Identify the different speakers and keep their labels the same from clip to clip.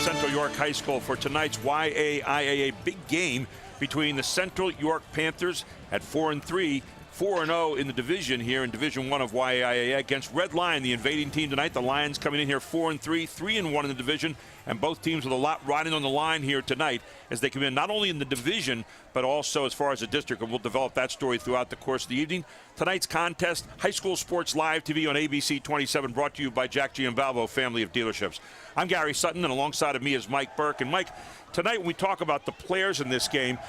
Speaker 1: Central York High School for tonight's YAIAA big game between the Central York Panthers at 4-3, 4-0 in the division here in Division 1 of YAIAA against Red Lion, the invading team tonight. The Lions coming in here 4-3, 3-1 in the division, and both teams with a lot riding on the line here tonight as they come in not only in the division but also as far as the district, and we'll develop that story throughout the course of the evening. Tonight's contest, High School Sports Live TV on ABC 27, brought to you by Jack Giambalvo Family of Dealerships. I'm Gary Sutton, and alongside of me is Mike Burke. And Mike, tonight when we talk about the players in this game,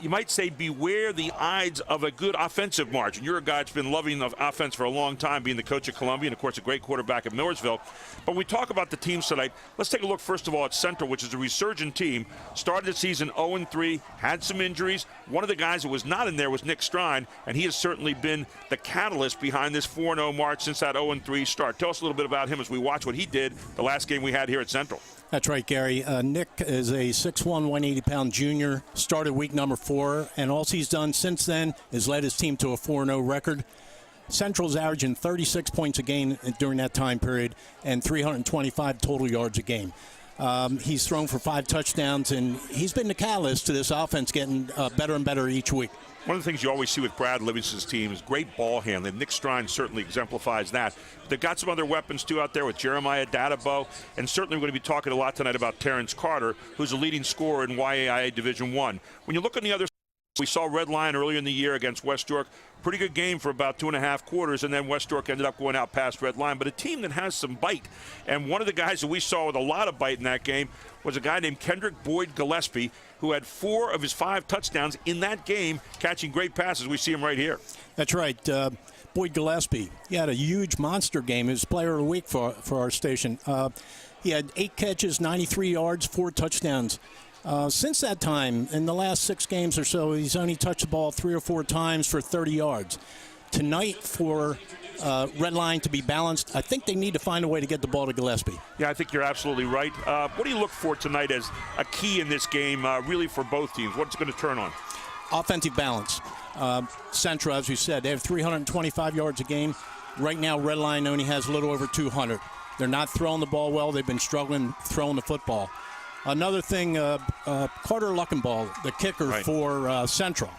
Speaker 1: you might say beware the odds of a good offensive margin. You're a guy that's been loving the offense for a long time, being the coach at Columbia, and of course a great quarterback at Millersville. But when we talk about the teams tonight, let's take a look first of all at Central, which is a resurgent team. Started the season 0-3, had some injuries. One of the guys that was not in there was Nick Strine, and he has certainly been the catalyst behind this 4-0 march since that 0-3 start. Tell us a little bit about him as we watch what he did the last game we had here at Central.
Speaker 2: That's right, Gary. Nick is a 6'1", 180-pound junior, started week number 4, and all he's done since then is led his team to a 4-0 record. Central's averaging 36 points a game during that time period and 325 total yards a game. He's thrown for 5 touchdowns, and he's been the catalyst to this offense getting better and better each week.
Speaker 1: One of the things you always see with Brad Livingston's team is great ball handling. Nick Strine certainly exemplifies that. They've got some other weapons, too, out there with Jeremiah Dadabo. And certainly we're going to be talking a lot tonight about Terrence Carter, who's a leading scorer in YAIA Division 1. When you look on the other side, we saw Red Lion earlier in the year against West York. Pretty good game for about 2.5 quarters, and then West York ended up going out past Red Lion. But a team that has some bite. And one of the guys that we saw with a lot of bite in that game was a guy named Kendrick Boyd Gillespie, who had 4 of his 5 touchdowns in that game, catching great passes. We see him right here.
Speaker 2: That's right. Boyd Gillespie, he had a huge monster game. He was player of the week for our station. He had 8 catches, 93 yards, 4 touchdowns. Since that time, in the last 6 games or so, he's only touched the ball 3 or 4 times for 30 yards. Tonight, for Red Lion to be balanced, I think they need to find a way to get the ball to Gillespie.
Speaker 1: Yeah, I think you're absolutely right. What do you look for tonight as a key in this game, really for both teams? What's going to turn on?
Speaker 2: Offensive balance. Central, as we said, they have 325 yards a game. Right now, Red Lion only has a little over 200. They're not throwing the ball well. They've been struggling throwing the football. Another thing, Carter Luckenball, the kicker for Central.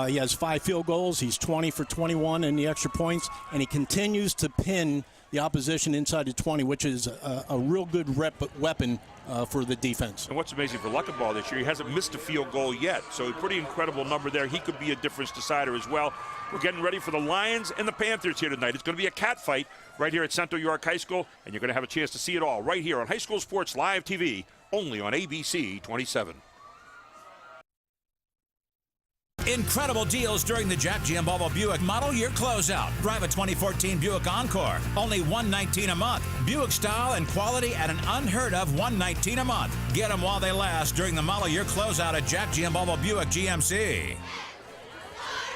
Speaker 2: He has 5 field goals. He's 20 for 21 in the extra points, and he continues to pin the opposition inside the 20, which is a real good weapon for the defense.
Speaker 1: And what's amazing for Luckenball this year, he hasn't missed a field goal yet, so a pretty incredible number there. He could be a difference decider as well. We're getting ready for the Lions and the Panthers here tonight. It's going to be a cat fight right here at Central York High School, and you're going to have a chance to see it all right here on High School Sports Live TV, only on ABC 27.
Speaker 3: Incredible deals during the Jack Giambalvo Buick Model Year Closeout. Drive a 2014 Buick Encore, only $119 a month. Buick style and quality at an unheard of $119 a month. Get them while they last during the Model Year Closeout at Jack Giambalvo Buick GMC.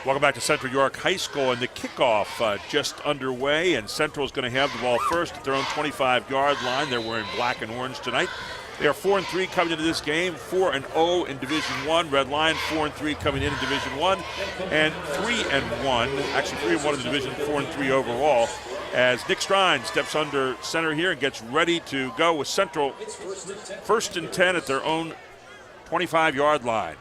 Speaker 1: Welcome back to Central York High School, and the kickoff just underway, and Central is going to have the ball first at their own 25-yard line. They're wearing black and orange tonight. They are 4-3 coming into this game, 4-0 in Division 1. Red Lion 4-3 coming in Division 1, and 3-1, actually 3-1 in the division, 4-3 overall, as Nick Strine steps under center here and gets ready to go with Central 1st and 10 at their own 25-yard line.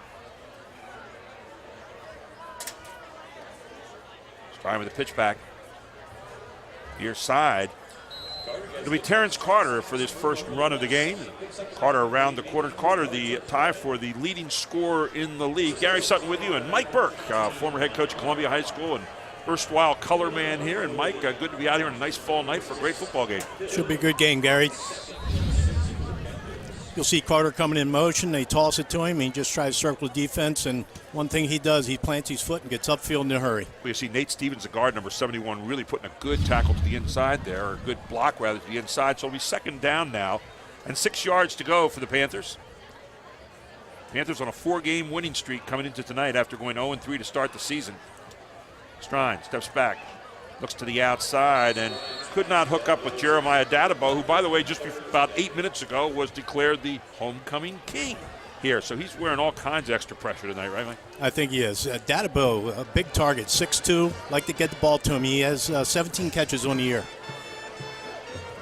Speaker 1: Strine with the pitch back. Near side. It'll be Terrence Carter for this first run of the game. Carter around the quarter. Carter the tie for the leading scorer in the league. Gary Sutton with you, and Mike Burke, former head coach at Columbia High School and erstwhile color man here. And Mike, good to be out here on a nice fall night for a great football game.
Speaker 2: Should be a good game, Gary. You'll see Carter coming in motion. They toss it to him. He just tries to circle the defense, and one thing he does, he plants his foot and gets upfield in a hurry.
Speaker 1: We see Nate Stevens, the guard, number 71, really putting a good tackle to the inside there, or a good block, rather, to the inside. So it'll be 2nd down now, and 6 yards to go for the Panthers. Panthers on a 4-game winning streak coming into tonight after going 0-3 to start the season. Strine steps back, looks to the outside, and could not hook up with Jeremiah Dadabo, who, by the way, just about 8 minutes ago was declared the homecoming king here. So he's wearing all kinds of extra pressure tonight, right, Mike?
Speaker 2: I think he is. Dadabo, a big target, 6'2", like to get the ball to him. He has 17 catches on the year.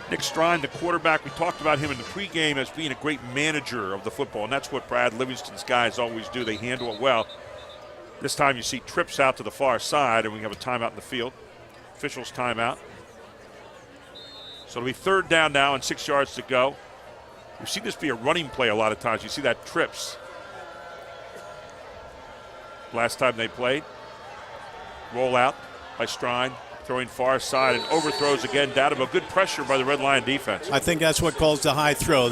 Speaker 1: Nick Strine, the quarterback, we talked about him in the pregame as being a great manager of the football, and that's what Brad Livingston's guys always do. They handle it well. This time you see trips out to the far side, and we have a timeout in the field. Officials timeout. So it'll be 3rd down now and 6 yards to go. We've seen this be a running play a lot of times. You see that trips. Last time they played. Roll out by Strine. Throwing far side and overthrows again. Dabo, good pressure by the Red Lion defense.
Speaker 2: I think that's what caused the high throw.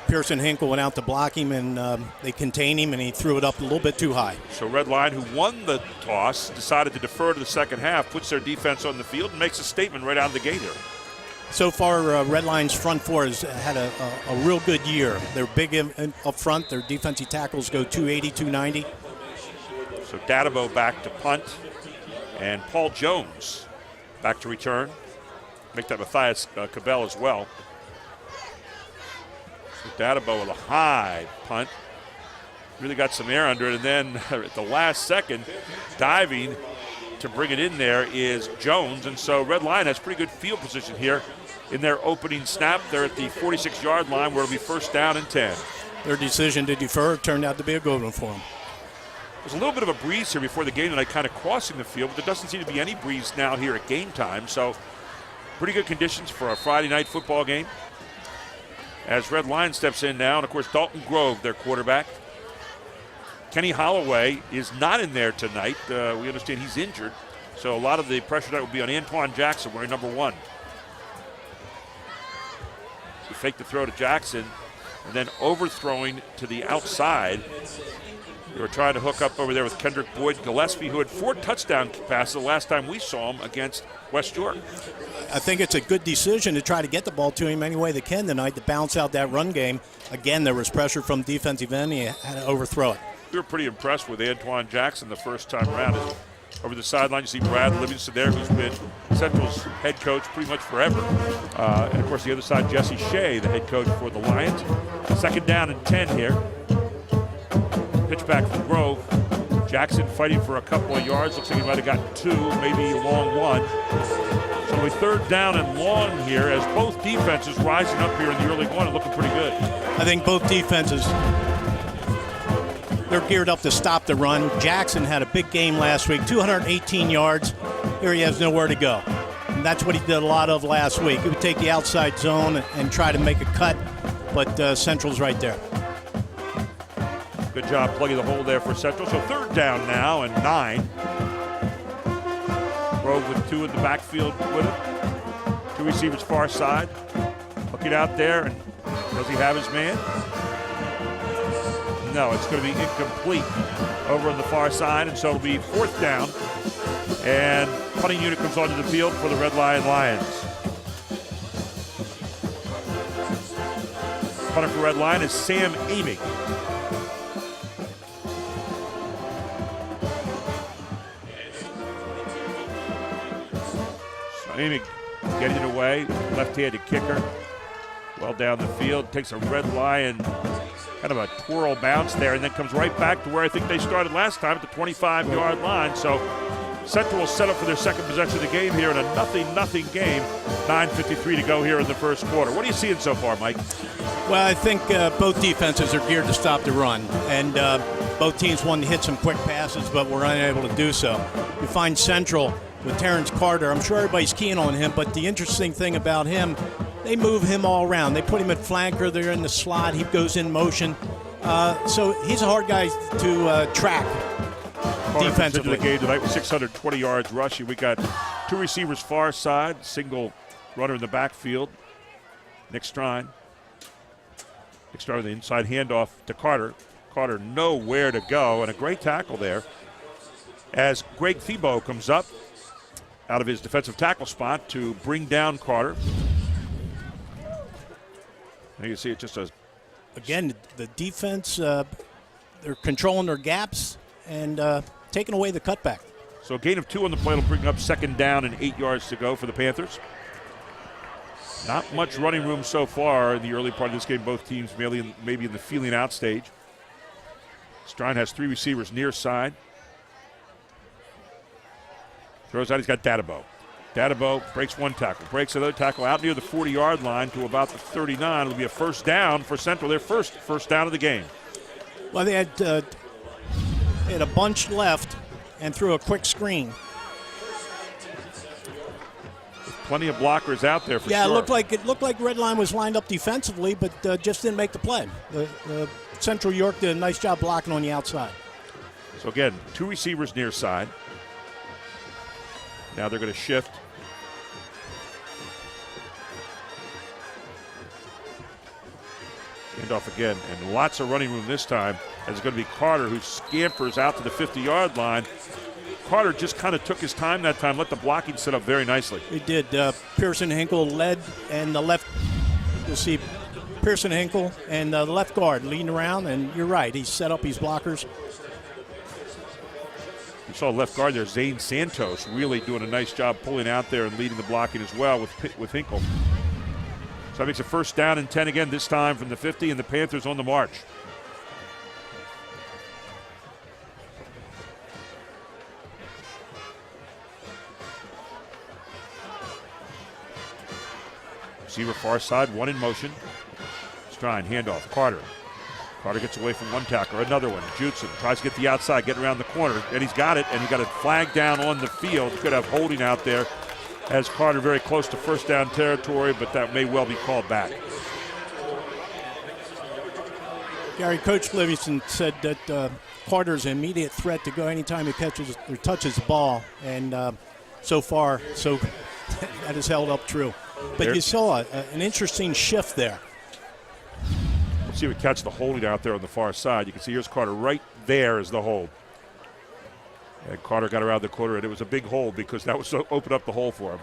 Speaker 2: Pearson Hinkle went out to block him, and they contained him, and he threw it up a little bit too high.
Speaker 1: So Red Lion, who won the toss, decided to defer to the second half, puts their defense on the field, and makes a statement right out of the gate here.
Speaker 2: So far, Red Lion's front four has had a real good year. They're big up front. Their defensive tackles go 280, 290.
Speaker 1: So Dabo back to punt, and Paul Jones back to return. Make that Matthias Cabell as well. So Dabo with a high punt. Really got some air under it, and then at the last second, diving to bring it in there is Jones. And so Red Lion has pretty good field position here in their opening snap. They're at the 46-yard line where it'll be 1st down and 10.
Speaker 2: Their decision to defer turned out to be a good one for them.
Speaker 1: There's a little bit of a breeze here before the game tonight, kind of crossing the field, but there doesn't seem to be any breeze now here at game time. So pretty good conditions for a Friday night football game. As Red Lion steps in now, and of course Dalton Grove, their quarterback. Kenny Holloway is not in there tonight. We understand he's injured. So a lot of the pressure that will be on Antoine Jackson, wearing number 1. He faked the throw to Jackson, and then overthrowing to the outside. They were trying to hook up over there with Kendrick Boyd Gillespie, who had 4 touchdown passes the last time we saw him against West York.
Speaker 2: I think it's a good decision to try to get the ball to him any way they can tonight to bounce out that run game. Again, there was pressure from defensive end. He had to overthrow it.
Speaker 1: We were pretty impressed with Antoine Jackson the first time around. Over the sideline, you see Brad Livingston there, who's been Central's head coach pretty much forever. And, of course, the other side, Jesse Shea, the head coach for the Lions. 2nd down and 10 here. Pitch back from Grove. Jackson fighting for a couple of yards. Looks like he might have gotten 2, maybe a long 1. So it'll be 3rd down and long here as both defenses rising up here in the early going and looking pretty good.
Speaker 2: I think both defenses, they're geared up to stop the run. Jackson had a big game last week, 218 yards. Here he has nowhere to go. And that's what he did a lot of last week. He would take the outside zone and try to make a cut, but Central's right there.
Speaker 1: Good job plugging the hole there for Central. So 3rd down now and 9. Grove with 2 in the backfield with him. 2 receivers far side. Looking out there, and does he have his man? No, it's going to be incomplete over on the far side, and so it'll be 4th down. And punting unit comes onto the field for the Red Lion Lions. Punter for Red Lion is Sam Amig. Amig getting it away, left-handed kicker, well down the field, takes a Red Lion kind of a twirl bounce there, and then comes right back to where I think they started last time at the 25-yard line. So Central will set up for their second possession of the game here in a 0-0 game. 9:53 to go here in the first quarter. What are you seeing so far, Mike?
Speaker 2: Well, I think both defenses are geared to stop the run, and both teams wanted to hit some quick passes, but were unable to do so. You find Central with Terrence Carter. I'm sure everybody's keen on him, but the interesting thing about him, they move him all around. They put him at flanker. They're in the slot. He goes in motion. So he's a hard guy to track defensively.
Speaker 1: The game tonight with 620 yards rushing. We got 2 receivers far side, single runner in the backfield. Nick Strine. Nick Strine with the inside handoff to Carter. Carter nowhere to go, and a great tackle there as Greg Thibault comes up out of his defensive tackle spot to bring down Carter. And you can see it just a...
Speaker 2: Again, the defense, they're controlling their gaps and taking away the cutback.
Speaker 1: So a gain of 2 on the play will bring up 2nd down and 8 yards to go for the Panthers. Not much running room so far in the early part of this game. Both teams maybe in the feeling out stage. Strine has 3 receivers near side. Throws out, he's got Dabo. Dadabo breaks one tackle, breaks another tackle out near the 40-yard line to about the 39. It'll be a first down for Central, their first down of the game.
Speaker 2: Well, they had a bunch left and threw a quick screen.
Speaker 1: Plenty of blockers out there for sure.
Speaker 2: Yeah, it looked like Red Line was lined up defensively, but just didn't make the play. Central York did a nice job blocking on the outside.
Speaker 1: So again, 2 receivers near side. Now they're going to shift. Handoff again, and lots of running room this time. And it's going to be Carter who scampers out to the 50-yard line. Carter just kind of took his time that time, let the blocking set up very nicely.
Speaker 2: He did. Pearson Hinkle led, and the left, you'll see Pearson Hinkle and the left guard leading around, and you're right, he set up his blockers.
Speaker 1: You saw left guard there, Zane Santos, really doing a nice job pulling out there and leading the blocking as well with Hinkle. So that makes a first down and 10 again, this time from the 50, and the Panthers on the march. Receiver far side, one in motion. Strine, handoff, Carter. Carter gets away from one tackler, another one. Judson tries to get the outside, get around the corner, and he's got it, and he got a flag down on the field. Could have holding out there as Carter very close to first down territory, but that may well be called back.
Speaker 2: Gary, Coach Livingston said that Carter's an immediate threat to go anytime he catches or touches the ball, and so far, that has held up true. But you saw an interesting shift there.
Speaker 1: Let's see if we catch the holding out there on the far side. You can see here's Carter right there is the hold. And Carter got around the corner, and it was a big hold because that was opened up the hole for him.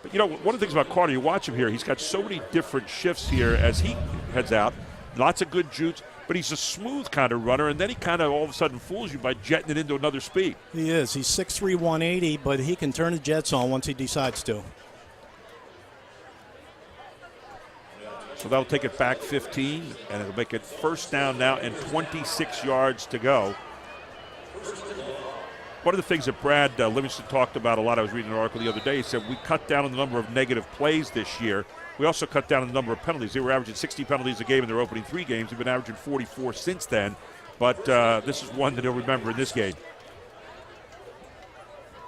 Speaker 1: But, you know, one of the things about Carter, you watch him here, he's got so many different shifts here as he heads out. Lots of good jutes, but he's a smooth kind of runner, and then he kind of all of a sudden fools you by jetting it into another speed.
Speaker 2: He is. He's 6'3", 180, but he can turn the jets on once he decides to.
Speaker 1: So that'll take it back 15, and it'll make it first down now and 26 yards to go. One of the things that Brad Livingston talked about a lot, I was reading an article the other day, he said we cut down on the number of negative plays this year. We also cut down on the number of penalties. They were averaging 60 penalties a game in their opening 3 games. They've been averaging 44 since then, but this is one that they'll remember in this game.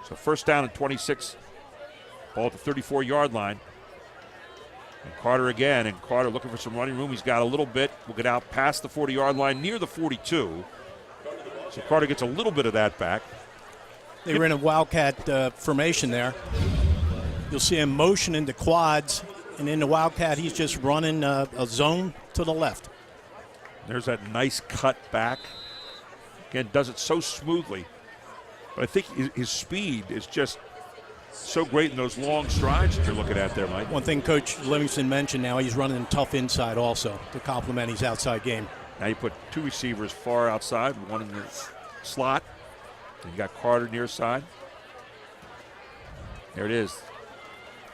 Speaker 1: So first down and 26, ball at the 34-yard line. And Carter again, and Carter looking for some running room. He's got a little bit. We'll get out past the 40-yard line, near the 42. So Carter gets a little bit of that back.
Speaker 2: They were in a Wildcat formation there. You'll see him motion into quads, and in the Wildcat, he's just running a zone to the left.
Speaker 1: There's that nice cut back. Again, does it so smoothly. But I think his speed is just so great in those long strides that you're looking at there, Mike.
Speaker 2: One thing Coach Livingston mentioned now, he's running tough inside also to complement his outside game.
Speaker 1: Now you put 2 receivers far outside, one in the slot. And you got Carter near side. There it is.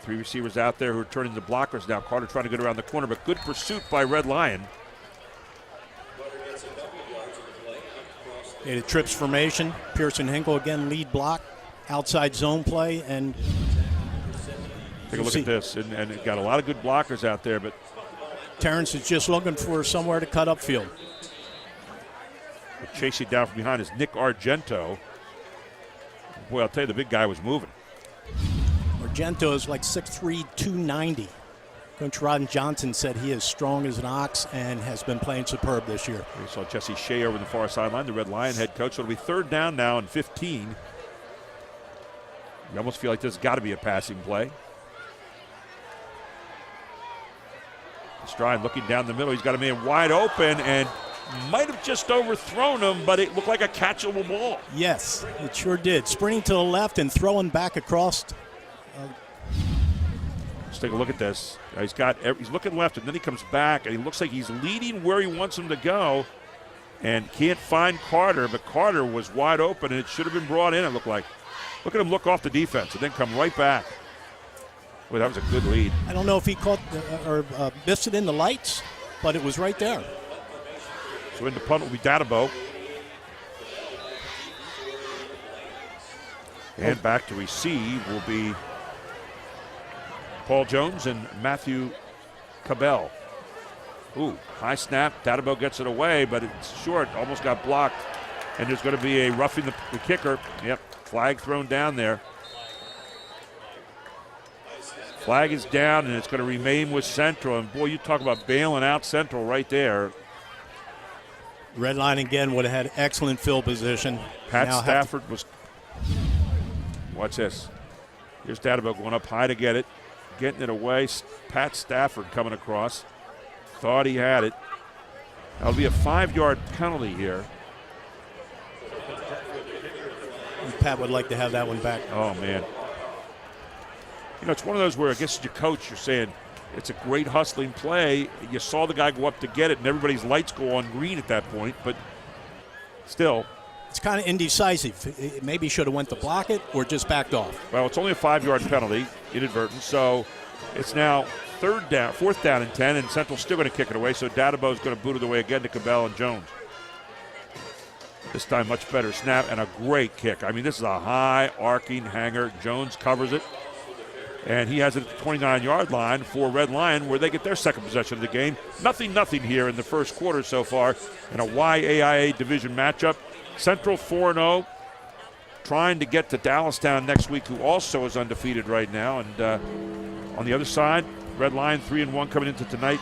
Speaker 1: 3 receivers out there who are turning into blockers now. Carter trying to get around the corner, but good pursuit by Red Lion.
Speaker 2: A trips formation. Pearson Hinkle again lead block. Outside zone play, and
Speaker 1: take a look at this, and it got a lot of good blockers out there, but
Speaker 2: Terrence is just looking for somewhere to cut upfield.
Speaker 1: Chasing down from behind is Nick Argento. Boy, I'll tell you, the big guy was moving.
Speaker 2: Argento is like 6'3", 290. Coach Rodden Johnson said he is strong as an ox and has been playing superb this year.
Speaker 1: We saw Jesse Shea over the far sideline, the Red Lion head coach. So it'll be third down now and 15. You almost feel like there's got to be a passing play. Stride looking down the middle. He's got a man wide open and might have just overthrown him, but it looked like a catchable ball.
Speaker 2: Yes, it sure did. Sprinting to the left and throwing back across.
Speaker 1: Let's take a look at this. He's looking left, and then he comes back, and he looks like he's leading where he wants him to go and can't find Carter, but Carter was wide open, and it should have been brought in, it looked like. Look at him look off the defense and then come right back. Boy, that was a good lead.
Speaker 2: I don't know if he caught or missed it in the lights, but it was right there.
Speaker 1: So in the punt will be Dadabo. And back to receive will be Paul Jones and Matthew Cabell. Ooh, high snap. Databo gets it away, but it's short. Almost got blocked. And there's going to be a roughing the kicker. Yep, flag thrown down there. Flag is down, and it's going to remain with Central. And, boy, you talk about bailing out Central right there.
Speaker 2: Red line again would have had excellent field position.
Speaker 1: Pat Stafford was – watch this. Here's Databo going up high to get it. Getting it away. Pat Stafford coming across. Thought he had it. That'll be a 5-yard penalty here.
Speaker 2: Pat would like to have that one back.
Speaker 1: Oh, man. You know, it's one of those where I guess as your coach, you're saying it's a great hustling play. You saw the guy go up to get it, and everybody's lights go on green at that point, but still.
Speaker 2: It's kind of indecisive. It maybe should have went to block it or just backed off.
Speaker 1: Well, it's only a 5-yard penalty, inadvertent, so it's now 4th down and 10, and Central's still going to kick it away, so Databo's going to boot it away again to Cabell and Jones. This time much better snap and a great kick. I mean, this is a high arcing hanger. Jones covers it. And he has it at the 29-yard line for Red Lion, where they get their second possession of the game. Nothing here in the first quarter so far in a YAIA division matchup. Central 4-0, trying to get to Dallastown next week, who also is undefeated right now. And on the other side, Red Lion 3-1 coming into tonight.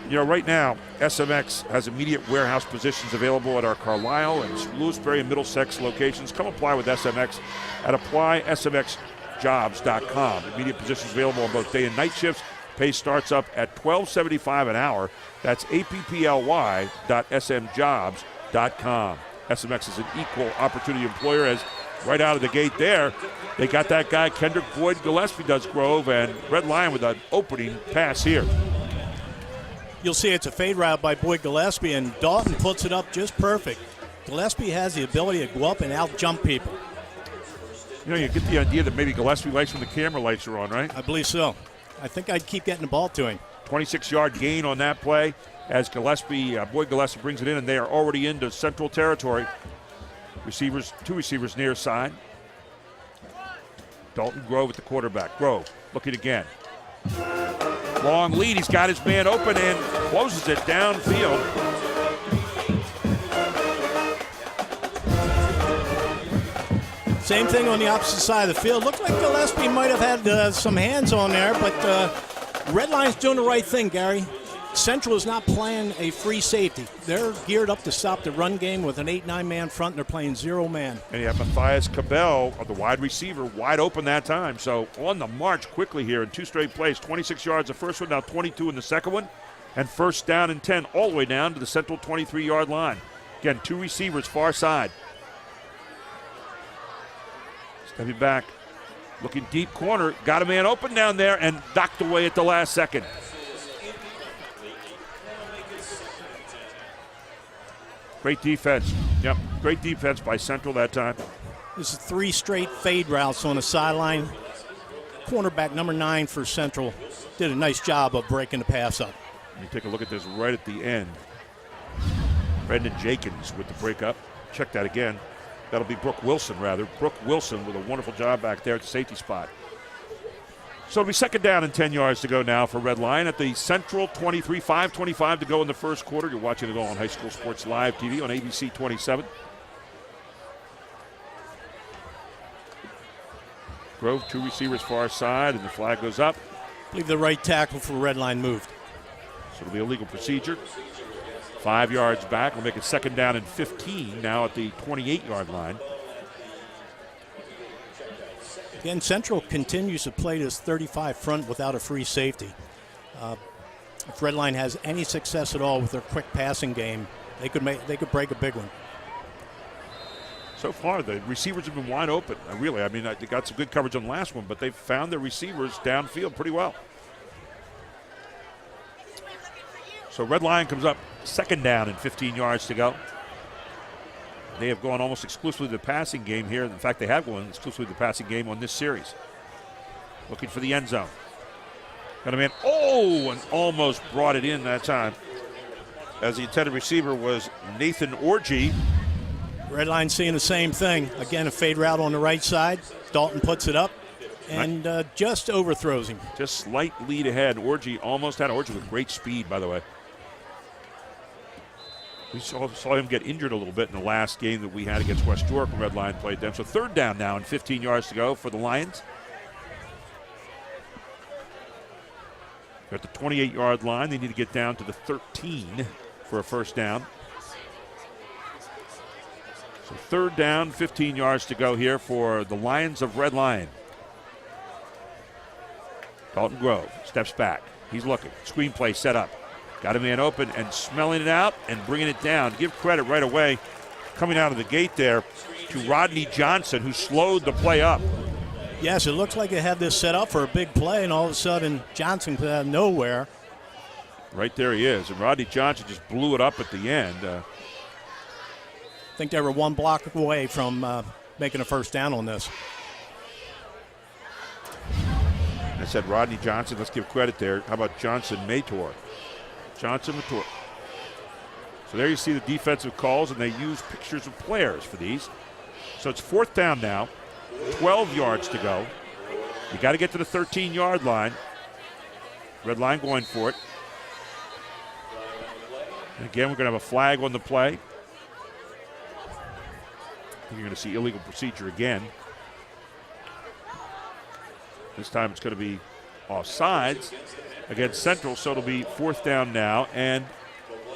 Speaker 1: You know, right now, SMX has immediate warehouse positions available at our Carlisle and Lewisberry and Middlesex locations. Come apply with SMX at applysmxjobs.com. Immediate positions available on both day and night shifts. Pay starts up at $12.75 an hour. That's apply.smjobs.com. SMX is an equal opportunity employer, as right out of the gate there, they got that guy Kendrick Boyd Gillespie does Grove, and Red Lion with an opening pass here.
Speaker 2: You'll see it's a fade route by Boyd Gillespie, and Dalton puts it up just perfect. Gillespie has the ability to go up and out-jump people.
Speaker 1: You know, you get the idea that maybe Gillespie likes when the camera lights are on, right?
Speaker 2: I believe so. I think I'd keep getting the ball to him.
Speaker 1: 26-yard gain on that play as Boyd Gillespie brings it in, and they are already into Central territory. Two receivers near side. Dalton Grove at the quarterback. Grove looking again. Long lead. He's got his man open and closes it downfield.
Speaker 2: Same thing on the opposite side of the field. Looked like Gillespie might have had some hands on there, but Red Lion's doing the right thing, Gary. Central is not playing a free safety. They're geared up to stop the run game with an 8-9 man front, and they're playing 0 man.
Speaker 1: And you have Matthias Cabell, the wide receiver, wide open that time. So on the march quickly here in 2 straight plays. 26 yards the first one, now 22 in the second one. And 1st down and 10 all the way down to the Central 23-yard line. Again, 2 receivers far side. Stepping back, looking deep corner, got a man open down there and knocked away at the last second. Great defense. Yep, great defense by Central that time.
Speaker 2: This is 3 straight fade routes on the sideline. Cornerback number 9 for Central did a nice job of breaking the pass up.
Speaker 1: You take a look at this right at the end. Brendan Jenkins with the break up. Check that again. That'll be Brooke Wilson, rather. Brooke Wilson with a wonderful job back there at the safety spot. So it'll be 2nd down and 10 yards to go now for Red Lion at the Central 23, 5:25 to go in the first quarter. You're watching it all on High School Sports Live TV on ABC 27. Grove, 2 receivers far side, and the flag goes up.
Speaker 2: I believe the right tackle for Red Line moved.
Speaker 1: So it'll be a legal procedure. 5 yards back. We'll make it 2nd down and 15 now at the 28-yard line.
Speaker 2: Again, Central continues to play this 35 front without a free safety. If Red Line has any success at all with their quick passing game, they could break a big one.
Speaker 1: So far, the receivers have been wide open. Really, I mean, they got some good coverage on the last one, but they've found their receivers downfield pretty well. So Red Lion comes up 2nd down and 15 yards to go. They have gone almost exclusively to the passing game here. In fact, they have gone exclusively to the passing game on this series. Looking for the end zone. Got a man, and almost brought it in that time. As the intended receiver was Nathan Orgy.
Speaker 2: Red Line seeing the same thing. Again, a fade route on the right side. Dalton puts it up. and just overthrows him.
Speaker 1: Just slight lead ahead. Orji almost had Orji with great speed, by the way. We saw him get injured a little bit in the last game that we had against West York when Red Lion played them. So third down now and 15 yards to go for the Lions. They're at the 28-yard line. They need to get down to the 13 for a first down. So third down, 15 yards to go here for the Lions of Red Lion. Dalton Grove steps back. He's looking. Screen play set up. Got a man open and smelling it out and bringing it down. Give credit right away coming out of the gate there to Rodney Johnson, who slowed the play up.
Speaker 2: Yes, it looks like they had this set up for a big play, and all of a sudden Johnson comes out of nowhere.
Speaker 1: Right there he is. And Rodney Johnson just blew it up at the end.
Speaker 2: I think they were one block away from making a first down on this.
Speaker 1: I said Rodney Johnson. Let's give credit there. How about Johnson Mator? Johnson Mator. So there you see the defensive calls, and they use pictures of players for these. So it's fourth down now, 12 yards to go. You got to get to the 13-yard line. Red Line going for it. And again, we're going to have a flag on the play. I think you're going to see illegal procedure again. This time it's going to be offsides against Central, so it'll be fourth down now and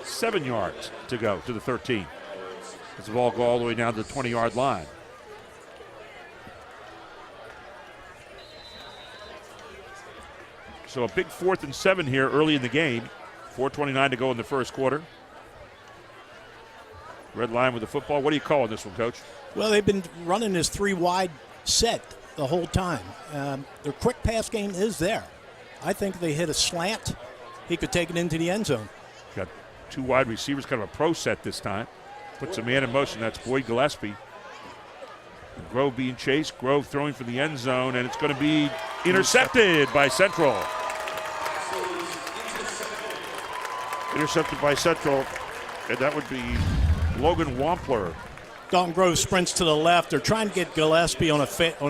Speaker 1: 7 yards to go to the 13. As the ball go all the way down to the 20-yard line. So a big 4th and 7 here early in the game. 4:29 to go in the first quarter. Red Line with the football. What are you calling this one, Coach?
Speaker 2: Well, they've been running this 3-wide set the whole time. Their quick pass game is there. I think they hit a slant. He could take it into the end zone.
Speaker 1: Got 2 wide receivers, kind of a pro set this time. Puts a man in motion. That's Boyd Gillespie. Grove being chased. Grove throwing for the end zone, and it's going to be intercepted by Central. Intercepted by Central, and that would be Logan Wampler.
Speaker 2: Dalton Grove sprints to the left. They're trying to get Gillespie on a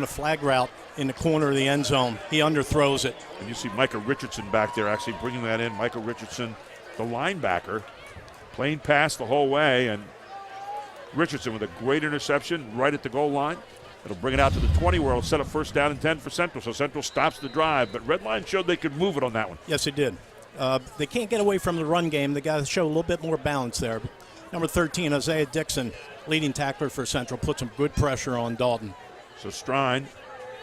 Speaker 2: flag route in the corner of the end zone. He underthrows it.
Speaker 1: And you see Micah Richardson back there actually bringing that in. Micah Richardson, the linebacker, playing pass the whole way, and Richardson with a great interception right at the goal line. It'll bring it out to the 20 where it'll set up first down and 10 for Central. So Central stops the drive, but Red Line showed they could move it on that one.
Speaker 2: Yes, they did. They can't get away from the run game. They got to show a little bit more balance there. Number 13, Isaiah Dixon, leading tackler for Central, put some good pressure on Dalton.
Speaker 1: So Strine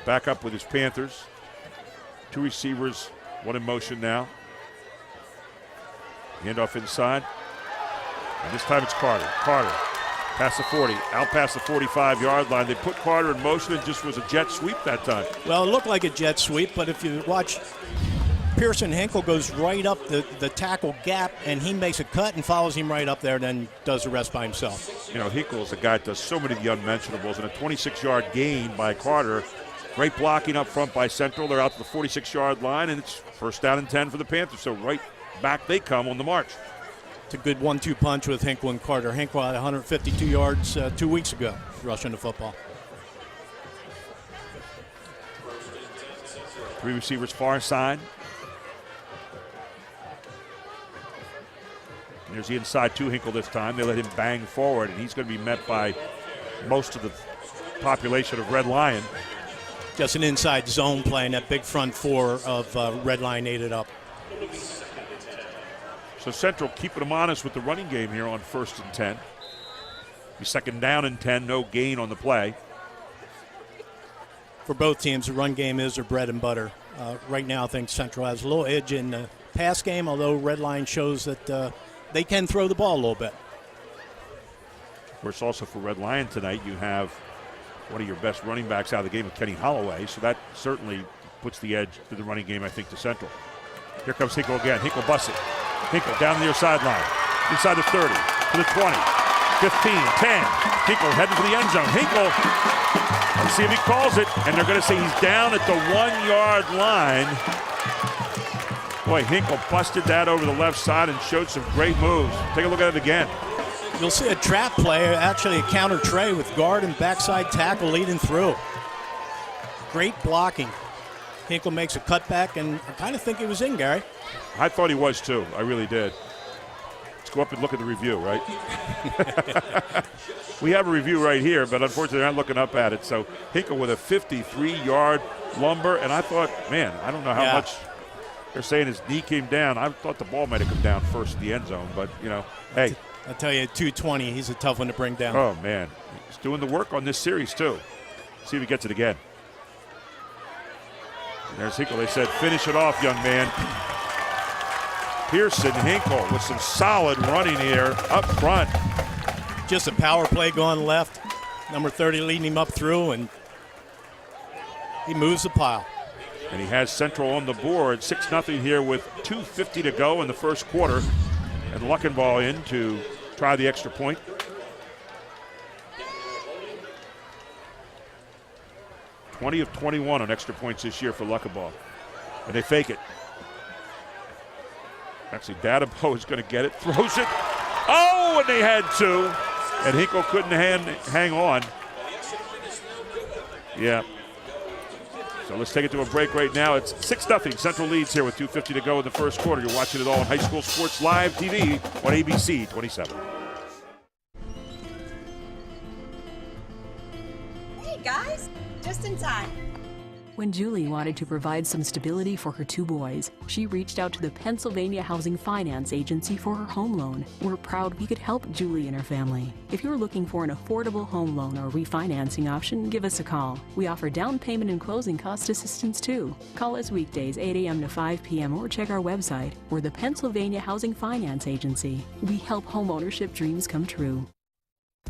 Speaker 1: back up with his Panthers. 2 receivers, 1 in motion now. Handoff inside. And this time it's Carter. Carter past the 40, out past the 45-yard line. They put Carter in motion and just was a jet sweep that time.
Speaker 2: Well, it looked like a jet sweep, but if you watch, Pearson Hinkle goes right up the tackle gap, and he makes a cut and follows him right up there, then does the rest by himself.
Speaker 1: You know, Hinkle is a guy that does so many of the unmentionables, and a 26-yard gain by Carter. Great blocking up front by Central. They're out to the 46-yard line, and it's first down and 10 for the Panthers. So right back they come on the march.
Speaker 2: It's a good 1-2 punch with Hinkle and Carter. Hinkle had 152 yards 2 weeks ago rushing the football.
Speaker 1: 3 receivers far side. And there's the inside to Hinkle this time. They let him bang forward, and he's going to be met by most of the population of Red Lion.
Speaker 2: Just an inside zone play, and that big front 4 of Red Lion ate it up.
Speaker 1: So Central keeping them honest with the running game here on 1st and 10. Be second down and 10, no gain on the play.
Speaker 2: For both teams, the run game is their bread and butter. Right now, I think Central has a little edge in the pass game, although Red Line shows that they can throw the ball a little bit.
Speaker 1: Of course, also for Red Lion tonight, you have one of your best running backs out of the game with Kenny Holloway, so that certainly puts the edge to the running game, I think, to Central. Here comes Hinkle again. Hinkle busts it. Hinkle down the near sideline. Inside the 30, to the 20, 15, 10. Hinkle heading for the end zone. Hinkle, let's see if he calls it, and they're going to say he's down at the 1-yard line. Boy, Hinkle busted that over the left side and showed some great moves. Take a look at it again.
Speaker 2: You'll see a trap play, actually a counter tray with guard and backside tackle leading through. Great blocking. Hinkle makes a cutback, and I kind of think he was in, Gary.
Speaker 1: I thought he was too. I really did. Let's go up and look at the review, right? We have a review right here, but unfortunately they're not looking up at it. So Hinkle with a 53-yard lumber, and I thought, man, I don't know how much they're saying his knee came down. I thought the ball might have come down first in the end zone, but, you know, hey.
Speaker 2: I tell you, 220, he's a tough one to bring down.
Speaker 1: Oh, man. He's doing the work on this series, too. See if he gets it again. And there's Hinkle. They said, finish it off, young man. Pearson Hinkle with some solid running here up front.
Speaker 2: Just a power play going left. Number 30 leading him up through, and he moves the pile.
Speaker 1: And he has Central on the board, 6-0 here with 2:50 to go in the first quarter. And Luckenball in to try the extra point. (20 of 21 on extra points this year for Luckenball. And they fake it. Actually, Dadapo is going to get it, throws it. Oh, and they had two. And Hinkle couldn't hang on. Yeah. So let's take it to a break right now. It's 6-0. Central leads here with 2:50 to go in the first quarter. You're watching it all on High School Sports Live TV on ABC 27.
Speaker 4: Hey guys, just in time.
Speaker 5: When Julie wanted to provide some stability for her two boys, she reached out to the Pennsylvania Housing Finance Agency for her home loan. We're proud we could help Julie and her family. If you're looking for an affordable home loan or refinancing option, give us a call. We offer down payment and closing cost assistance too. Call us weekdays 8 a.m. to 5 p.m. or check our website. We're the Pennsylvania Housing Finance Agency. We help homeownership dreams come true.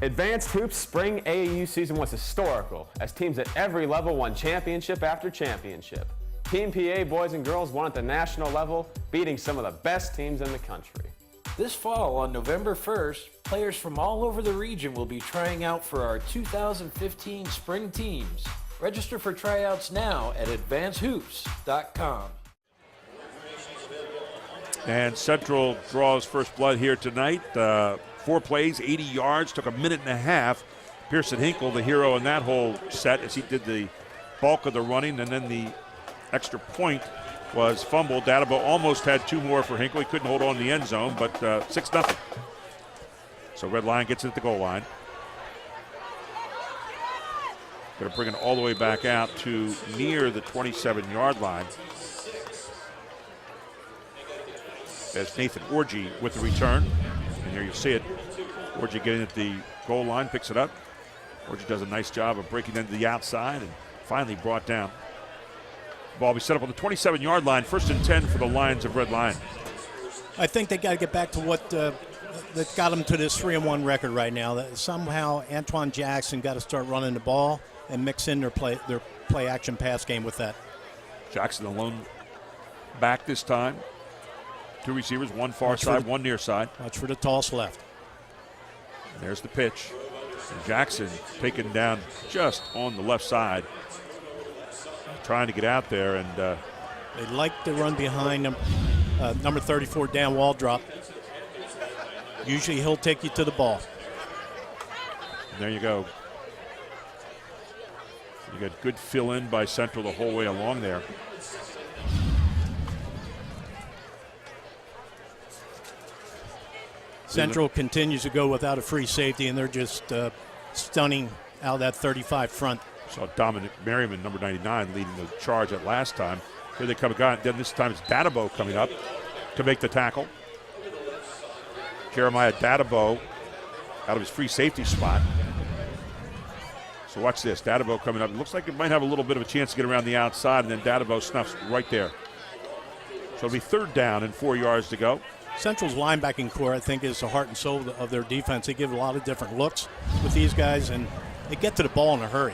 Speaker 6: Advanced Hoops Spring AAU season was historical, as teams at every level won championship after championship. Team PA boys and girls won at the national level, beating some of the best teams in the country.
Speaker 7: This fall, on November 1st, players from all over the region will be trying out for our 2015 spring teams. Register for tryouts now at advancedhoops.com.
Speaker 1: And Central draws first blood here tonight. 4 plays, 80 yards, took a minute and a half. Pearson Hinkle, the hero in that whole set, as he did the bulk of the running, and then the extra point was fumbled. Dadapo almost had 2 more for Hinkle. He couldn't hold on in the end zone, but 6-0. So Red Lion gets it at the goal line. Going to bring it all the way back out to near the 27-yard line. As Nathan Orgy with the return. And here you see it. Orgy getting at the goal line, picks it up. Orgy does a nice job of breaking into the outside and finally brought down. Ball will be set up on the 27-yard line. 1st and 10 for the Lions of Red Lion.
Speaker 2: I think they got to get back to what that got them to this 3-1 record right now. That somehow Antoine Jackson got to start running the ball and mix in their play action pass game with that.
Speaker 1: Jackson alone back this time. 2 receivers, one far side, one near side.
Speaker 2: Watch for the toss left.
Speaker 1: There's the pitch. And Jackson taken down just on the left side. Trying to get out there. And
Speaker 2: they like to run behind them. Number 34 down wall drop. Usually he'll take you to the ball.
Speaker 1: And there you go. You got good fill in by Central the whole way along there.
Speaker 2: Central continues to go without a free safety, and they're just stunning out of that 35 front.
Speaker 1: Saw Dominic Merriman, number 99, leading the charge at last time. Here they come again. Then this time it's Dadapo coming up to make the tackle. Jeremiah Dadapo out of his free safety spot. So watch this. Dadapo coming up. It looks like it might have a little bit of a chance to get around the outside, and then Dadapo snuffs right there. So it'll be 3rd down and 4 yards to go.
Speaker 2: Central's linebacking core, I think, is the heart and soul of their defense. They give a lot of different looks with these guys, and they get to the ball in a hurry.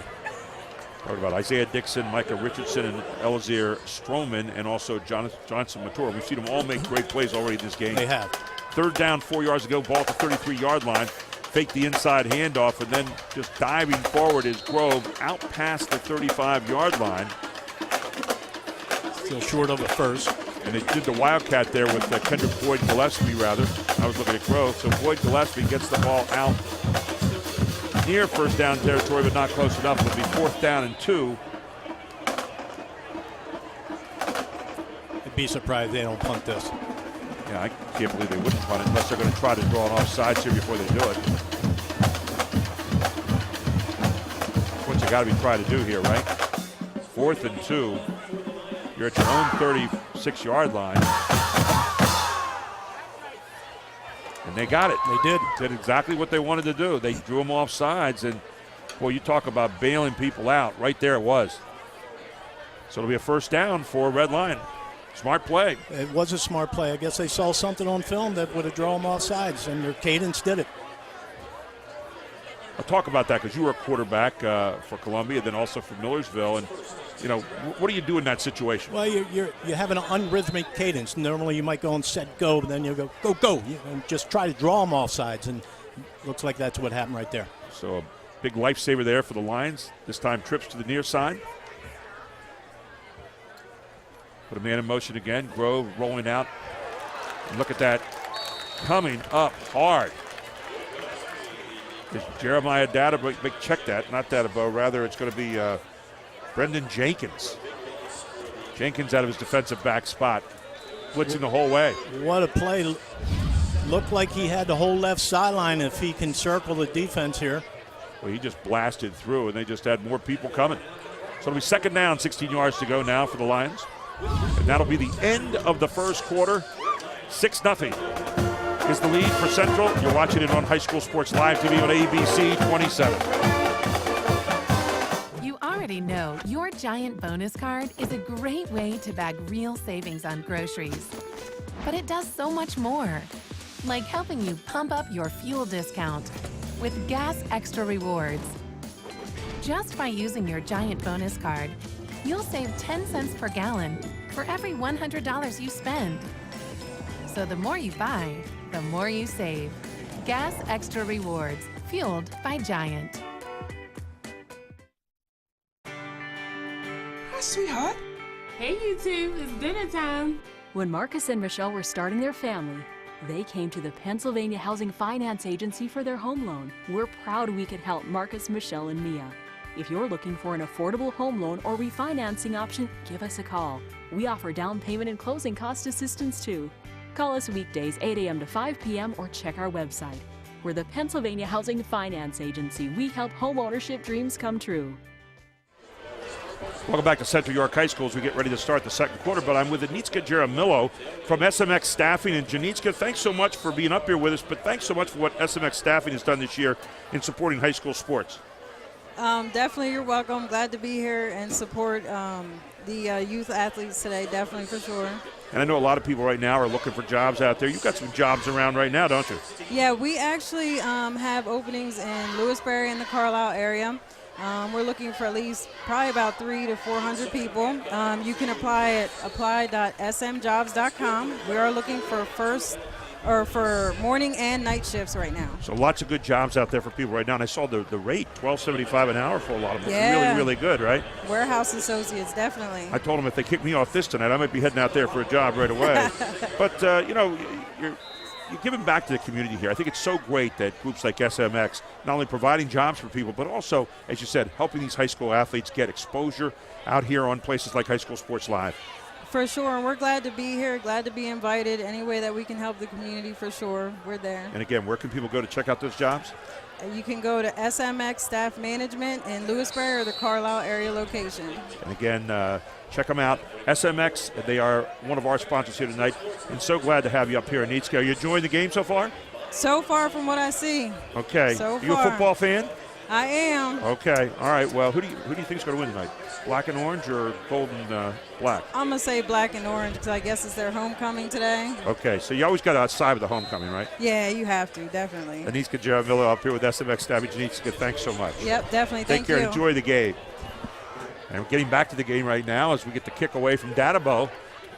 Speaker 1: Talking about Isaiah Dixon, Micah Richardson, and Elazir Stroman, and also Johnson Matura. We've seen them all make great plays already in this game.
Speaker 2: They have.
Speaker 1: 3rd down, 4 yards to go. Ball at the 33-yard line. Fake the inside handoff, and then just diving forward is Grove out past the 35-yard line.
Speaker 2: Still short of a first.
Speaker 1: And they did the Wildcat there with Kendrick Boyd Gillespie, rather. I was looking at Grove. So Boyd Gillespie gets the ball out near 1st down territory, but not close enough. It'll be 4th down and 2.
Speaker 2: I'd be surprised they don't punt this.
Speaker 1: Yeah, I can't believe they wouldn't punt it unless they're going to try to draw an offsides here before they do it. What you got to be trying to do here, right? 4th and 2. You're at your own 36-yard line. And they got it.
Speaker 2: They did.
Speaker 1: Did exactly what they wanted to do. They drew them off sides, and boy, you talk about bailing people out. Right there it was. So it'll be a first down for Red Lion. Smart play.
Speaker 2: It was a smart play. I guess they saw something on film that would have drawn them off sides, and their cadence did it.
Speaker 1: I'll talk about that because you were a quarterback for Columbia, then also for Millersville, and you know, what do you do in that situation?
Speaker 2: Well, you have an unrhythmic cadence. Normally you might go and set go, but then you go, go, go, and just try to draw them off sides, and looks like that's what happened right there.
Speaker 1: So a big lifesaver there for the Lions. This time trips to the near side. Put a man in motion again. Grove rolling out. And look at that. Coming up hard. Is Jeremiah Dadabo? Check that. Not Dadabo. Rather, it's going to be Brendan Jenkins. Jenkins out of his defensive back spot. Blitzing the whole way.
Speaker 2: What a play. Looked like he had the whole left sideline if he can circle the defense here.
Speaker 1: Well, he just blasted through, and they just had more people coming. So it'll be second down, 16 yards to go now for the Lions. And that'll be the end of the first quarter. 6-0 is the lead for Central. You're watching it on High School Sports Live TV on ABC 27.
Speaker 8: You already know your Giant bonus card is a great way to bag real savings on groceries. But it does so much more, like helping you pump up your fuel discount with Gas Extra Rewards. Just by using your Giant bonus card, you'll save 10 cents per gallon for every $100 you spend. So the more you buy, the more you save. Gas Extra Rewards, fueled by Giant.
Speaker 9: Hi, sweetheart.
Speaker 10: Hey, you two, it's dinner time.
Speaker 5: When Marcus and Michelle were starting their family, they came to the Pennsylvania Housing Finance Agency for their home loan. We're proud we could help Marcus, Michelle, and Mia. If you're looking for an affordable home loan or refinancing option, give us a call. We offer down payment and closing cost assistance too. Call us weekdays 8 a.m. to 5 p.m. or check our website. We're the Pennsylvania Housing Finance Agency. We help home ownership dreams come true.
Speaker 1: Welcome back to Central York High School as we get ready to start the second quarter, but I'm with Janitska Jaramillo from SMX Staffing. And Janitska, thanks so much for being up here with us, but thanks so much for what SMX Staffing has done this year in supporting high school sports.
Speaker 11: Definitely, you're welcome. Glad to be here and support the youth athletes today, definitely, for sure.
Speaker 1: And I know a lot of people right now are looking for jobs out there. You've got some jobs around right now, don't you?
Speaker 11: Yeah, we actually have openings in Lewisberry and the Carlisle area. We're looking for at least probably about 300 to 400 people. You can apply at apply.smjobs.com. We are looking for for morning and night shifts right now.
Speaker 1: So lots of good jobs out there for people right now. And I saw the rate, $12.75 an hour for a lot of them.
Speaker 11: Yeah.
Speaker 1: Really, really good, right?
Speaker 11: Warehouse associates, definitely.
Speaker 1: I told them if they kick me off this tonight, I might be heading out there for a job right away. But, you're giving back to the community here. I think it's so great that groups like SMX not only providing jobs for people, but also, as you said, helping these high school athletes get exposure out here on places like High School Sports Live.
Speaker 11: For sure, and we're glad to be here, glad to be invited. Any way that we can help the community, for sure, we're there.
Speaker 1: And again, where can people go to check out those jobs?
Speaker 11: You can go to SMX Staff Management in Lewisberry or the Carlisle area location.
Speaker 1: And again, check them out. SMX, they are one of our sponsors here tonight. And so glad to have you up here in Janitska. Are you enjoying the game so far?
Speaker 11: So far from what I see.
Speaker 1: Okay.
Speaker 11: So
Speaker 1: Are you
Speaker 11: far.
Speaker 1: a football fan?
Speaker 11: I am.
Speaker 1: Okay. All right. Well, who do you think is going to win tonight? Black and orange or gold and black?
Speaker 11: I'm going to say black and orange because I guess it's their homecoming today.
Speaker 1: Okay. So you always got to side with the homecoming, right?
Speaker 11: Yeah, you have to, definitely.
Speaker 1: Janitska Jaramillo up here with SMX Staffing. Janitska, thanks so much.
Speaker 11: Yep, definitely.
Speaker 1: Take care. Enjoy the game. And we're getting back to the game right now as we get the kick away from Dadabo.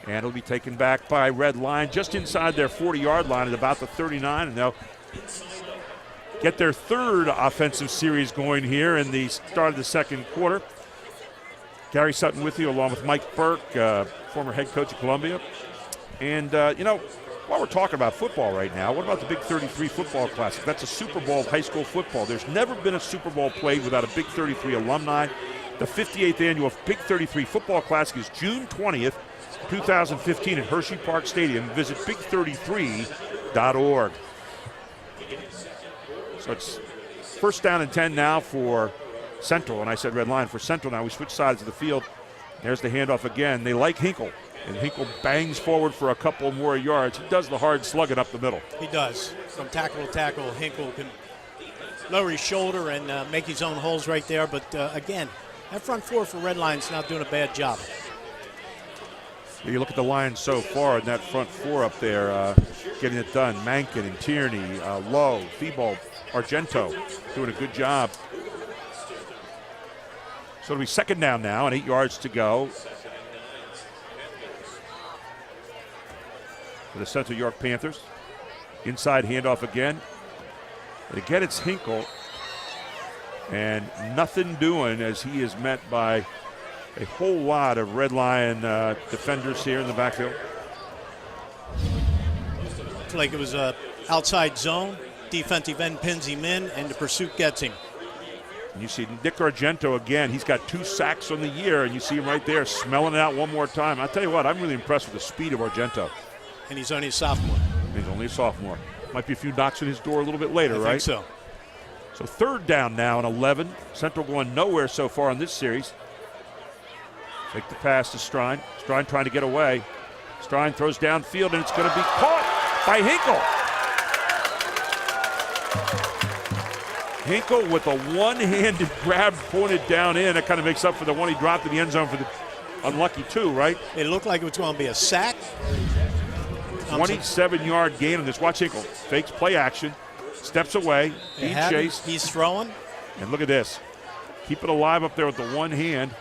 Speaker 1: And it'll be taken back by Red Line just inside their 40-yard line at about the 39. And they'll get their third offensive series going here in the start of the second quarter. Gary Sutton with you along with Mike Burke, former head coach of Columbia. And, while we're talking about football right now, what about the Big 33 Football Classic? That's a Super Bowl of high school football. There's never been a Super Bowl played without a Big 33 alumni. The 58th annual Big 33 Football Classic is June 20th, 2015 at Hershey Park Stadium. Visit big33.org. So it's first down and 10 now for Central, and I said red line for Central. Now we switch sides of the field. There's the handoff again. They like Hinkle, and Hinkle bangs forward for a couple more yards. He does the hard slugging up the middle.
Speaker 2: He does. From tackle to tackle, Hinkle can lower his shoulder and make his own holes right there. But again, that front four for Red Lions not doing a bad job.
Speaker 1: You look at the Lions so far in that front four up there, getting it done. Mankin and Tierney, Lowe, Thibault, Argento doing a good job. So it'll be second down now and 8 yards to go for the Central York Panthers. Inside handoff again. And again, it's Hinkle. And nothing doing as he is met by a whole lot of Red Lion defenders here in the backfield.
Speaker 2: It's like it was a outside zone. Defensive end pins him in, and the pursuit gets him.
Speaker 1: And you see Nick Argento again. He's got 2 sacks on the year, and you see him right there smelling it out one more time. I'll tell you what, I'm really impressed with the speed of Argento.
Speaker 2: And he's only a sophomore.
Speaker 1: He's only a sophomore. Might be a few knocks on his door a little bit later, right?
Speaker 2: I think so.
Speaker 1: So third down now and 11. Central going nowhere so far in this series. Take the pass to Strine. Strine trying to get away. Strine throws downfield, and it's going to be caught by Hinkle. Hinkle with a one-handed grab pointed down in. That kind of makes up for the one he dropped in the end zone for the unlucky 2, right?
Speaker 2: It looked like it was going to be a sack.
Speaker 1: 27-yard gain on this. Watch Hinkle. Fakes play action. Steps away. Being chased.
Speaker 2: He's throwing.
Speaker 1: And look at this. Keep it alive up there with the one hand.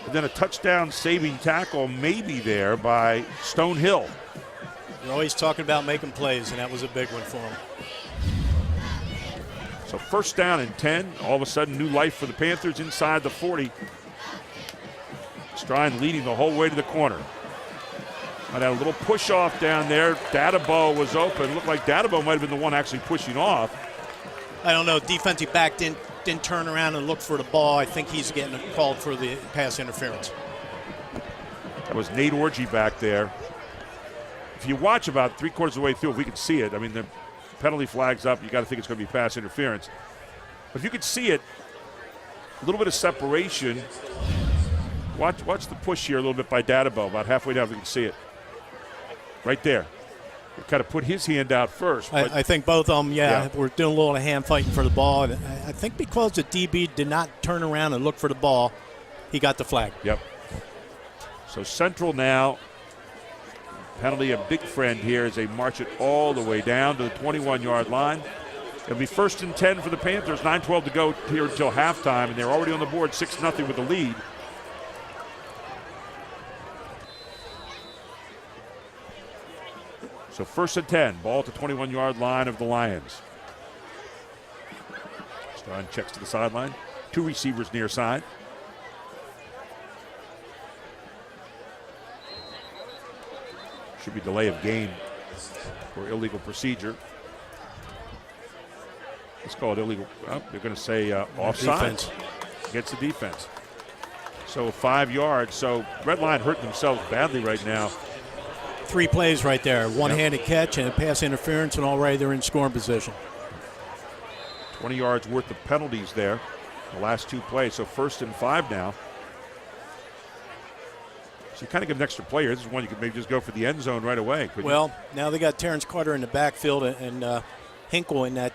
Speaker 1: And then a touchdown saving tackle maybe there by Stonehill.
Speaker 2: You're always talking about making plays, and that was a big one for him.
Speaker 1: So first down and 10. All of a sudden, new life for the Panthers inside the 40. Strine leading the whole way to the corner. Might have a little push off down there. Dadabeau was open. Looked like Dadabeau might have been the one actually pushing off.
Speaker 2: I don't know. Defensive back didn't turn around and look for the ball. I think he's getting called for the pass interference.
Speaker 1: That was Nate Orgy back there. If you watch about 3/4 of the way through, if we can see it, I mean, the penalty flag's up. You got to think it's going to be pass interference. But if you could see it, a little bit of separation. Watch the push here a little bit by Dadabeau, about halfway down. If you can see it. Right there. He kind of put his hand out first.
Speaker 2: I think both of them, were doing a little hand fighting for the ball. And I think because the DB did not turn around and look for the ball, he got the flag.
Speaker 1: Yep. So Central now, penalty a big friend here as they march it all the way down to the 21-yard line. It'll be first and 10 for the Panthers. 9:12 to go here until halftime, and they're already on the board 6-0 with the lead. So first and 10, ball at the 21-yard line of the Lions. Strine checks to the sideline. 2 receivers near side. Should be delay of game for illegal procedure. It's called illegal. Well, they're going to say offside against the defense. So 5 yards. So Red Line hurting themselves badly right now.
Speaker 2: 3 plays right there. One-handed catch and a pass interference, and already they're in scoring position.
Speaker 1: 20 yards worth of penalties there. The last 2 plays. So first and 5 now. So you kind of get an extra player. This is one you could maybe just go for the end zone right away.
Speaker 2: Well, now they got Terrence Carter in the backfield and Hinkle in that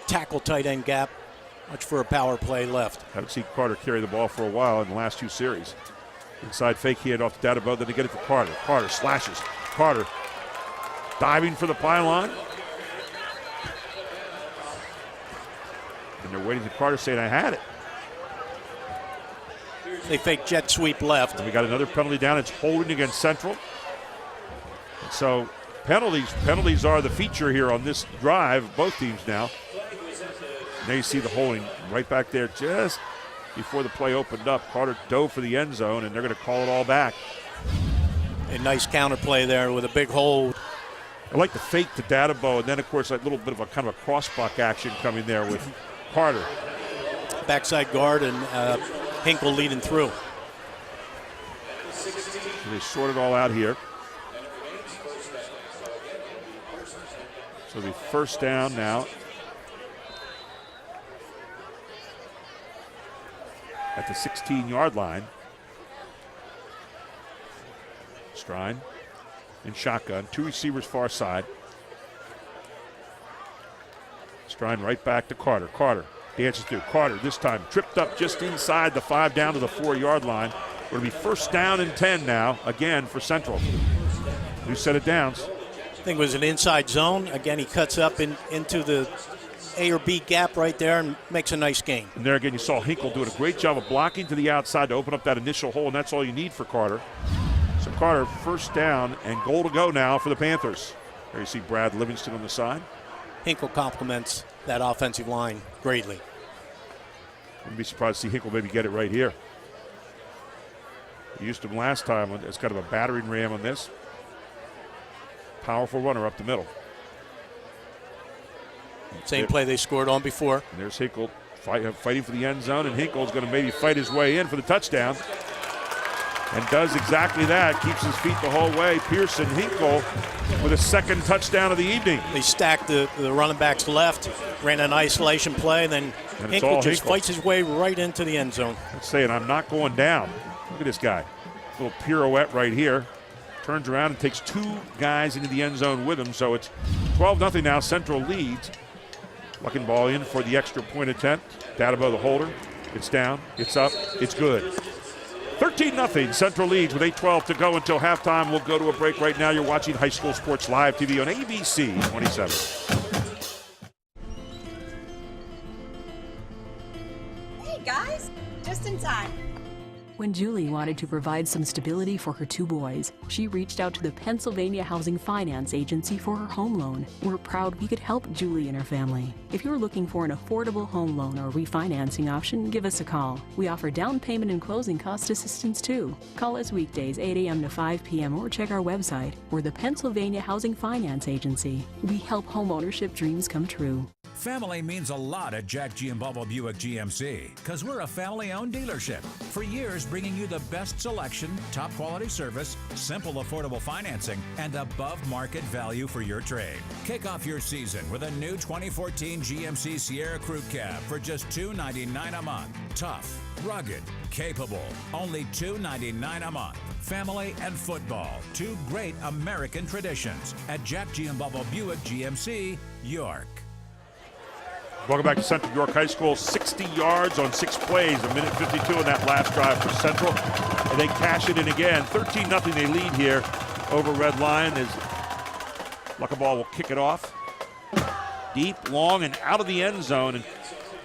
Speaker 2: tackle tight end gap. Much for a power play left.
Speaker 1: Haven't seen Carter carry the ball for a while in the last 2 series. Inside fake hand off to Dadabeau, then they get it to Carter. Carter slashes. Carter diving for the pylon. And they're waiting for Carter saying, I had it.
Speaker 2: They fake jet sweep left.
Speaker 1: And we got another penalty down. It's holding against Central. And so penalties are the feature here on this drive, both teams now. Now you see the holding right back there just before the play opened up. Carter dove for the end zone, and they're going to call it all back.
Speaker 2: A nice counterplay there with a big hold.
Speaker 1: I like the fake to Dadabeau, and then, of course, a little bit of a kind of a crossbuck action coming there with Carter.
Speaker 2: backside guard, and Hinkle leading through.
Speaker 1: So they sort it all out here. So the first down now at the 16-yard line. Strine in shotgun, 2 receivers far side. Strine right back to Carter. Carter dances through. Carter this time tripped up just inside the 5 down to the 4-yard line. Going to be first down and 10 now, again for Central. New set of downs.
Speaker 2: I think it was an inside zone. Again, he cuts up into the A or B gap right there and makes a nice gain.
Speaker 1: And there again, you saw Hinkle doing a great job of blocking to the outside to open up that initial hole, and that's all you need for Carter. So Carter, first down and goal to go now for the Panthers. There you see Brad Livingston on the side.
Speaker 2: Hinkle complements that offensive line greatly.
Speaker 1: Wouldn't be surprised to see Hinkle maybe get it right here. We used him last time. It's kind of a battering ram on this. Powerful runner up the middle.
Speaker 2: Same play they scored on before.
Speaker 1: And there's Hinkle fighting for the end zone, and Hinkle's going to maybe fight his way in for the touchdown. And does exactly that. Keeps his feet the whole way. Pearson Hinkle with a second touchdown of the evening.
Speaker 2: They stacked the running backs left, ran an isolation play, and then Hinkle just fights his way right into the end zone.
Speaker 1: Let's say it, I'm not going down. Look at this guy. Little pirouette right here. Turns around and takes 2 guys into the end zone with him. So it's 12-0 now. Central leads. Lucking ball in for the extra point attempt. Databow the holder. It's down. It's up. It's good. 13-0. Central leads with 8:12 to go until halftime. We'll go to a break right now. You're watching High School Sports Live TV on ABC 27.
Speaker 4: Hey guys, just in time.
Speaker 5: When Julie wanted to provide some stability for her 2 boys, she reached out to the Pennsylvania Housing Finance Agency for her home loan. We're proud we could help Julie and her family. If you're looking for an affordable home loan or refinancing option, give us a call. We offer down payment and closing cost assistance too. Call us weekdays 8 a.m. to 5 p.m. or check our website. We're the Pennsylvania Housing Finance Agency. We help homeownership dreams come true.
Speaker 3: Family means a lot at Jack Giambalvo Buick GMC because we're a family-owned dealership. For years, bringing you the best selection, top quality service, simple affordable financing, and above-market value for your trade. Kick off your season with a new 2014 GMC Sierra Crew Cab for just $299 a month. Tough, rugged, capable. Only $299 a month. Family and football, 2 great American traditions at Jack Giambalvo Buick GMC, York.
Speaker 1: Welcome back to Central York High School. 60 yards on 6 plays, a minute 52 on that last drive for Central. And they cash it in again. 13-0 they lead here over Red Lion as Luckaball will kick it off. Deep, long, and out of the end zone. And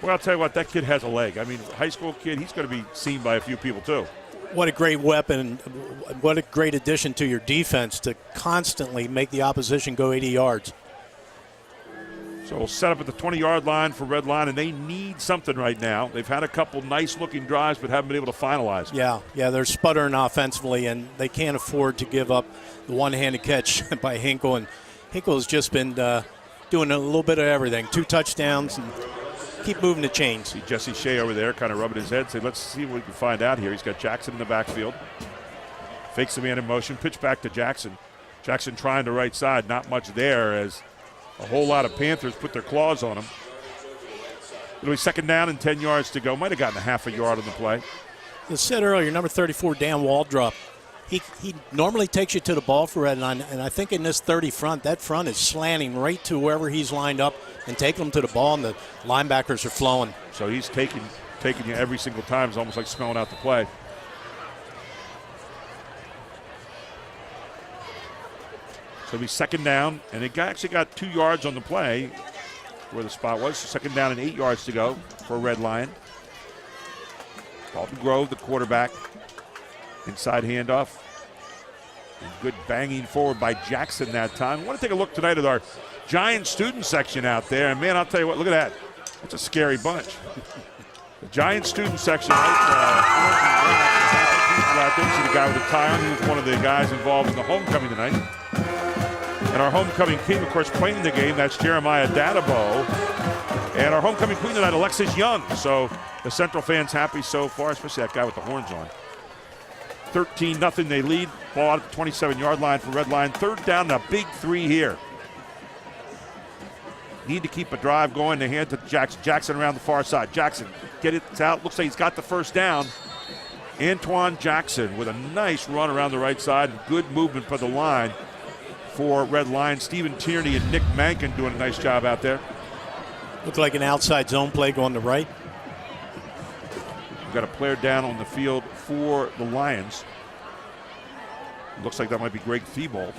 Speaker 1: well, I'll tell you what, that kid has a leg. I mean, high school kid, he's going to be seen by a few people too.
Speaker 2: What a great weapon. What a great addition to your defense to constantly make the opposition go 80 yards.
Speaker 1: So we'll set up at the 20-yard line for Red Lion, and they need something right now. They've had a couple nice-looking drives but haven't been able to finalize.
Speaker 2: Yeah, they're sputtering offensively, and they can't afford to give up the one-handed catch by Hinkle. And Hinkle has just been doing a little bit of everything. 2 touchdowns and keep moving the chains.
Speaker 1: See Jesse Shea over there kind of rubbing his head, say, let's see what we can find out here. He's got Jackson in the backfield. Fakes the man in motion, pitch back to Jackson. Jackson trying the right side, not much there as a whole lot of Panthers put their claws on him. It'll be second down and 10 yards to go. Might have gotten a half a yard on the play.
Speaker 2: As said earlier, number 34, Dan Waldrop, he normally takes you to the ball for Red Line, and I think in this 30 front, that front is slanting right to wherever he's lined up and taking them to the ball, and the linebackers are flowing.
Speaker 1: So he's taking you every single time. It's almost like smelling out the play. So it'll be second down, and they actually got 2 yards on the play where the spot was. So second down and 8 yards to go for Red Lion. Dalton Grove, the quarterback. Inside handoff. And good banging forward by Jackson that time. I want to take a look tonight at our Giant student section out there. And, man, I'll tell you what, look at that. That's a scary bunch. The Giant student section. Out there. See the guy with the tie on. He was one of the guys involved in the homecoming tonight. And our homecoming king, of course, playing the game, that's Jeremiah Dadabo. And our homecoming queen tonight, Alexis Young. So the Central fans happy so far, especially that guy with the horns on. 13-0 they lead. Ball out at the 27-yard line for Red Line. Third down, a big 3 here. Need to keep a drive going. They hand to Jackson. Jackson around the far side. Jackson, get it out. Looks like he's got the first down. Antoine Jackson with a nice run around the right side. Good movement for the line for Red Line. Stephen Tierney and Nick Mankin doing a nice job out there.
Speaker 2: Looked like an outside zone play going to right.
Speaker 1: We've got a player down on the field for the Lions. Looks like that might be Greg Thibault.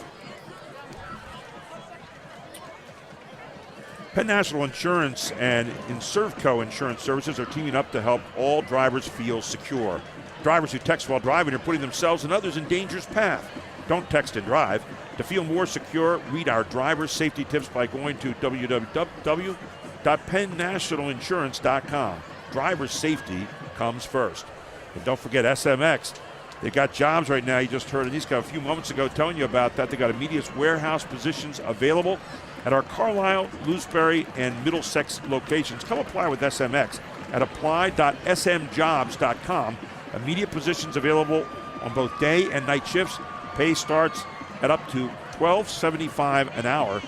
Speaker 1: Penn National Insurance and Inservco Insurance Services are teaming up to help all drivers feel secure. Drivers who text while driving are putting themselves and others in danger's path. Don't text and drive. To feel more secure, read our driver safety tips by going to www.pennnationalinsurance.com. Driver safety comes first. And don't forget SMX. They got jobs right now. You just heard Aniska a few moments ago telling you about that. They got immediate warehouse positions available at our Carlisle, Lewisberry, and Middlesex locations. Come apply with SMX at apply.smjobs.com. Immediate positions available on both day and night shifts. Pay starts at up to $12.75 an hour.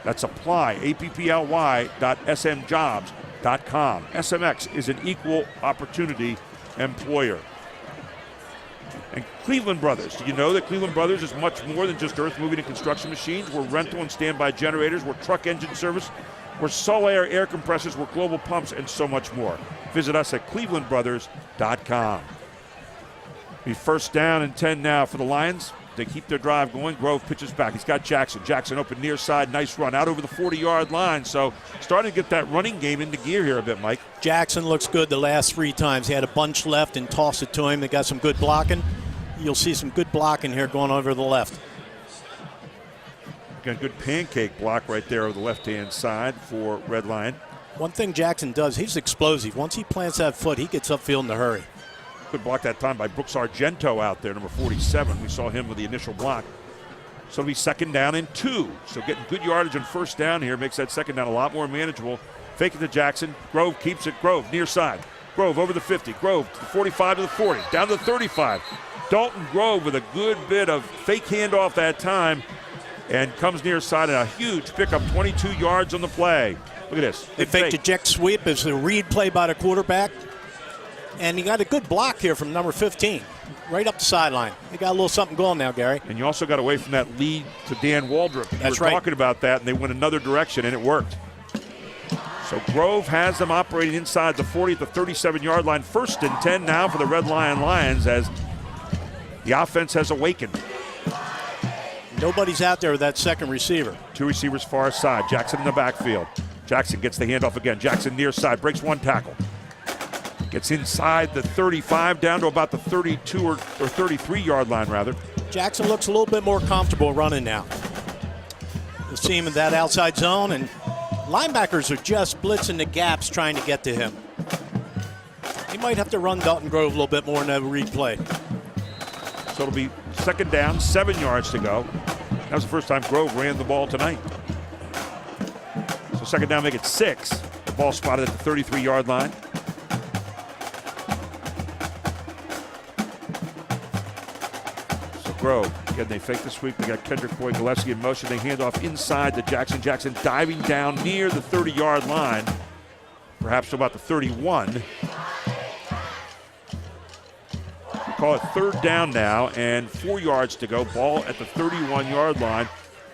Speaker 1: That's apply, apply.smjobs.com. SMX is an equal opportunity employer. And Cleveland Brothers. Do you know that Cleveland Brothers is much more than just earth moving and construction machines? We're rental and standby generators. We're truck engine service. We're Solair air compressors. We're global pumps and so much more. Visit us at clevelandbrothers.com. Be first down and 10 now for the Lions. They keep their drive going. Grove pitches back. He's got Jackson. Jackson open near side. Nice run out over the 40-yard line. So starting to get that running game into gear here a bit, Mike.
Speaker 2: Jackson looks good the last 3 times. He had a bunch left and tossed it to him. They got some good blocking. You'll see some good blocking here going over the left.
Speaker 1: Got a good pancake block right there over the left-hand side for Red Line.
Speaker 2: One thing Jackson does, he's explosive. Once he plants that foot, he gets upfield in a hurry.
Speaker 1: Good block that time by Brooks Argento out there, number 47. We saw him with the initial block. So it'll be second down and 2. So getting good yardage on first down here makes that second down a lot more manageable. Fake it to Jackson. Grove keeps it. Grove near side. Grove over the 50. Grove to the 45 to the 40. Down to the 35. Dalton Grove with a good bit of fake handoff that time and comes near side and a huge pickup, 22 yards on the play. Look at this.
Speaker 2: They faked a jet sweep. It's a read play by the quarterback. And he got a good block here from number 15, right up the sideline. They got a little something going now, Gary.
Speaker 1: And you also got away from that lead to Dan Waldrop.
Speaker 2: That's
Speaker 1: were
Speaker 2: right.
Speaker 1: Talking about that, and they went another direction, and it worked. So Grove has them operating inside the 40 at the 37-yard line. First and 10 now for the Red Lions as the offense has awakened.
Speaker 2: Nobody's out there with that second receiver.
Speaker 1: 2 receivers far side. Jackson in the backfield. Jackson gets the handoff again. Jackson near side, breaks 1 tackle. Gets inside the 35 down to about the 32 or 33-yard line, rather.
Speaker 2: Jackson looks a little bit more comfortable running now. You'll see him in that outside zone, and linebackers are just blitzing the gaps trying to get to him. He might have to run Dalton Grove a little bit more in that read play.
Speaker 1: So it'll be second down, 7 yards to go. That was the first time Grove ran the ball tonight. So second down, make it 6. The ball spotted at the 33-yard line. So Grove, again, they fake the sweep. They got Kendrick Boyd Gillespie in motion. They hand off inside to Jackson. Jackson diving down near the 30-yard line, perhaps to about the 31. Call it third down now and 4 yards to go. Ball at the 31-yard line.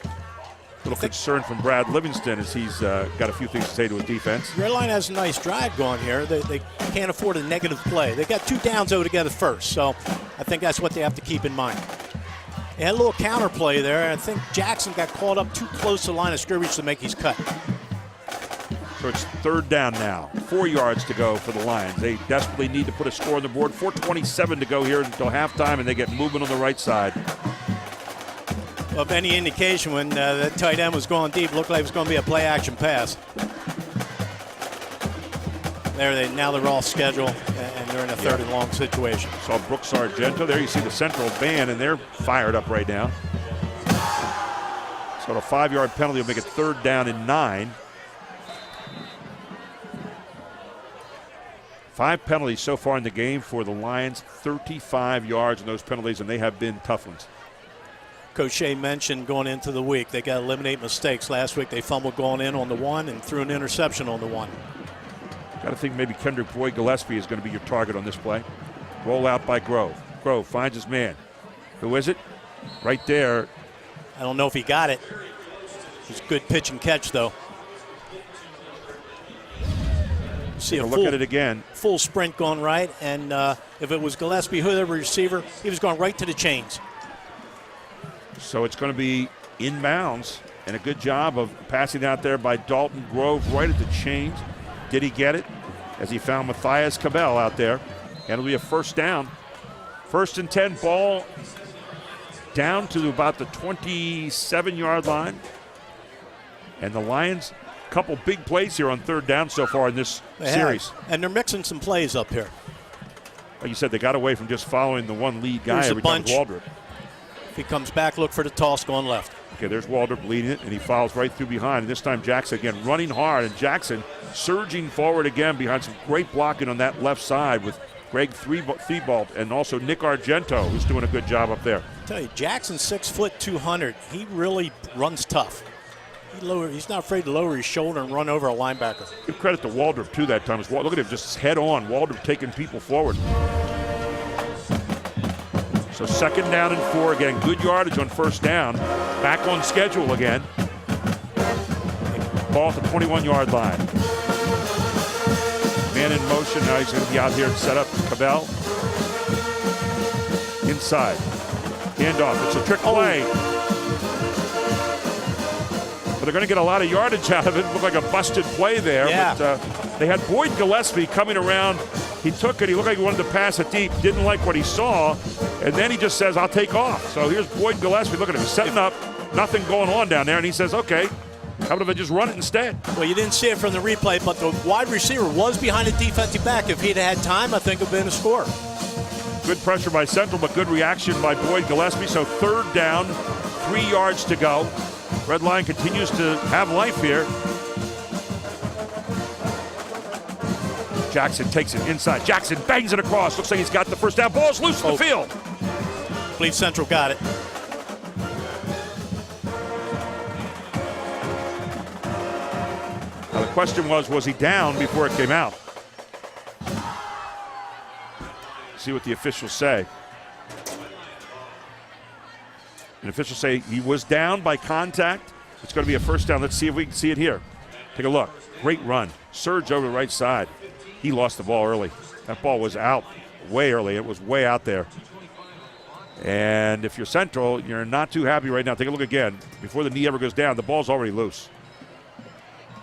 Speaker 1: A little concern from Brad Livingston as he's got a few things to say to his defense.
Speaker 2: Red Line has a nice drive going here. They can't afford a negative play. They got 2 downs over together first, so I think that's what they have to keep in mind. They had a little counter play there, and I think Jackson got caught up too close to the line of scrimmage to make his cut.
Speaker 1: So it's third down now. 4 yards to go for the Lions. They desperately need to put a score on the board. 4:27 to go here until halftime, and they get movement on the right side.
Speaker 2: Well, if any indication, when that tight end was going deep, it looked like it was going to be a play-action pass. Now they're all scheduled, and they're in a third and long situation.
Speaker 1: Saw Brooks Argento there. You see the Central band, and they're fired up right now. So a 5-yard penalty will make it 3rd down and 9. 5 penalties so far in the game for the Lions, 35 yards in those penalties, and they have been tough ones.
Speaker 2: Coach Shea mentioned going into the week, they got to eliminate mistakes. Last week they fumbled going in on the 1 and threw an interception on the 1.
Speaker 1: Got to think maybe Kendrick Boyd Gillespie is going to be your target on this play. Roll out by Grove. Grove finds his man. Who is it? Right there.
Speaker 2: I don't know if he got it. It's a good pitch and catch, though. See a
Speaker 1: look at it again.
Speaker 2: Full sprint going right, and if it was Gillespie, whoever receiver, he was going right to the chains.
Speaker 1: So it's going to be inbounds, and a good job of passing out there by Dalton Grove right at the chains. Did he get it? As he found Matthias Cabell out there. And it'll be a 1st down. 1st and 10, ball down to about the 27-yard line. And the Lions, a couple big plays here on 3rd down so far in this series.
Speaker 2: And they're mixing some plays up here.
Speaker 1: Like you said, they got away from just following the one lead guy every time, Waldrop.
Speaker 2: If he comes back, look for the toss going left.
Speaker 1: Okay, there's Waldrop leading it, and he follows right through behind. And this time Jackson again running hard, and Jackson surging forward again behind some great blocking on that left side with Greg Thibault and also Nick Argento, who's doing a good job up there.
Speaker 2: I tell you, Jackson's 6 foot 200. He really runs tough. He's not afraid to lower his shoulder and run over a linebacker.
Speaker 1: Give credit to Waldrop too that time. Look at him just head on. Waldrop taking people forward. So 2nd down and 4 again. Good yardage on 1st down. Back on schedule again. Ball at the 21-yard line. Man in motion. Now he's going to be out here and set up Cabell. Inside. Handoff. It's a trick play. But they're going to get a lot of yardage out of it. Looked like a busted play there.
Speaker 2: Yeah.
Speaker 1: But they had Boyd Gillespie coming around. He took it. He looked like he wanted to pass it deep. Didn't like what he saw. And then he just says, I'll take off. So here's Boyd Gillespie. Look at him. He's setting up. Nothing going on down there. And he says, okay, how about if I just run it instead?
Speaker 2: Well, you didn't see it from the replay, but the wide receiver was behind the defensive back. If he'd had time, I think it would have been a score.
Speaker 1: Good pressure by Central, but good reaction by Boyd Gillespie. So 3rd down, 3 yards to go. Red Line continues to have life here. Jackson takes it inside. Jackson bangs it across. Looks like he's got the 1st down. Ball's loose in the field.
Speaker 2: I believe Central got it.
Speaker 1: Now the question was he down before it came out? See what the officials say. And officials say he was down by contact. It's going to be a 1st down. Let's see if we can see it here. Take a look. Great run. Surge over the right side. He lost the ball early. That ball was out way early. It was way out there. And if you're Central, you're not too happy right now. Take a look again. Before the knee ever goes down, the ball's already loose.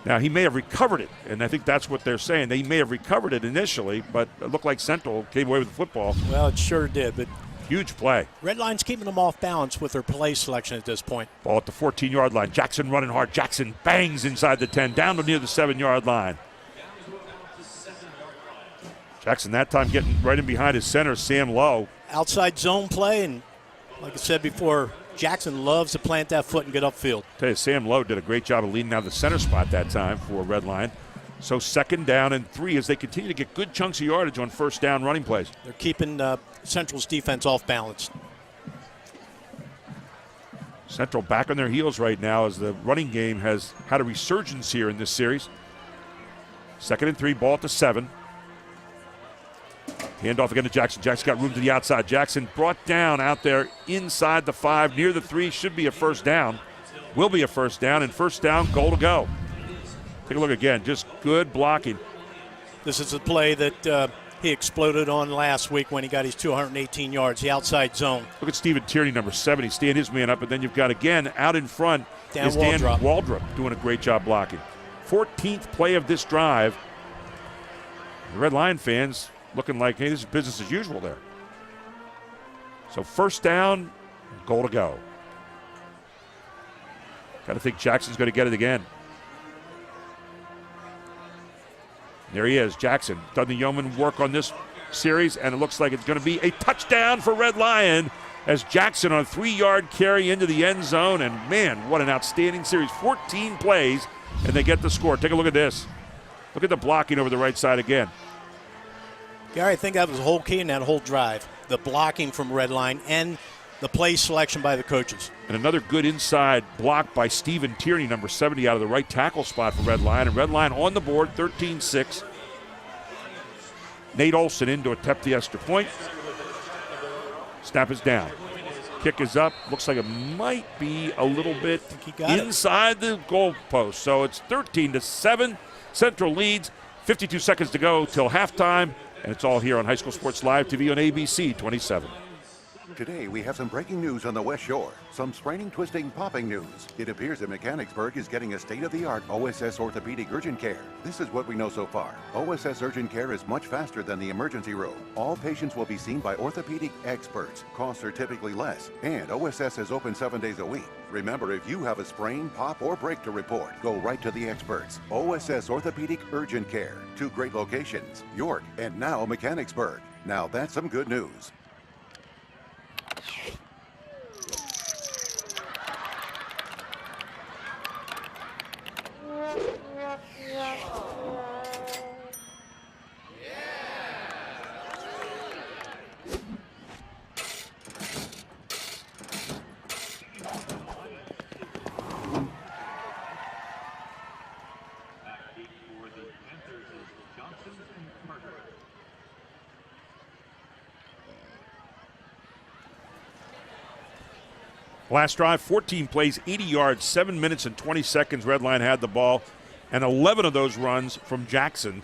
Speaker 1: Now, he may have recovered it, and I think that's what they're saying. They may have recovered it initially, but it looked like Central came away with the football.
Speaker 2: Well, it sure did, but
Speaker 1: huge play.
Speaker 2: Red Line's keeping them off balance with their play selection at this point.
Speaker 1: Ball at the 14-yard line. Jackson running hard. Jackson bangs inside the 10, down to near the 7-yard line. Jackson that time getting right in behind his center, Sam Lowe.
Speaker 2: Outside zone play, and like I said before, Jackson loves to plant that foot and get upfield.
Speaker 1: I tell you, Sam Lowe did a great job of leading out the center spot that time for Red Line. So 2nd down and 3 as they continue to get good chunks of yardage on 1st down running plays.
Speaker 2: They're keeping Central's defense off balance.
Speaker 1: Central back on their heels right now as the running game has had a resurgence here in this series. 2nd and 3, ball at the 7. Handoff again to Jackson. Jackson got room to the outside. Jackson brought down out there inside the 5, near the 3. Should be a 1st down. Will be a 1st down, and 1st down, goal to go. Take a look again. Just good blocking.
Speaker 2: This is a play that he exploded on last week when he got his 218 yards, the outside zone.
Speaker 1: Look at Stephen Tierney, number 70, stand his man up, and then you've got, again, out in front
Speaker 2: Dan
Speaker 1: is Dan Waldrop doing a great job blocking. 14th play of this drive. The Red Lion fans looking like, hey, this is business as usual there. So 1st down, goal to go. Got to think Jackson's going to get it again. There he is, Jackson. Done the yeoman work on this series, and it looks like it's going to be a touchdown for Red Lion as Jackson on a 3-yard carry into the end zone. And, man, what an outstanding series. 14 plays, and they get the score. Take a look at this. Look at the blocking over the right side again.
Speaker 2: Gary, I think that was the whole key in that whole drive. The blocking from Redline and the play selection by the coaches.
Speaker 1: And another good inside block by Stephen Tierney, number 70, out of the right tackle spot for Redline. And Redline on the board, 13-6. Nate Olson in to attempt the extra point. Snap is down. Kick is up. Looks like it might be a little bit inside the goal post. So it's 13-7. Central leads. 52 seconds to go till halftime. And it's all here on High School Sports Live TV on ABC 27.
Speaker 9: Today, we have some breaking news on the West Shore. Some spraining, twisting, popping news. It appears that Mechanicsburg is getting a state-of-the-art OSS orthopedic urgent care. This is what we know so far. OSS urgent care is much faster than the emergency room. All patients will be seen by orthopedic experts. Costs are typically less. And OSS is open 7 days a week. Remember, if you have a sprain, pop, or break to report, go right to the experts. OSS Orthopedic Urgent Care. 2 great locations, York and now Mechanicsburg. Now that's some good news.
Speaker 1: Last drive, 14 plays, 80 yards, 7 minutes and 20 seconds. Redline had the ball, and 11 of those runs from Jackson.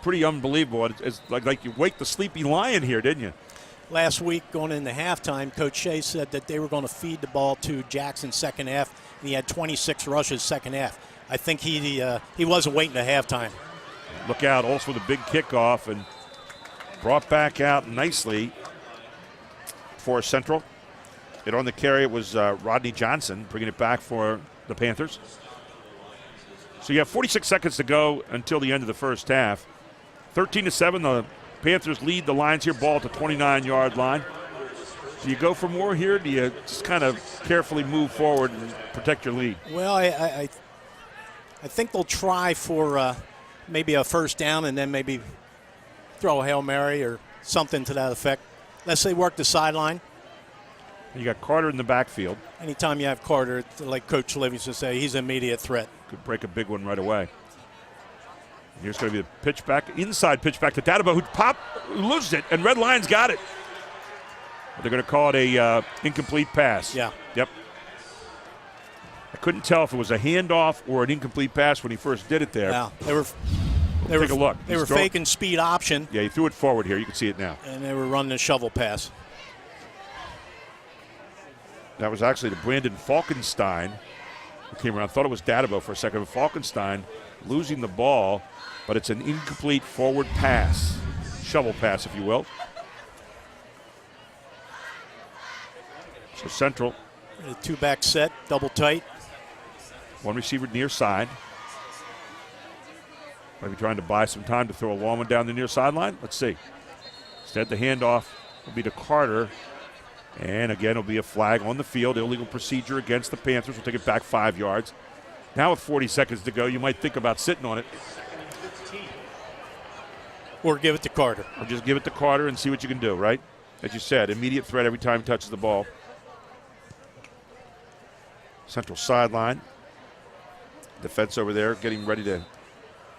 Speaker 1: Pretty unbelievable. It's like you wake the sleepy lion here, didn't you?
Speaker 2: Last week, going into halftime, Coach Shea said that they were going to feed the ball to Jackson second half, and he had 26 rushes second half. I think he wasn't waiting at halftime.
Speaker 1: Look out, also with a big kickoff, and brought back out nicely for Central. It on the carry, it was Rodney Johnson bringing it back for the Panthers. So you have 46 seconds to go until the end of the first half. 13-7, the Panthers lead the Lions here, ball at the 29-yard line. Do you go for more here? Do you just kind of carefully move forward and protect your lead?
Speaker 2: Well, I think they'll try for maybe a first down and then maybe throw a Hail Mary or something to that effect. Let's say work the sideline.
Speaker 1: You got Carter in the backfield.
Speaker 2: Anytime you have Carter, like Coach Livingston say, he's an immediate threat.
Speaker 1: Could break a big one right away. Here's going to be the pitch back, inside pitch back to Dadaba, who loses it, and Red Lions got it. They're going to call it a incomplete pass.
Speaker 2: Yeah.
Speaker 1: Yep. I couldn't tell if it was a handoff or an incomplete pass when he first did it there.
Speaker 2: Yeah,
Speaker 1: take a look.
Speaker 2: They were faking speed option.
Speaker 1: Yeah, he threw it forward here. You can see it now.
Speaker 2: And they were running a shovel pass.
Speaker 1: That was actually to Brandon Falkenstein, who came around. Thought it was Dadabo for a second. Falkenstein losing the ball, but it's an incomplete forward pass. Shovel pass, if you will. So Central.
Speaker 2: A 2-back set, double tight.
Speaker 1: One receiver near side. Maybe trying to buy some time to throw a long one down the near sideline. Let's see. Instead, the handoff will be to Carter. And again, it'll be a flag on the field. Illegal procedure against the Panthers. We'll take it back 5 yards. Now with 40 seconds to go, you might think about sitting on it.
Speaker 2: Or give it to Carter.
Speaker 1: Or just give it to Carter and see what you can do, right? As you said, immediate threat every time he touches the ball. Central sideline. Defense over there getting ready to.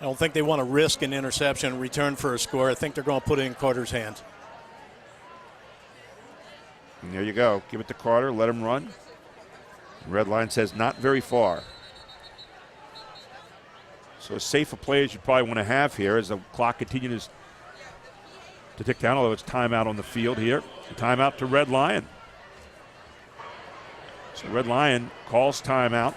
Speaker 2: I don't think they want to risk an interception and return for a score. I think they're going to put it in Carter's hands.
Speaker 1: And there you go. Give it to Carter. Let him run. Red line says not very far. So as safe a play as you probably want to have here as the clock continues to tick down, although it's timeout on the field here. Timeout to Red Lion. So Red Lion calls timeout.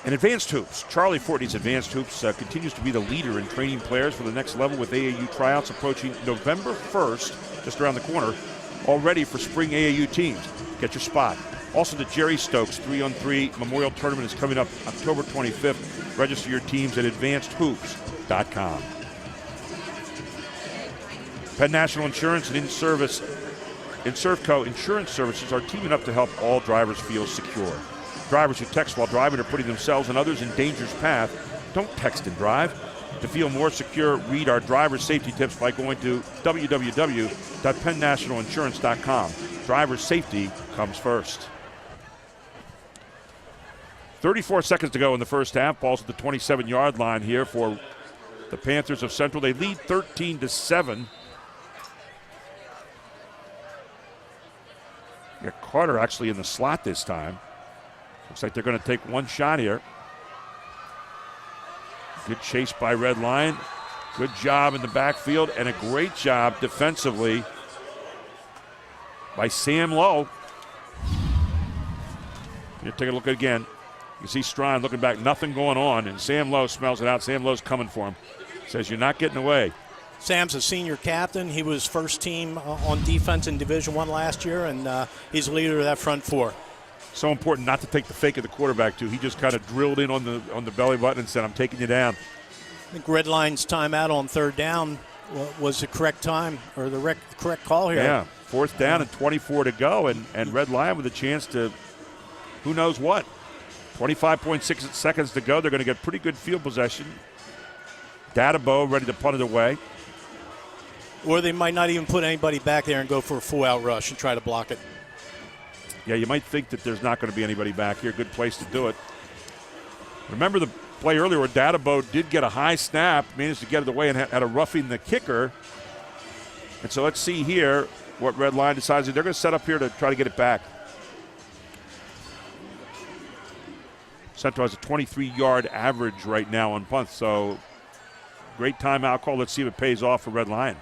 Speaker 1: And Advanced Hoops. Charlie Fortney's Advanced Hoops continues to be the leader in training players for the next level with AAU tryouts approaching November 1st, just around the corner, all ready for spring AAU teams. Get your spot. Also, the Jerry Stokes 3-on-3 Memorial Tournament is coming up October 25th. Register your teams at advancedhoops.com. Penn National Insurance and Inservco Insurance Services are teaming up to help all drivers feel secure. Drivers who text while driving are putting themselves and others in danger's path. Don't text and drive. To feel more secure, read our driver safety tips by going to www.pennnationalinsurance.com. Driver safety comes first. 34 seconds to go in the first half. Ball's at the 27-yard line here for the Panthers of Central. They lead 13-7. Got Carter actually in the slot this time. Looks like they're going to take one shot here. Good chase by Red Lion. Good job in the backfield and a great job defensively by Sam Lowe. Here, take a look again. You can see Strine looking back, nothing going on, and Sam Lowe smells it out. Sam Lowe's coming for him. Says, you're not getting away.
Speaker 2: Sam's a senior captain. He was first team on defense in Division I last year, and he's the leader of that front four.
Speaker 1: So important not to take the fake of the quarterback, too. He just kind of drilled in on the belly button and said, I'm taking you down.
Speaker 2: I think Red Line's timeout on third down was the correct time, or the correct call here.
Speaker 1: Yeah, fourth down and 24 to go, and Red Lion with a chance to who knows what. 25.6 seconds to go. They're going to get pretty good field possession. Databo ready to punt it away.
Speaker 2: Or they might not even put anybody back there and go for a full-out rush and try to block it.
Speaker 1: Yeah, you might think that there's not going to be anybody back here. Good place to do it. Remember the play earlier where Databo did get a high snap, managed to get it away and had a roughing the kicker. And so let's see here what Red Lion decides. They're going to set up here to try to get it back. Central has a 23-yard average right now on punts, so great timeout call. Let's see if it pays off for Red Lion.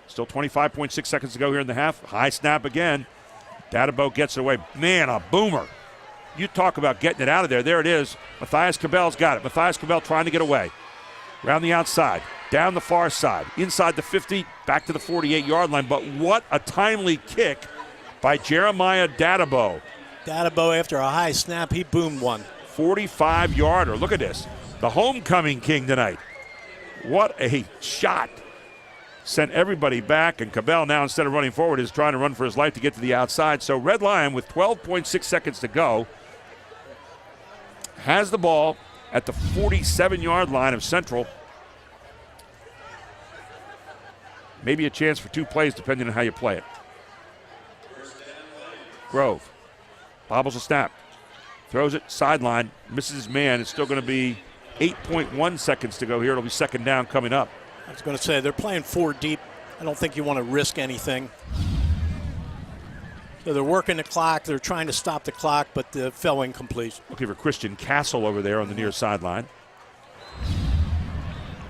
Speaker 1: Still 25.6 seconds to go here in the half. High snap again. Databo gets it away. Man, a boomer. You talk about getting it out of there. There it is. Matthias Cabell's got it. Matthias Cabell trying to get away. Around the outside. Down the far side. Inside the 50. Back to the 48-yard line. But what a timely kick by Jeremiah Databo.
Speaker 2: Databo, after a high snap, he boomed one.
Speaker 1: 45-yarder. Look at this. The homecoming king tonight. What a shot. Sent everybody back, and Cabell now, instead of running forward, is trying to run for his life to get to the outside. So Red Lion, with 12.6 seconds to go, has the ball at the 47-yard line of Central. Maybe a chance for two plays depending on how you play it. Grove bobbles a snap. Throws it, sideline, misses his man. It's still going to be 8.1 seconds to go here. It'll be second down coming up.
Speaker 2: I was going to say, they're playing four deep. I don't think you want to risk anything. So they're working the clock. They're trying to stop the clock, but fell incomplete.
Speaker 1: Looking for Christian Castle over there on the near sideline.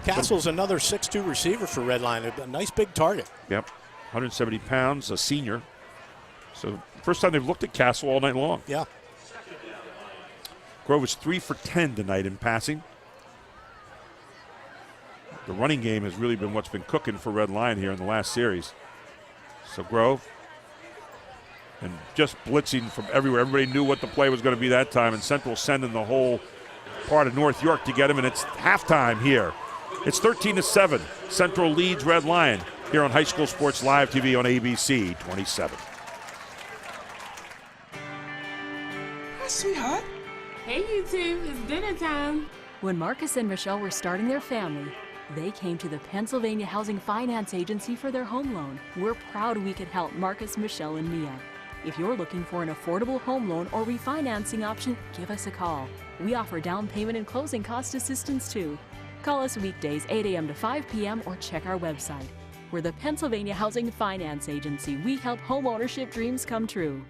Speaker 2: Castle's another 6'2 receiver for Red Lion. A nice big target.
Speaker 1: Yep, 170 pounds, a senior. So first time they've looked at Castle all night long.
Speaker 2: Yeah.
Speaker 1: Grove was 3 for 10 tonight in passing. The running game has really been what's been cooking for Red Lion here in the last series. So Grove, and just blitzing from everywhere. Everybody knew what the play was going to be that time, and Central sending the whole part of North York to get him, and it's halftime here. It's 13-7. Central leads Red Lion here on High School Sports Live TV on ABC 27.
Speaker 10: Hi, sweetheart. Hey, you two. It's dinner time.
Speaker 5: When Marcus and Michelle were starting their family, they came to the Pennsylvania Housing Finance Agency for their home loan. We're proud we could help Marcus, Michelle, and Mia. If you're looking for an affordable home loan or refinancing option, give us a call. We offer down payment and closing cost assistance too. Call us weekdays 8 a.m. to 5 p.m. or check our website. We're the Pennsylvania Housing Finance Agency. We help home ownership dreams come true.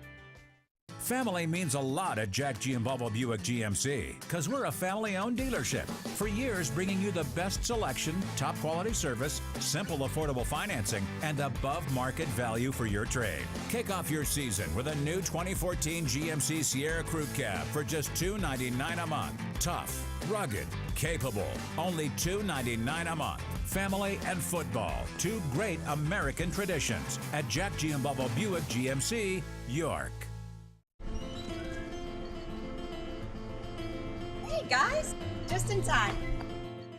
Speaker 3: Family means a lot at Jack Giambalvo Buick GMC because we're a family-owned dealership. For years, bringing you the best selection, top quality service, simple affordable financing, and above market value for your trade. Kick off your season with a new 2014 GMC Sierra Crew Cab for just $299 a month. Tough, rugged, capable, only $299 a month. Family and football, two great American traditions at Jack Giambalvo Buick GMC, York.
Speaker 4: Hey guys, just in time.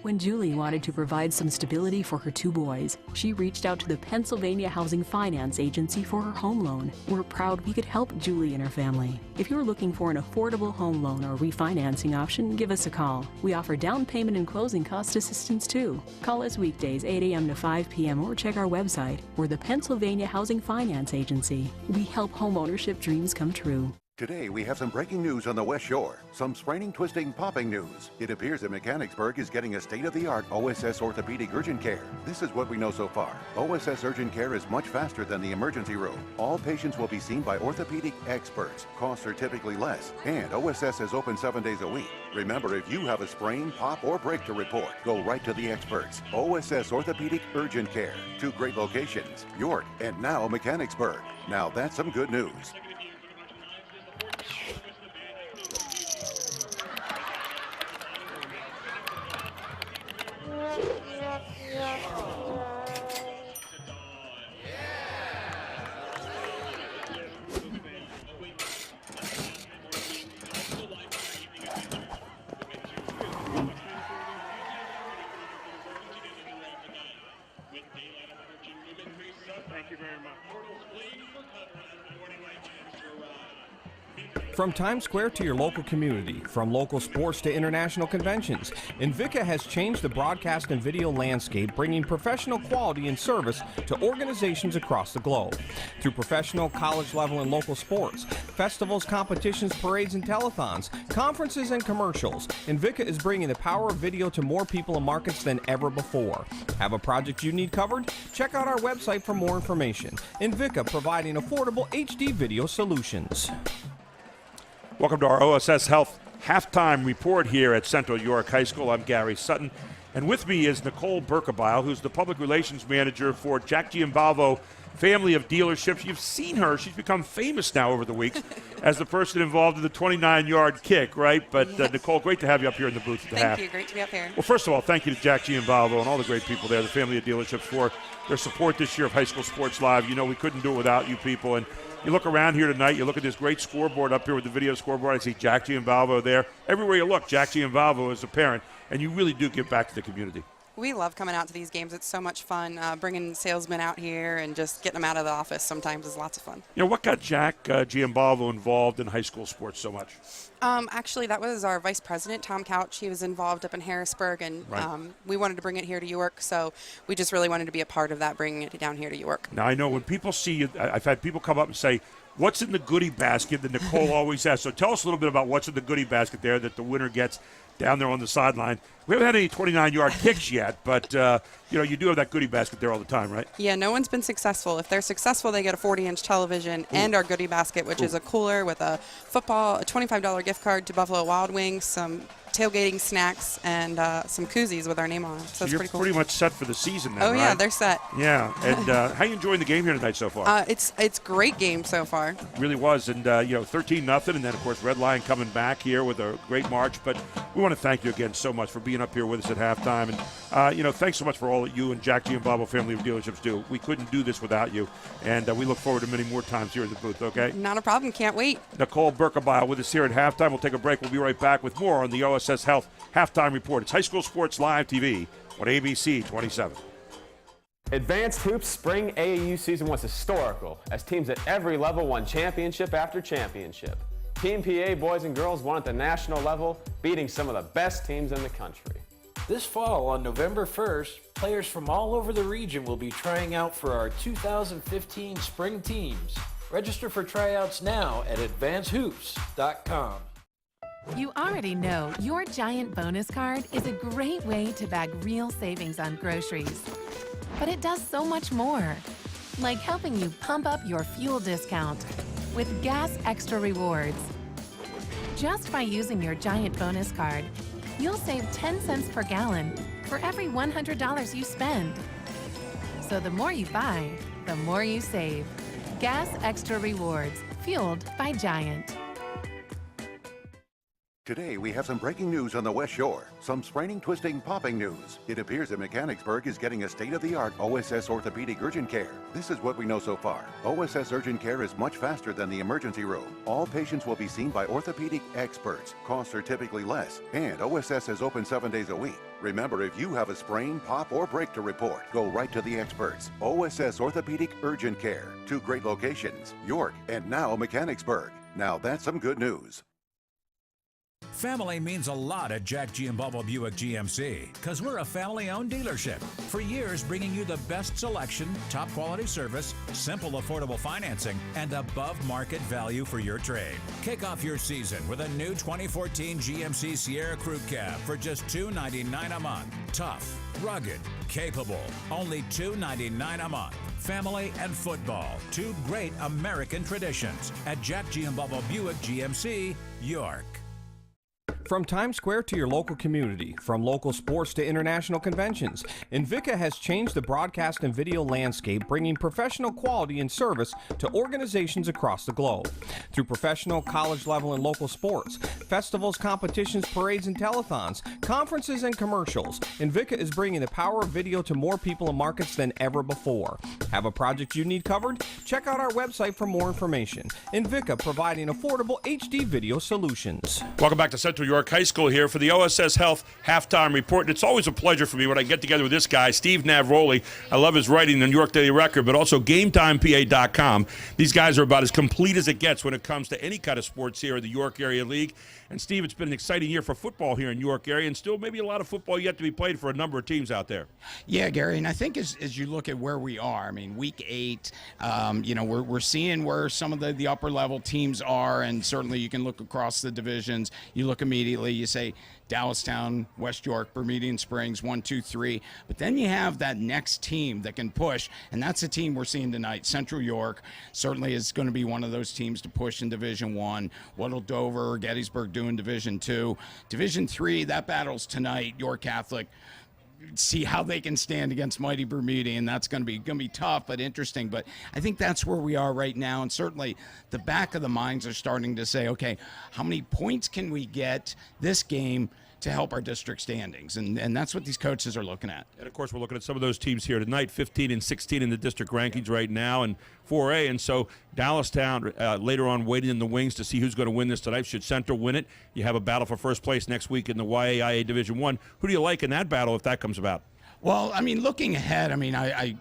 Speaker 5: When Julie wanted to provide some stability for her two boys, she reached out to the Pennsylvania Housing Finance Agency for her home loan. We're proud we could help Julie and her family. If you're looking for an affordable home loan or refinancing option, give us a call. We offer down payment and closing cost assistance too. Call us weekdays 8 a.m. to 5 p.m. or check our website. We're the Pennsylvania Housing Finance Agency. We help homeownership dreams come true.
Speaker 9: Today, we have some breaking news on the West Shore. Some spraining, twisting, popping news. It appears that Mechanicsburg is getting a state-of-the-art OSS orthopedic urgent care. This is what we know so far. OSS urgent care is much faster than the emergency room. All patients will be seen by orthopedic experts. Costs are typically less, and OSS is open 7 days a week. Remember, if you have a sprain, pop, or break to report, go right to the experts. OSS Orthopedic Urgent Care. 2 great locations, York and now Mechanicsburg. Now that's some good news.
Speaker 12: From Times Square to your local community, from local sports to international conventions, Invika has changed the broadcast and video landscape, bringing professional quality and service to organizations across the globe. Through professional, college level, and local sports, festivals, competitions, parades, and telethons, conferences, and commercials, Invika is bringing the power of video to more people and markets than ever before. Have a project you need covered? Check out our website for more information. Invika, providing affordable HD video solutions.
Speaker 1: Welcome to our OSS Health halftime report here at Central York High School. I'm Gary Sutton, and with me is Nicole Berkebile, who's the public relations manager for Jack Giambalvo family of dealerships. You've seen her. She's become famous now over the weeks as the person involved in the 29-yard kick, right? But
Speaker 13: Yes.
Speaker 1: Nicole, great to have you up here in the booth at the half.
Speaker 13: Thank you. Great to be up here.
Speaker 1: Well, first of all, thank you to Jack Giambalvo and all the great people there, the family of dealerships, for their support this year of High School Sports Live. You know we couldn't do it without you people. And you look around here tonight, you look at this great scoreboard up here with the video scoreboard. I see Jack Giambalvo there. Everywhere you look, Jack Giambalvo is a parent, and you really do give back to the community.
Speaker 13: We love coming out to these games. It's so much fun. Bringing salesmen out here and just getting them out of the office sometimes is lots of fun.
Speaker 1: You know, what got Jack Giambalvo involved in high school sports so much?
Speaker 13: Actually, that was our vice president, Tom Couch. He was involved up in Harrisburg, and
Speaker 1: Right.
Speaker 13: we wanted to bring it here to York, so we just really wanted to be a part of that, bringing it down here to York.
Speaker 1: Now, I know when people see you, I've had people come up and say, what's in the goodie basket that Nicole always has? So tell us a little bit about what's in the goodie basket there that the winner gets down there on the sideline. We haven't had any 29-yard kicks yet, but, you know, you do have that goodie basket there all the time, right?
Speaker 13: Yeah, no one's been successful. If they're successful, they get a 40-inch television and our goodie basket, which is a cooler with a football, a $25 gift card to Buffalo Wild Wings, some tailgating snacks, and some koozies with our name on it. So it's
Speaker 1: you're
Speaker 13: pretty cool.
Speaker 1: pretty much set for the season now,
Speaker 13: Oh,
Speaker 1: right?
Speaker 13: yeah, they're set.
Speaker 1: Yeah, and how you enjoying the game here tonight so far?
Speaker 13: It's great game so far.
Speaker 1: Really was, and you know, 13-0, and then of course Red Lion coming back here with a great march. But we want to thank you again so much for being up here with us at halftime, and you know, thanks so much for all that you and Jack Giambalvo family of dealerships do. We couldn't do this without you, and we look forward to many more times here in the booth. Okay?
Speaker 13: Not a problem. Can't wait.
Speaker 1: Nicole Berkebile with us here at halftime. We'll take a break. We'll be right back with more on the OSS Health halftime report. It's High School Sports Live TV on ABC 27.
Speaker 6: Advanced Hoops Spring AAU season was historical as teams at every level won championship after championship. Team PA boys and girls won at the national level, beating some of the best teams in the country.
Speaker 7: This fall, on November 1st, players from all over the region will be trying out for our 2015 spring teams. Register for tryouts now at advancedhoops.com.
Speaker 8: You already know your Giant bonus card is a great way to bag real savings on groceries. But it does so much more, like helping you pump up your fuel discount with Gas Extra Rewards. Just by using your Giant bonus card, you'll save 10 cents per gallon for every $100 you spend. So the more you buy, the more you save. Gas Extra Rewards, fueled by Giant.
Speaker 9: Today, we have some breaking news on the West Shore. Some spraining, twisting, popping news. It appears that Mechanicsburg is getting a state-of-the-art OSS orthopedic urgent care. This is what we know so far. OSS urgent care is much faster than the emergency room. All patients will be seen by orthopedic experts. Costs are typically less, and OSS is open 7 days a week. Remember, if you have a sprain, pop, or break to report, go right to the experts. OSS Orthopedic Urgent Care. 2 great locations, York and now Mechanicsburg. Now that's some good news.
Speaker 3: Family means a lot at Jack Giambalvo Buick GMC because we're a family-owned dealership. For years, bringing you the best selection, top quality service, simple, affordable financing, and above-market value for your trade. Kick off your season with a new 2014 GMC Sierra Crew Cab for just $299 a month. Tough, rugged, capable. Only $299 a month. Family and football, 2 great American traditions at Jack Giambalvo Buick GMC, York.
Speaker 12: From Times Square to your local community, from local sports to international conventions, Invicta has changed the broadcast and video landscape, bringing professional quality and service to organizations across the globe. Through professional, college level, and local sports, festivals, competitions, parades, and telethons, conferences, and commercials, Invicta is bringing the power of video to more people and markets than ever before. Have a project you need covered? Check out our website for more information. Invicta, providing affordable HD video solutions.
Speaker 1: Welcome back to Central York High School here for the OSS Health Halftime Report. And it's always a pleasure for me when I get together with this guy, Steve Navroli. I love his writing in the New York Daily Record, but also GameTimePA.com. These guys are about as complete as it gets when it comes to any kind of sports here in the York Area League. And, Steve, it's been an exciting year for football here in York area, and still maybe a lot of football yet to be played for a number of teams out there.
Speaker 14: Yeah, Gary, and I think as you look at where we are, I mean, week 8, we're seeing where some of the upper-level teams are, and certainly you can look across the divisions. You look immediately, you say Dallastown, West York, Bermudian Springs, 1, 2, 3. But then you have that next team that can push, and that's the team we're seeing tonight. Central York certainly is going to be one of those teams to push in Division 1. What'll Dover or Gettysburg do in Division 2? Division 3, that battle's tonight. York Catholic, see how they can stand against mighty Bermudian. That's going to be tough, but interesting. But I think that's where we are right now, and certainly the back of the minds are starting to say, okay, how many points can we get this game to help our district standings? And that's what these coaches are looking at.
Speaker 1: And, of course, we're looking at some of those teams here tonight, 15 and 16 in the district rankings right now, and 4A. And so Dallastown later on waiting in the wings to see who's going to win this tonight. Should Central win it, you have a battle for first place next week in the YAIA Division 1. Who do you like in that battle if that comes about?
Speaker 14: Well, I mean, looking ahead, I mean, I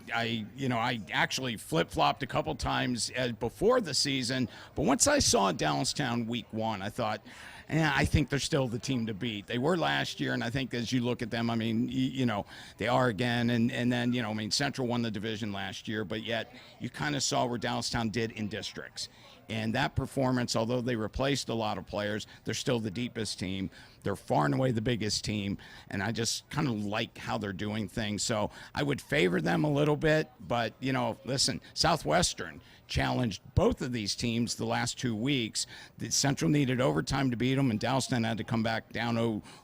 Speaker 14: actually flip-flopped a couple times before the season, but once I saw Dallastown week 1, I thought, I think they're still the team to beat. They were last year, and I think as you look at them, I mean, they are again. And then, Central won the division last year, but yet you kind of saw where Dallastown did in districts. And that performance, although they replaced a lot of players, they're still the deepest team. They're far and away the biggest team, and I just kind of like how they're doing things. So I would favor them a little bit, but, listen, Southwestern challenged both of these teams the last 2 weeks. The Central needed overtime to beat them, and Dallastown had to come back down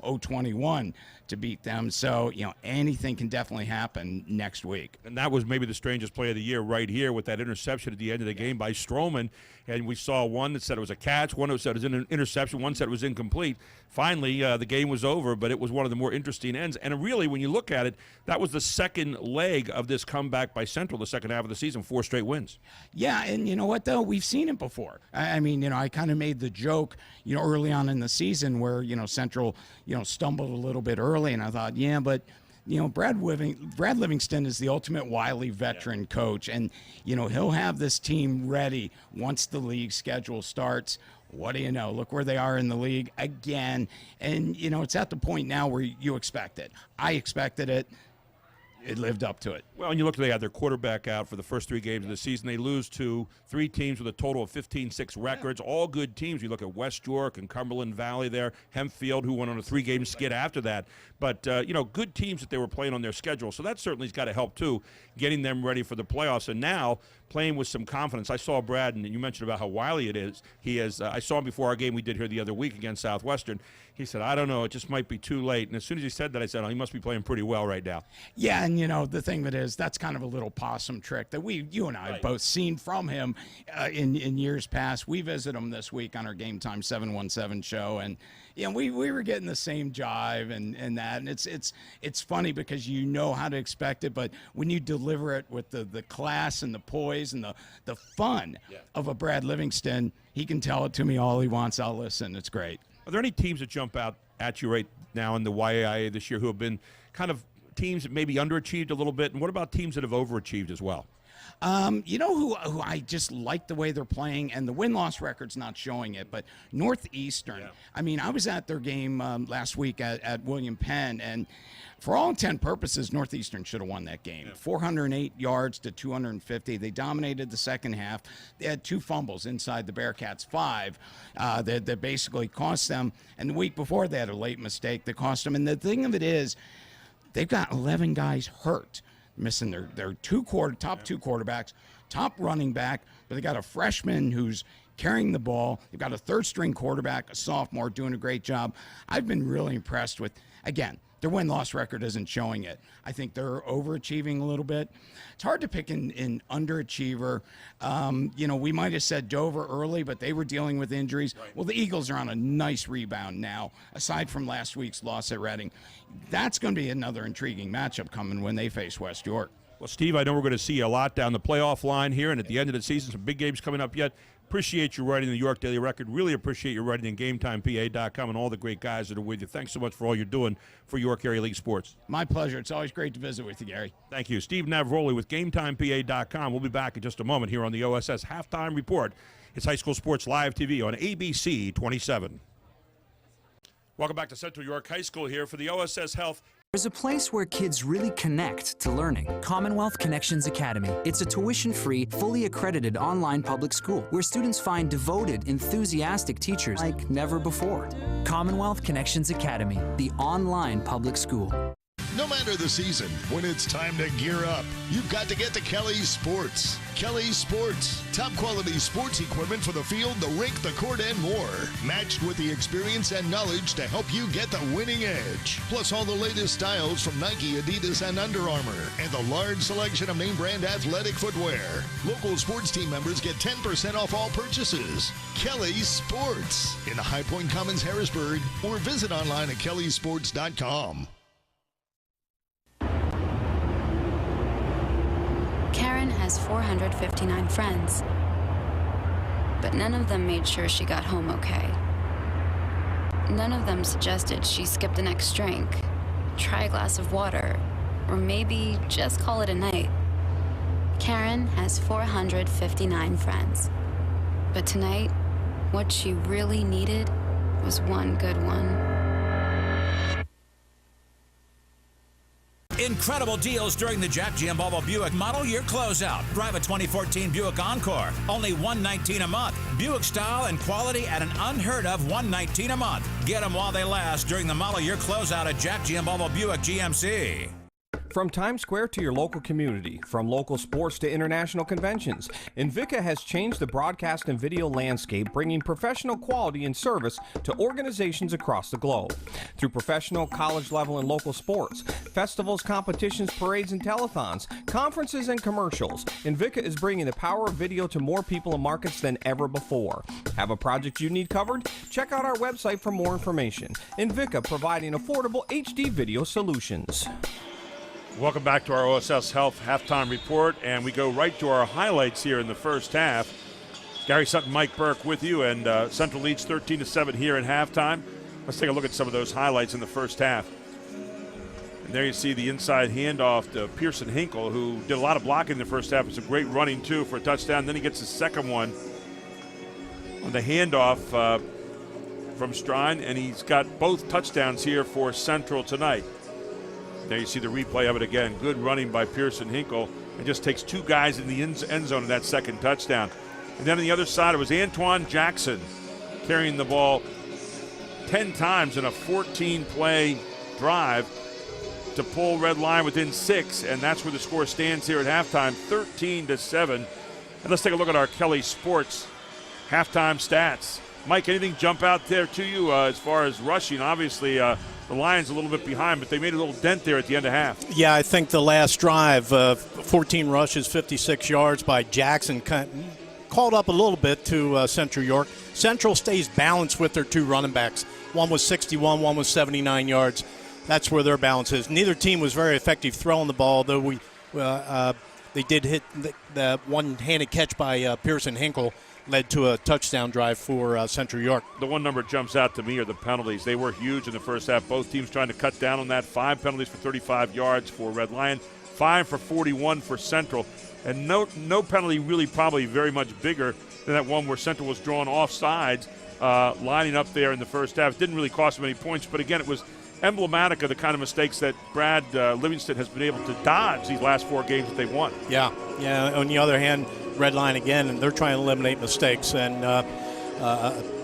Speaker 14: 0-21 to beat them. So, anything can definitely happen next week.
Speaker 1: And that was maybe the strangest play of the year right here with that interception at the end of the game by Stroman. And we saw one that said it was a catch, one that said it was an interception, one said it was incomplete. Finally, the game was over, but it was one of the more interesting ends. And really, when you look at it, that was the second leg of this comeback by Central, the second half of the season, 4 straight wins.
Speaker 14: Yeah, and you know what, though? We've seen it before. I mean, I kind of made the joke, early on in the season where, Central, stumbled a little bit early, and I thought, yeah, but Brad Livingston is the ultimate wily veteran coach, and he'll have this team ready once the league schedule starts. What do you know? Look where they are in the league again, and it's at the point now where you expect it. I expected it. It lived up to it.
Speaker 1: Well, and you look, they had their quarterback out for the first 3 games of the season. They lose to 3 teams with a total of 15-6 records, all good teams. You look at West York and Cumberland Valley there, Hempfield, who went on a 3-game skid after that. But, good teams that they were playing on their schedule. So that certainly has got to help, too, getting them ready for the playoffs. And now playing with some confidence. I saw Brad, and you mentioned about how wily he is. I saw him before our game we did here the other week against Southwestern. He said, I don't know, it just might be too late. And as soon as he said that, I said, oh, he must be playing pretty well right now.
Speaker 14: Yeah, and the thing that is, that's kind of a little possum trick that you and I have both seen from him in years past. We visit him this week on our Game Time 717 show, and we were getting the same jive and that, and it's funny because you know how to expect it, but when you deliver it with the class and the poise and the fun of a Brad Livingston, he can tell it to me all he wants. I'll listen. It's great.
Speaker 1: Are there any teams that jump out at you right now in the YAIA this year who have been kind of teams that maybe underachieved a little bit? And what about teams that have overachieved as well?
Speaker 14: Who I just like the way they're playing, and the win-loss record's not showing it, but Northeastern. Yeah. I mean, I was at their game last week at William Penn, and for all intent and purposes, Northeastern should have won that game. 408 yards to 250. They dominated the second half. They had 2 fumbles inside the Bearcats' 5 that basically cost them. And the week before, they had a late mistake that cost them. And the thing of it is, they've got 11 guys hurt, missing their top 2 quarterbacks, top running back, but they got a freshman who's carrying the ball. They've got a third-string quarterback, a sophomore, doing a great job. I've been really impressed with, again, their win-loss record isn't showing it. I think they're overachieving a little bit. It's hard to pick an underachiever. We might have said Dover early, but they were dealing with injuries. Right. Well, the Eagles are on a nice rebound now, aside from last week's loss at Reading. That's going to be another intriguing matchup coming when they face West York.
Speaker 1: Well, Steve, I know we're going to see a lot down the playoff line here, and at the end of the season, some big games coming up yet. Appreciate you writing the York Daily Record. Really appreciate you writing in GameTimePA.com and all the great guys that are with you. Thanks so much for all you're doing for York Area League sports.
Speaker 14: My pleasure. It's always great to visit with you, Gary.
Speaker 1: Thank you. Steve Navroli with GameTimePA.com. We'll be back in just a moment here on the OSS Halftime Report. It's High School Sports Live TV on ABC 27. Welcome back to Central York High School here for the OSS Health.
Speaker 15: There's a place where kids really connect to learning. Commonwealth Connections Academy. It's a tuition-free, fully accredited online public school where students find devoted, enthusiastic teachers like never before. Commonwealth Connections Academy, the online public school.
Speaker 16: No matter the season, when it's time to gear up, you've got to get to Kelly's Sports. Kelly's Sports. Top quality sports equipment for the field, the rink, the court, and more. Matched with the experience and knowledge to help you get the winning edge. Plus all the latest styles from Nike, Adidas, and Under Armour. And the large selection of name brand athletic footwear. Local sports team members get 10% off all purchases. Kelly's Sports. In the High Point Commons, Harrisburg. Or visit online at kellysports.com.
Speaker 17: Karen has 459 friends, but none of them made sure she got home okay. None of them suggested she skip the next drink, try a glass of water, or maybe just call it a night. Karen has 459 friends, but tonight, what she really needed was one good one.
Speaker 3: Incredible deals during the Jack Giambalvo Buick Model Year Closeout. Drive a 2014 Buick Encore. Only $119 a month. Buick style and quality at an unheard of $119 a month. Get them while they last during the Model Year Closeout at Jack Giambalvo Buick GMC.
Speaker 12: From Times Square to your local community, from local sports to international conventions, Invicta has changed the broadcast and video landscape, bringing professional quality and service to organizations across the globe. Through professional, college level, and local sports, festivals, competitions, parades, and telethons, conferences, and commercials, Invicta is bringing the power of video to more people and markets than ever before. Have a project you need covered? Check out our website for more information. Invicta, providing affordable HD video solutions.
Speaker 1: Welcome back to our OSS Health Halftime Report, and we go right to our highlights here in the first half. Gary Sutton, Mike Burke with you, and Central leads 13-7 here at halftime. Let's take a look at some of those highlights in the first half. And there you see the inside handoff to Pearson Hinkle, who did a lot of blocking in the first half. It's a great running, too, for a touchdown. Then he gets the second one on the handoff from Strine, and he's got both touchdowns here for Central tonight. There you see the replay of it again. Good running by Pearson Hinkle. It just takes 2 guys in the end zone of that second touchdown. And then on the other side, it was Antoine Jackson carrying the ball 10 times in a 14-play drive to pull Red Line within 6, and that's where the score stands here at halftime, 13-7. And let's take a look at our Kelly Sports halftime stats. Mike, anything jump out there to you as far as rushing? Obviously, the Lions a little bit behind, but they made a little dent there at the end of half.
Speaker 2: Yeah, I think the last drive, 14 rushes, 56 yards by Jackson, called up a little bit to Central York. Central stays balanced with their two running backs. One was 61, one was 79 yards. That's where their balance is. Neither team was very effective throwing the ball, though they did hit the one-handed catch by Pearson Hinkle led to a touchdown drive for Central York.
Speaker 1: The one number jumps out to me are the penalties. They were huge in the first half. Both teams trying to cut down on that. 5 penalties for 35 yards for Red Lion, 5 for 41 for Central. And no penalty really probably very much bigger than that one where Central was drawn off sides, lining up there in the first half. It didn't really cost them any points, but again, it was emblematic of the kind of mistakes that Brad Livingston has been able to dodge these last 4 games that they've won.
Speaker 2: Yeah. On the other hand, Red Line again, and they're trying to eliminate mistakes and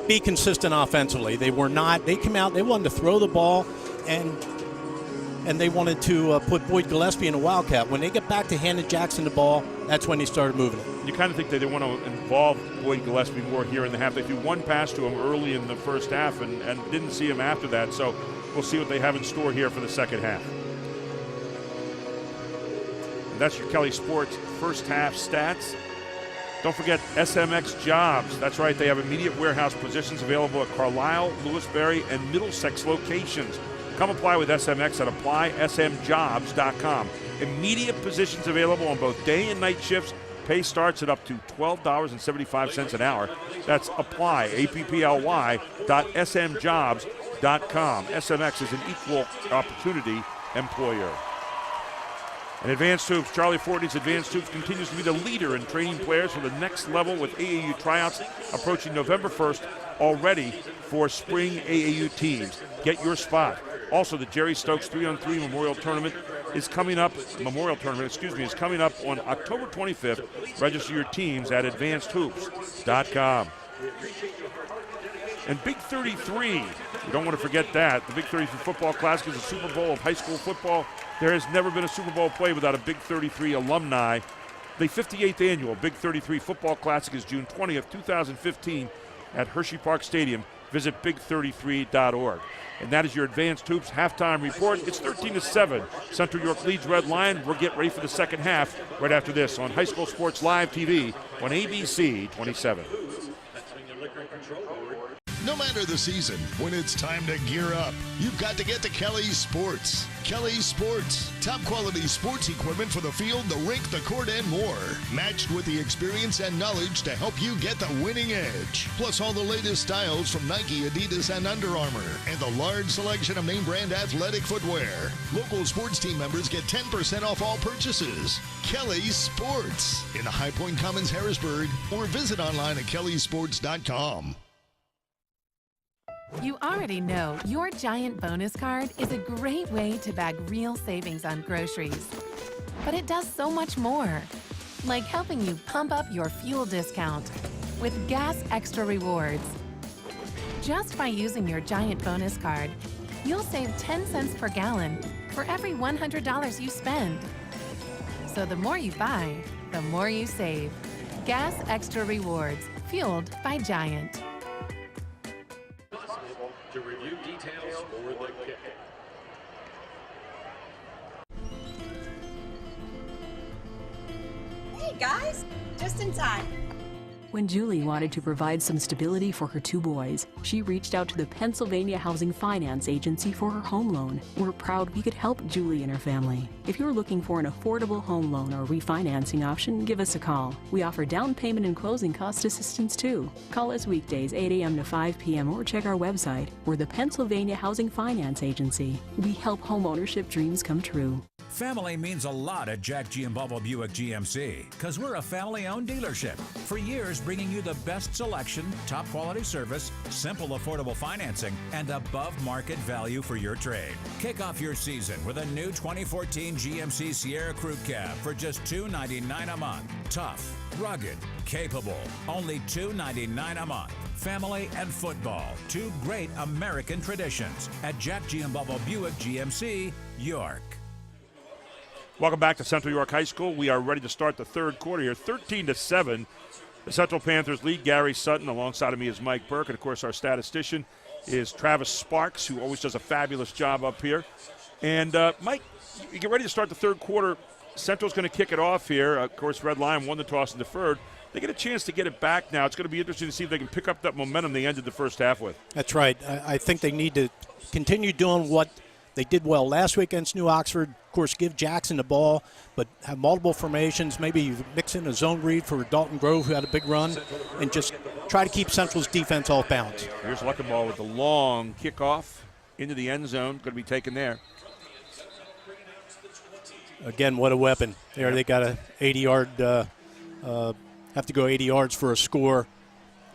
Speaker 2: be consistent offensively. They came out, they wanted to throw the ball, and they wanted to put Boyd Gillespie in a wildcat. When they get back to handing Jackson the ball, that's when they started moving it.
Speaker 1: You kind of think that they want to involve Boyd Gillespie more here in the half. They threw one pass to him early in the first half and didn't see him after that. So we'll see what they have in store here for the second half. And that's your Kelly Sports first half stats. Don't forget SMX Jobs. That's right, they have immediate warehouse positions available at Carlisle, Lewisberry, and Middlesex locations. Come apply with SMX at applysmjobs.com. Immediate positions available on both day and night shifts. Pay starts at up to $12.75 an hour. That's apply, apply.smjobs.com. SMX is an equal opportunity employer. And Advanced Hoops, Charlie Fortney's Advanced Hoops continues to be the leader in training players for the next level with AAU tryouts approaching November 1st, all ready for spring AAU teams. Get your spot. Also, the Jerry Stokes 3-on-3 Memorial Tournament is coming up. Is coming up on October 25th. Register your teams at advancedhoops.com. And Big 33, you don't want to forget that. The Big 33 Football Classic is a Super Bowl of high school football. There has never been a Super Bowl play without a Big 33 alumni. The 58th annual Big 33 Football Classic is June 20th, 2015 at Hershey Park Stadium. Visit big33.org. And that is your Advanced Hoops halftime report. It's 13-7. Central York leads Red Lion. We'll get ready for the second half right after this on High School Sports Live TV on ABC 27.
Speaker 16: No matter the season, when it's time to gear up, you've got to get to Kelly Sports. Kelly Sports. Top quality sports equipment for the field, the rink, the court, and more. Matched with the experience and knowledge to help you get the winning edge. Plus all the latest styles from Nike, Adidas, and Under Armour. And the large selection of name brand athletic footwear. Local sports team members get 10% off all purchases. Kelly Sports. In the High Point Commons, Harrisburg. Or visit online at kellysports.com.
Speaker 8: You already know your Giant bonus card is a great way to bag real savings on groceries. But it does so much more, like helping you pump up your fuel discount with Gas Extra Rewards. Just by using your Giant bonus card, you'll save 10 cents per gallon for every $100 you spend. So the more you buy, the more you save. Gas Extra Rewards, fueled by Giant.
Speaker 18: To review details for the kick.
Speaker 4: Hey guys, just in time.
Speaker 5: When Julie wanted to provide some stability for her 2 boys, she reached out to the Pennsylvania Housing Finance Agency for her home loan. We're proud we could help Julie and her family. If you're looking for an affordable home loan or refinancing option, give us a call. We offer down payment and closing cost assistance too. Call us weekdays 8 a.m. to 5 p.m. or check our website. We're the Pennsylvania Housing Finance Agency. We help home ownership dreams come true.
Speaker 3: Family means a lot at Jack Giambalvo Buick GMC because we're a family-owned dealership. For years, bringing you the best selection, top quality service, simple affordable financing, and above-market value for your trade. Kick off your season with a new 2014 GMC Sierra Crew Cab for just $299 a month. Tough, rugged, capable. Only $299 a month. Family and football, 2 great American traditions at Jack Giambalvo Buick GMC, York.
Speaker 1: Welcome back to Central York High School. We are ready to start the third quarter here. 13-7. The Central Panthers lead. Gary Sutton alongside of me is Mike Burke. And, of course, our statistician is Travis Sparks, who always does a fabulous job up here. And, Mike, you get ready to start the third quarter. Central's going to kick it off here. Of course, Red Lion won the toss and deferred. They get a chance to get it back now. It's going to be interesting to see if they can pick up that momentum they ended the first half with.
Speaker 2: That's right. I think they need to continue doing what they did well last week against New Oxford. Of course, give Jackson the ball, but have multiple formations. Maybe mix in a zone read for Dalton Grove, who had a big run, and just try to keep Central's defense off balance.
Speaker 1: Here's Luckenball with the long kickoff into the end zone. Going to be taken there.
Speaker 2: Again, what a weapon. There they got a 80-yard, have to go 80 yards for a score.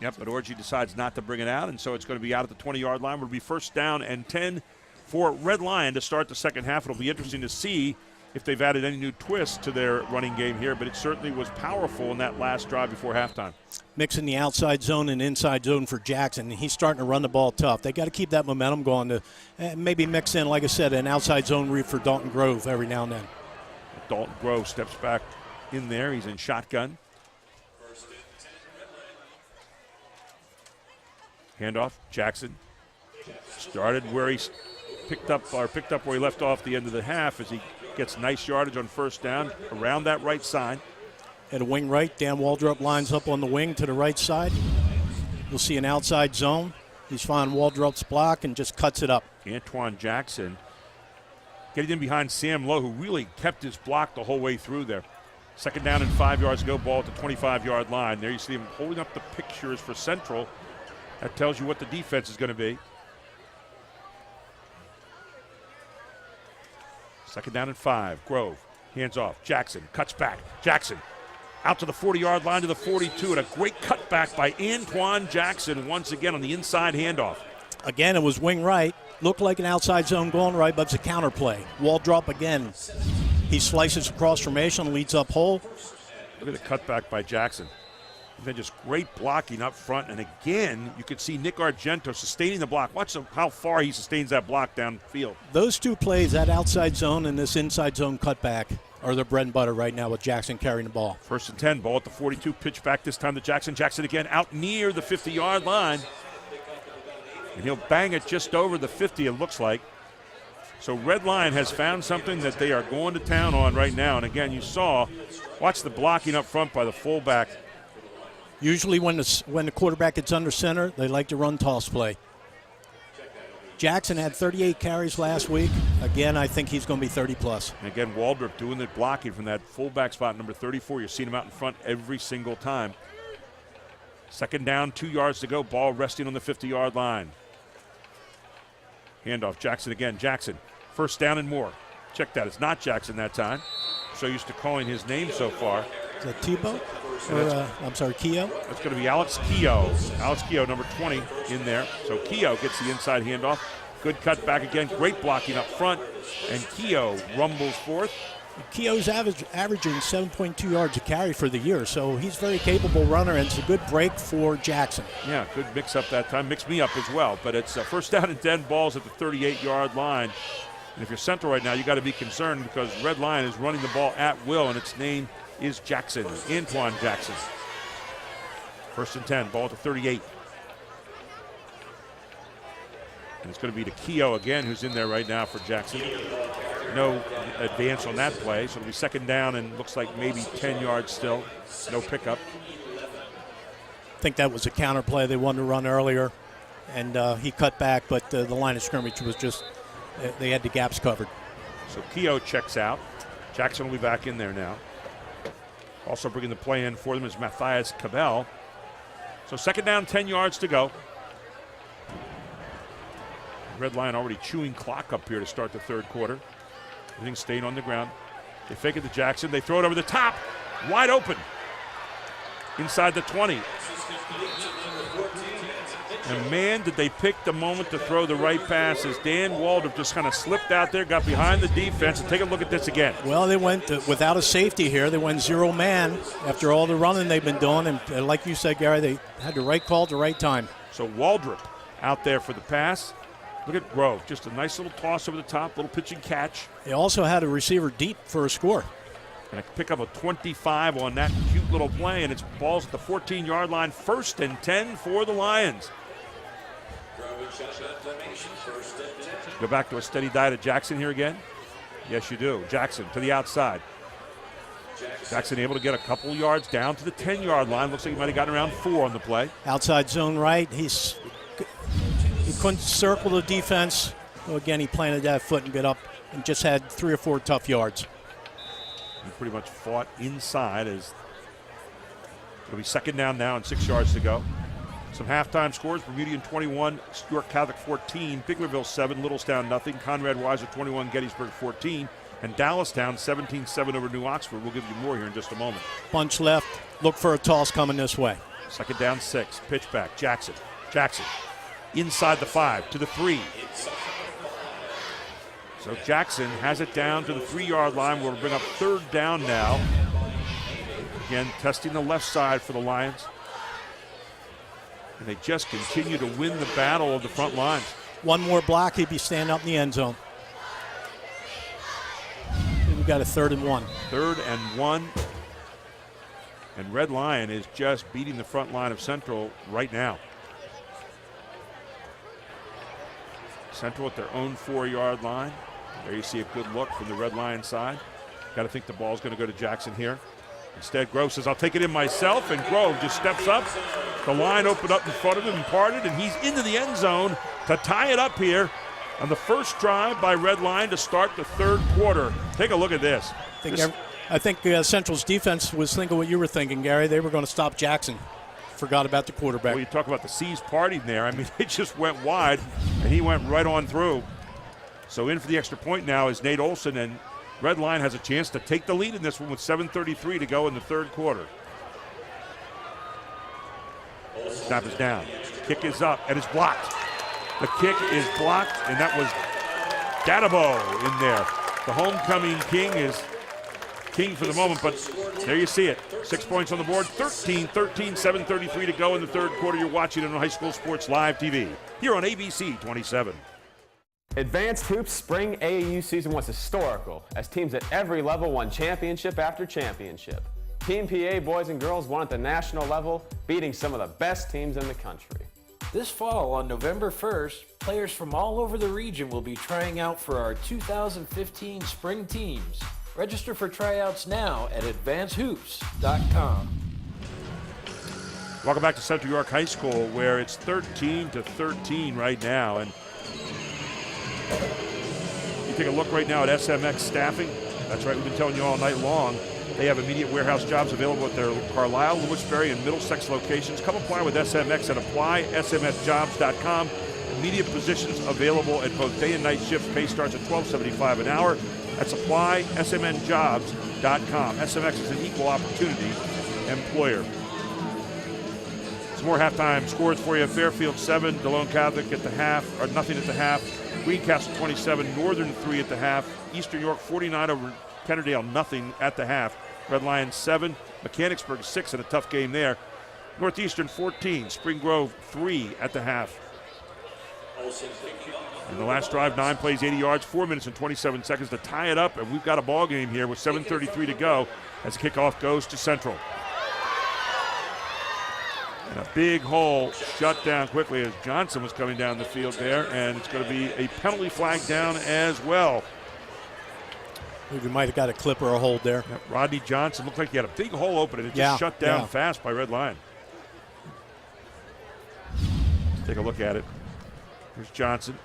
Speaker 1: Yep, but Orgy decides not to bring it out, and so it's going to be out at the 20-yard line. It'll be first down and 10 for Red Lion to start the second half. It'll be interesting to see if they've added any new twists to their running game here, but it certainly was powerful in that last drive before halftime.
Speaker 2: Mixing the outside zone and inside zone for Jackson. He's starting to run the ball tough. They got to keep that momentum going to maybe mix in, like I said, an outside zone read for Dalton Grove every now and then.
Speaker 1: Dalton Grove steps back in there. He's in shotgun. Handoff, Jackson. Started where he picked up where he left off the end of the half as he gets nice yardage on first down around that right side.
Speaker 2: At a wing right, Dan Waldrop lines up on the wing to the right side. You'll see an outside zone. He's finding Waldrop's block and just cuts it up.
Speaker 1: Antoine Jackson getting in behind Sam Lowe, who really kept his block the whole way through there. Second down and 5 yards to go, ball at the 25-yard line. There you see him holding up the pictures for Central. That tells you what the defense is going to be. Second down and 5. Grove, hands off. Jackson cuts back. Jackson out to the 40-yard line to the 42, and a great cutback by Antoine Jackson once again on the inside handoff.
Speaker 2: Again, it was wing right. Looked like an outside zone going right, but it's a counter play. Waldrop again. He slices across formation, leads up hole.
Speaker 1: Look at the cutback by Jackson. And then just great blocking up front. And again, you could see Nick Argento sustaining the block. Watch how far he sustains that block downfield.
Speaker 2: Those two plays, that outside zone and this inside zone cutback, are their bread and butter right now with Jackson carrying the ball.
Speaker 1: First and 10, ball at the 42, pitch back this time to Jackson. Jackson again out near the 50-yard line. And he'll bang it just over the 50, it looks like. So Red Lion has found something that they are going to town on right now. And again, you saw, watch the blocking up front by the fullback.
Speaker 2: Usually when the quarterback gets under center, they like to run toss play. Jackson had 38 carries last week. Again, I think he's going to be 30-plus.
Speaker 1: And again, Waldrop doing the blocking from that fullback spot, number 34. You're seeing him out in front every single time. Second down, 2 yards to go. Ball resting on the 50-yard line. Handoff, Jackson again. Jackson, first down and more. Check that. It's not Jackson that time. So used to calling his name so far.
Speaker 2: Is that Tebow? I'm sorry, Keogh?
Speaker 1: That's going to be Alex Keogh. Alex Keogh, number 20, in there. So Keogh gets the inside handoff. Good cut back again. Great blocking up front. And Keogh rumbles forth.
Speaker 2: Keogh's averaging 7.2 yards a carry for the year, so he's a very capable runner, and it's a good break for Jackson.
Speaker 1: Yeah, good mix up that time. Mix me up as well. But it's first down and 10, balls at the 38-yard line. And if you're Central right now, you got to be concerned because Red Lion is running the ball at will, and its name is Jackson, Antoine Jackson. First and 10, ball at the 38. And it's going to be to Keogh again, who's in there right now for Jackson. No advance on that play, so it'll be second down and looks like maybe 10 yards still. No pickup.
Speaker 2: I think that was a counter play they wanted to run earlier, and he cut back, but the line of scrimmage was just, they had the gaps covered.
Speaker 1: So Keogh checks out. Jackson will be back in there now. Also bringing the play in for them is Matthias Cabell. So second down, 10 yards to go. Red Lion already chewing clock up here to start the third quarter. Everything staying on the ground. They fake it to Jackson. They throw it over the top. Wide open. Inside the 20. And man, did they pick the moment to throw the right pass as Dan Waldrop just kind of slipped out there, got behind the defense. And take a look at this again.
Speaker 2: Well, they went without a safety here. They went zero man after all the running they've been doing. And like you said, Gary, they had the right call at the right time.
Speaker 1: So Waldrop out there for the pass. Look at Grove, just a nice little toss over the top, little pitch and catch.
Speaker 2: They also had a receiver deep for a score.
Speaker 1: And I pick up a 25 on that cute little play, and it's balls at the 14-yard line, 1st and 10 for the Lions. Go back to a steady diet of Jackson here again. Yes, you do. Jackson to the outside. Jackson able to get a couple yards down to the 10-yard line. Looks like he might have gotten around 4 on the play.
Speaker 2: Outside zone right. He couldn't circle the defense. Well, again, he planted that foot and got up and just had 3 or 4 tough yards.
Speaker 1: He pretty much fought inside as it'll be 2nd down now and 6 yards to go. Some halftime scores: Bermudian 21, York Catholic 14, Biglerville 7, Littlestown nothing, Conrad Weiser 21, Gettysburg 14, and Dallastown 17-7 over New Oxford. We'll give you more here in just a moment.
Speaker 2: Bunch left. Look for a toss coming this way.
Speaker 1: 2nd down 6. Pitch back. Jackson. Inside the 5 to the 3. So Jackson has it down to the 3-yard line. We'll bring up 3rd down now. Again, testing the left side for the Lions. And they just continue to win the battle of the front lines.
Speaker 2: One more block, he'd be standing up in the end zone. We've got a 3rd and 1.
Speaker 1: 3rd and 1. And Red Lion is just beating the front line of Central right now. Central at their own 4-yard line. There you see a good look from the Red Lion side. Got to think the ball's going to go to Jackson here. Instead, Grove says, I'll take it in myself, and Grove just steps up. The line opened up in front of him and parted, and he's into the end zone to tie it up here on the first drive by Red Lion to start the 3rd quarter. Take a look at this.
Speaker 2: I think Central's defense was thinking what you were thinking, Gary. They were going to stop Jackson. Forgot about the quarterback.
Speaker 1: Well, you talk about the C's partying there. I mean, they just went wide, and he went right on through. So in for the extra point now is Nate Olson, and Red Lion has a chance to take the lead in this one with 7:33 to go in the 3rd quarter. Snap is down. Kick is up, and it's blocked. The kick is blocked, and that was Gadabo in there. The homecoming king is king for the moment, but there you see it. 6 points on the board, 13-13, 7:33 to go in the 3rd quarter. You're watching it on High School Sports Live TV here on ABC 27.
Speaker 6: Advanced Hoops Spring AAU season was historical as teams at every level won championship after championship. Team PA boys and girls won at the national level, beating some of the best teams in the country.
Speaker 7: This fall on November 1st, players from all over the region will be trying out for our 2015 spring teams. Register for tryouts now at advancedhoops.com.
Speaker 1: Welcome back to Central York High School, where it's 13-13 right now. And you take a look right now at SMX staffing. That's right, we've been telling you all night long. They have immediate warehouse jobs available at their Carlisle, Lewisberry, and Middlesex locations. Come apply with SMX at applysmsjobs.com. Immediate positions available at both day and night shifts. Pay starts at $12.75 an hour. That's applysmnjobs.com. SMX is an equal opportunity employer. Some more halftime scores for you. Fairfield 7, DeLone Catholic at the half, or nothing at the half. Greencastle 27, Northern 3 at the half. Eastern York 49 over Kennerdale, nothing at the half. Red Lions 7, Mechanicsburg 6 in a tough game there. Northeastern 14, Spring Grove 3 at the half. In the last drive, 9 plays, 80 yards, 4 minutes and 27 seconds to tie it up, and we've got a ball game here with 7:33 to go as the kickoff goes to Central. And a big hole shut down quickly as Johnson was coming down the field there, and it's going to be a penalty flag down as well.
Speaker 2: We might have got a clip or a hold there.
Speaker 1: Yeah, Rodney Johnson looked like he had a big hole open, and it just shut down fast by Red Lion. Let's take a look at it. Here's Johnson.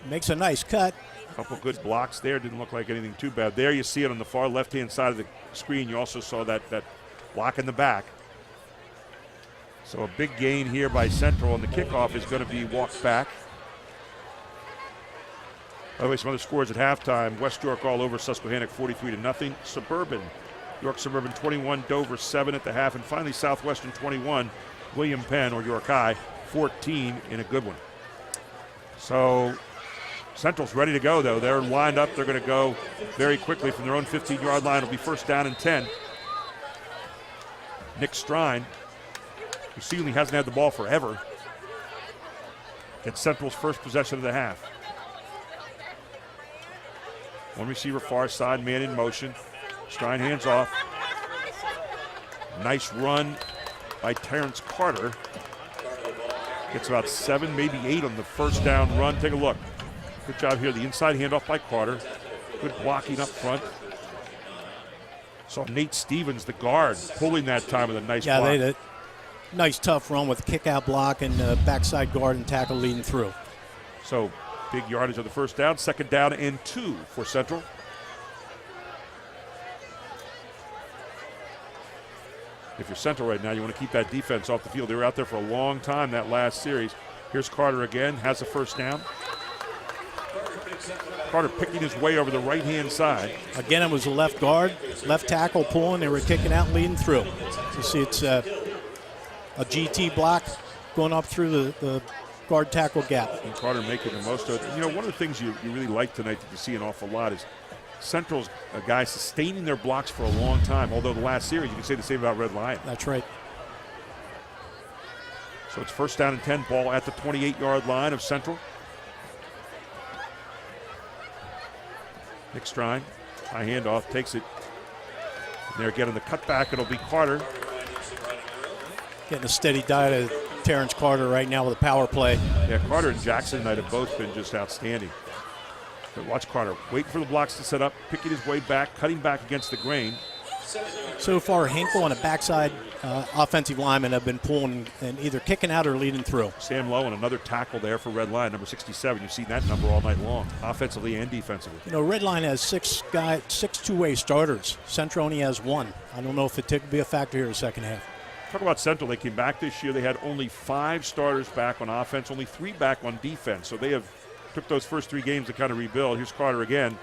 Speaker 2: Makes a nice cut.
Speaker 1: A couple good blocks there. Didn't look like anything too bad. There you see it on the far left-hand side of the screen. You also saw that block in the back. So a big gain here by Central, and the kickoff is going to be walked back. By the way, some other scores at halftime. West York all over Susquehannock 43-0. Suburban, York Suburban 21, Dover 7 at the half. And finally Southwestern 21, William Penn or York High 14 in a good one. So Central's ready to go, though. They're lined up. They're going to go very quickly from their own 15-yard line. It'll be 1st down and 10. Nick Strine, who seemingly hasn't had the ball forever. Gets Central's first possession of the half. One receiver far side, man in motion. Strine hands off. Nice run by Terrence Carter. Gets about 7, maybe 8 on the first down run. Take a look. Good job here. The inside handoff by Carter. Good blocking up front. Saw Nate Stevens, the guard, pulling that time with a nice block.
Speaker 2: They did. Nice tough run with kick out block and backside guard and tackle leading through.
Speaker 1: So big yardage on the first down. Second down and 2 for Central. If you're Central right now, you want to keep that defense off the field. They were out there for a long time that last series. Here's Carter again, has a first down. Carter picking his way over the right-hand side.
Speaker 2: Again, it was a left guard, left tackle pulling. They were kicking out and leading through. You see it's a GT block going up through the guard tackle gap.
Speaker 1: And Carter making the most of it. You know, one of the things you really like tonight that you see an awful lot is Central's a guy sustaining their blocks for a long time, although the last series, you can say the same about Red Lion.
Speaker 2: That's right.
Speaker 1: So it's first down and 10, ball at the 28-yard line of Central. Nick Strine, high handoff, takes it. And they're getting the cutback. It'll be Carter.
Speaker 2: Getting a steady diet of Terrence Carter right now with a power play.
Speaker 1: Yeah, Carter and Jackson tonight have both been just outstanding. But watch Carter waiting for the blocks to set up, picking his way back, cutting back against the grain.
Speaker 2: So far, Hinkle and a backside offensive lineman have been pulling and either kicking out or leading through.
Speaker 1: Sam Lowe and another tackle there for Red Lion, number 67. You've seen that number all night long, offensively and defensively.
Speaker 2: You know, Red Lion has six two-way starters. Central only has one. I don't know if it could be a factor here in the second half.
Speaker 1: Talk about Central. They came back this year. They had only 5 starters back on offense, only 3 back on defense. So they have took those first 3 games to kind of rebuild. Here's Carter again,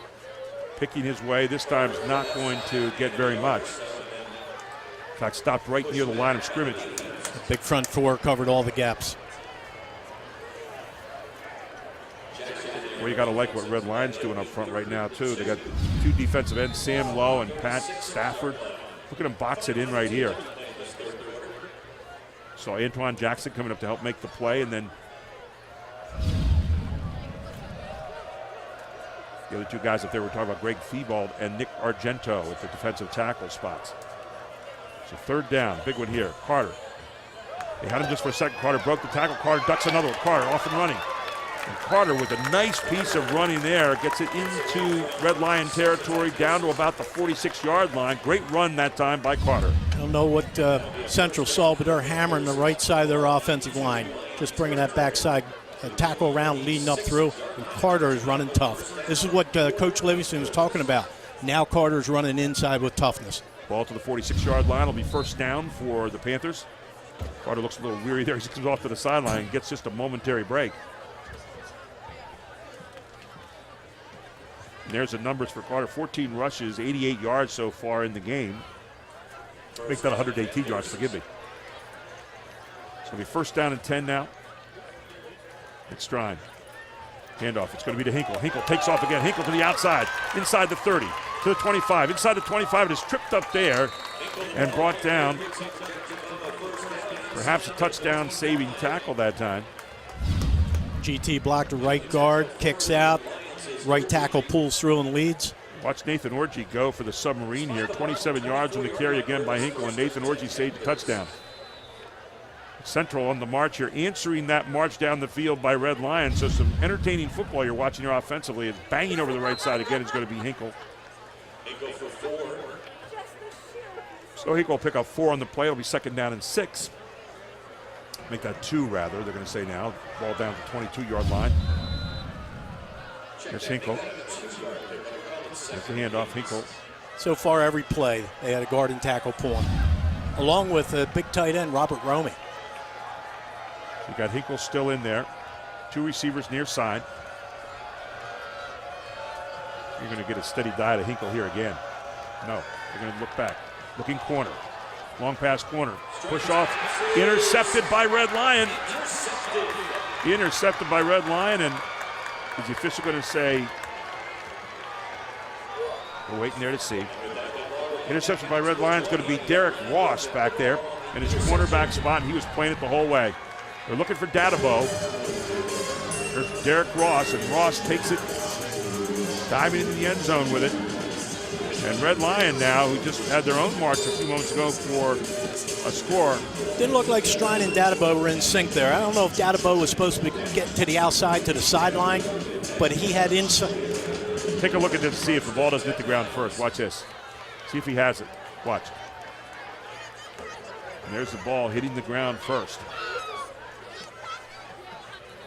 Speaker 1: picking his way. This time's not going to get very much. In fact, stopped right near the line of scrimmage.
Speaker 2: The big front four covered all the gaps.
Speaker 1: Well, you got to like what Red Lion's doing up front right now, too. They got 2 defensive ends, Sam Lowe and Pat Stafford. Look at him box it in right here. Saw Antoine Jackson coming up to help make the play, and then the other 2 guys up there, we're talking about Greg Feebald and Nick Argento at the defensive tackle spots. So third down, big one here. Carter. They had him just for a second. Carter broke the tackle. Carter ducks another one. Carter off and running. And Carter with a nice piece of running there gets it into Red Lion territory down to about the 46-yard line. Great run that time by Carter.
Speaker 2: I don't know what Central saw, but they're hammering the right side of their offensive line. Just bringing that backside tackle around, leading up through, and Carter is running tough. This is what Coach Livingston was talking about. Now Carter's running inside with toughness.
Speaker 1: Ball to the 46-yard line. It'll be first down for the Panthers. Carter looks a little weary there. He comes off to the sideline and gets just a momentary break. And there's the numbers for Carter. 14 rushes, 88 yards so far in the game. Make that 118 yards, forgive me. It's going to be first down and 10 now. It's Strine. Handoff. It's going to be to Hinkle. Hinkle takes off again. Hinkle to the outside. Inside the 30. To the 25. Inside the 25. It is tripped up there and brought down. Perhaps a touchdown saving tackle that time.
Speaker 2: GT blocked the right guard. Kicks out. Right tackle pulls through and leads.
Speaker 1: Watch Nathan Orji go for the submarine here. 27 yards on the carry again by Hinkle, and Nathan Orji saved a touchdown. Central on the march here, answering that march down the field by Red Lion. So some entertaining football you're watching here offensively. It's banging over the right side again. It's going to be Hinkle. So Hinkle will pick up 4 on the play. It'll be second down and 6. Make that 2 rather, they're going to say now. Ball down to the 22-yard line. There's Hinkle. There's the handoff, Hinkle.
Speaker 2: So far every play, they had a guard and tackle pulling. Along with a big tight end, Robert Romey.
Speaker 1: You got Hinkle still in there. 2 receivers near side. You're going to get a steady diet of Hinkle here again. No, they're going to look back. Looking corner. Long pass corner. Push off. Intercepted by Red Lion. Intercepted by Red Lion, and is the official going to say, we're waiting there to see. Interception by Red Lion is going to be Derek Ross back there in his cornerback spot, and he was playing it the whole way. They're looking for Dadabo. There's Derek Ross, and Ross takes it, diving into the end zone with it. And Red Lion now, who just had their own march a few moments ago for a score.
Speaker 2: Didn't look like Strine and Dadabo were in sync there. I don't know if Dadabo was supposed to get to the outside to the sideline, but he had inside.
Speaker 1: Take a look at this to see if the ball doesn't hit the ground first. Watch this. See if he has it. Watch. And there's the ball hitting the ground first.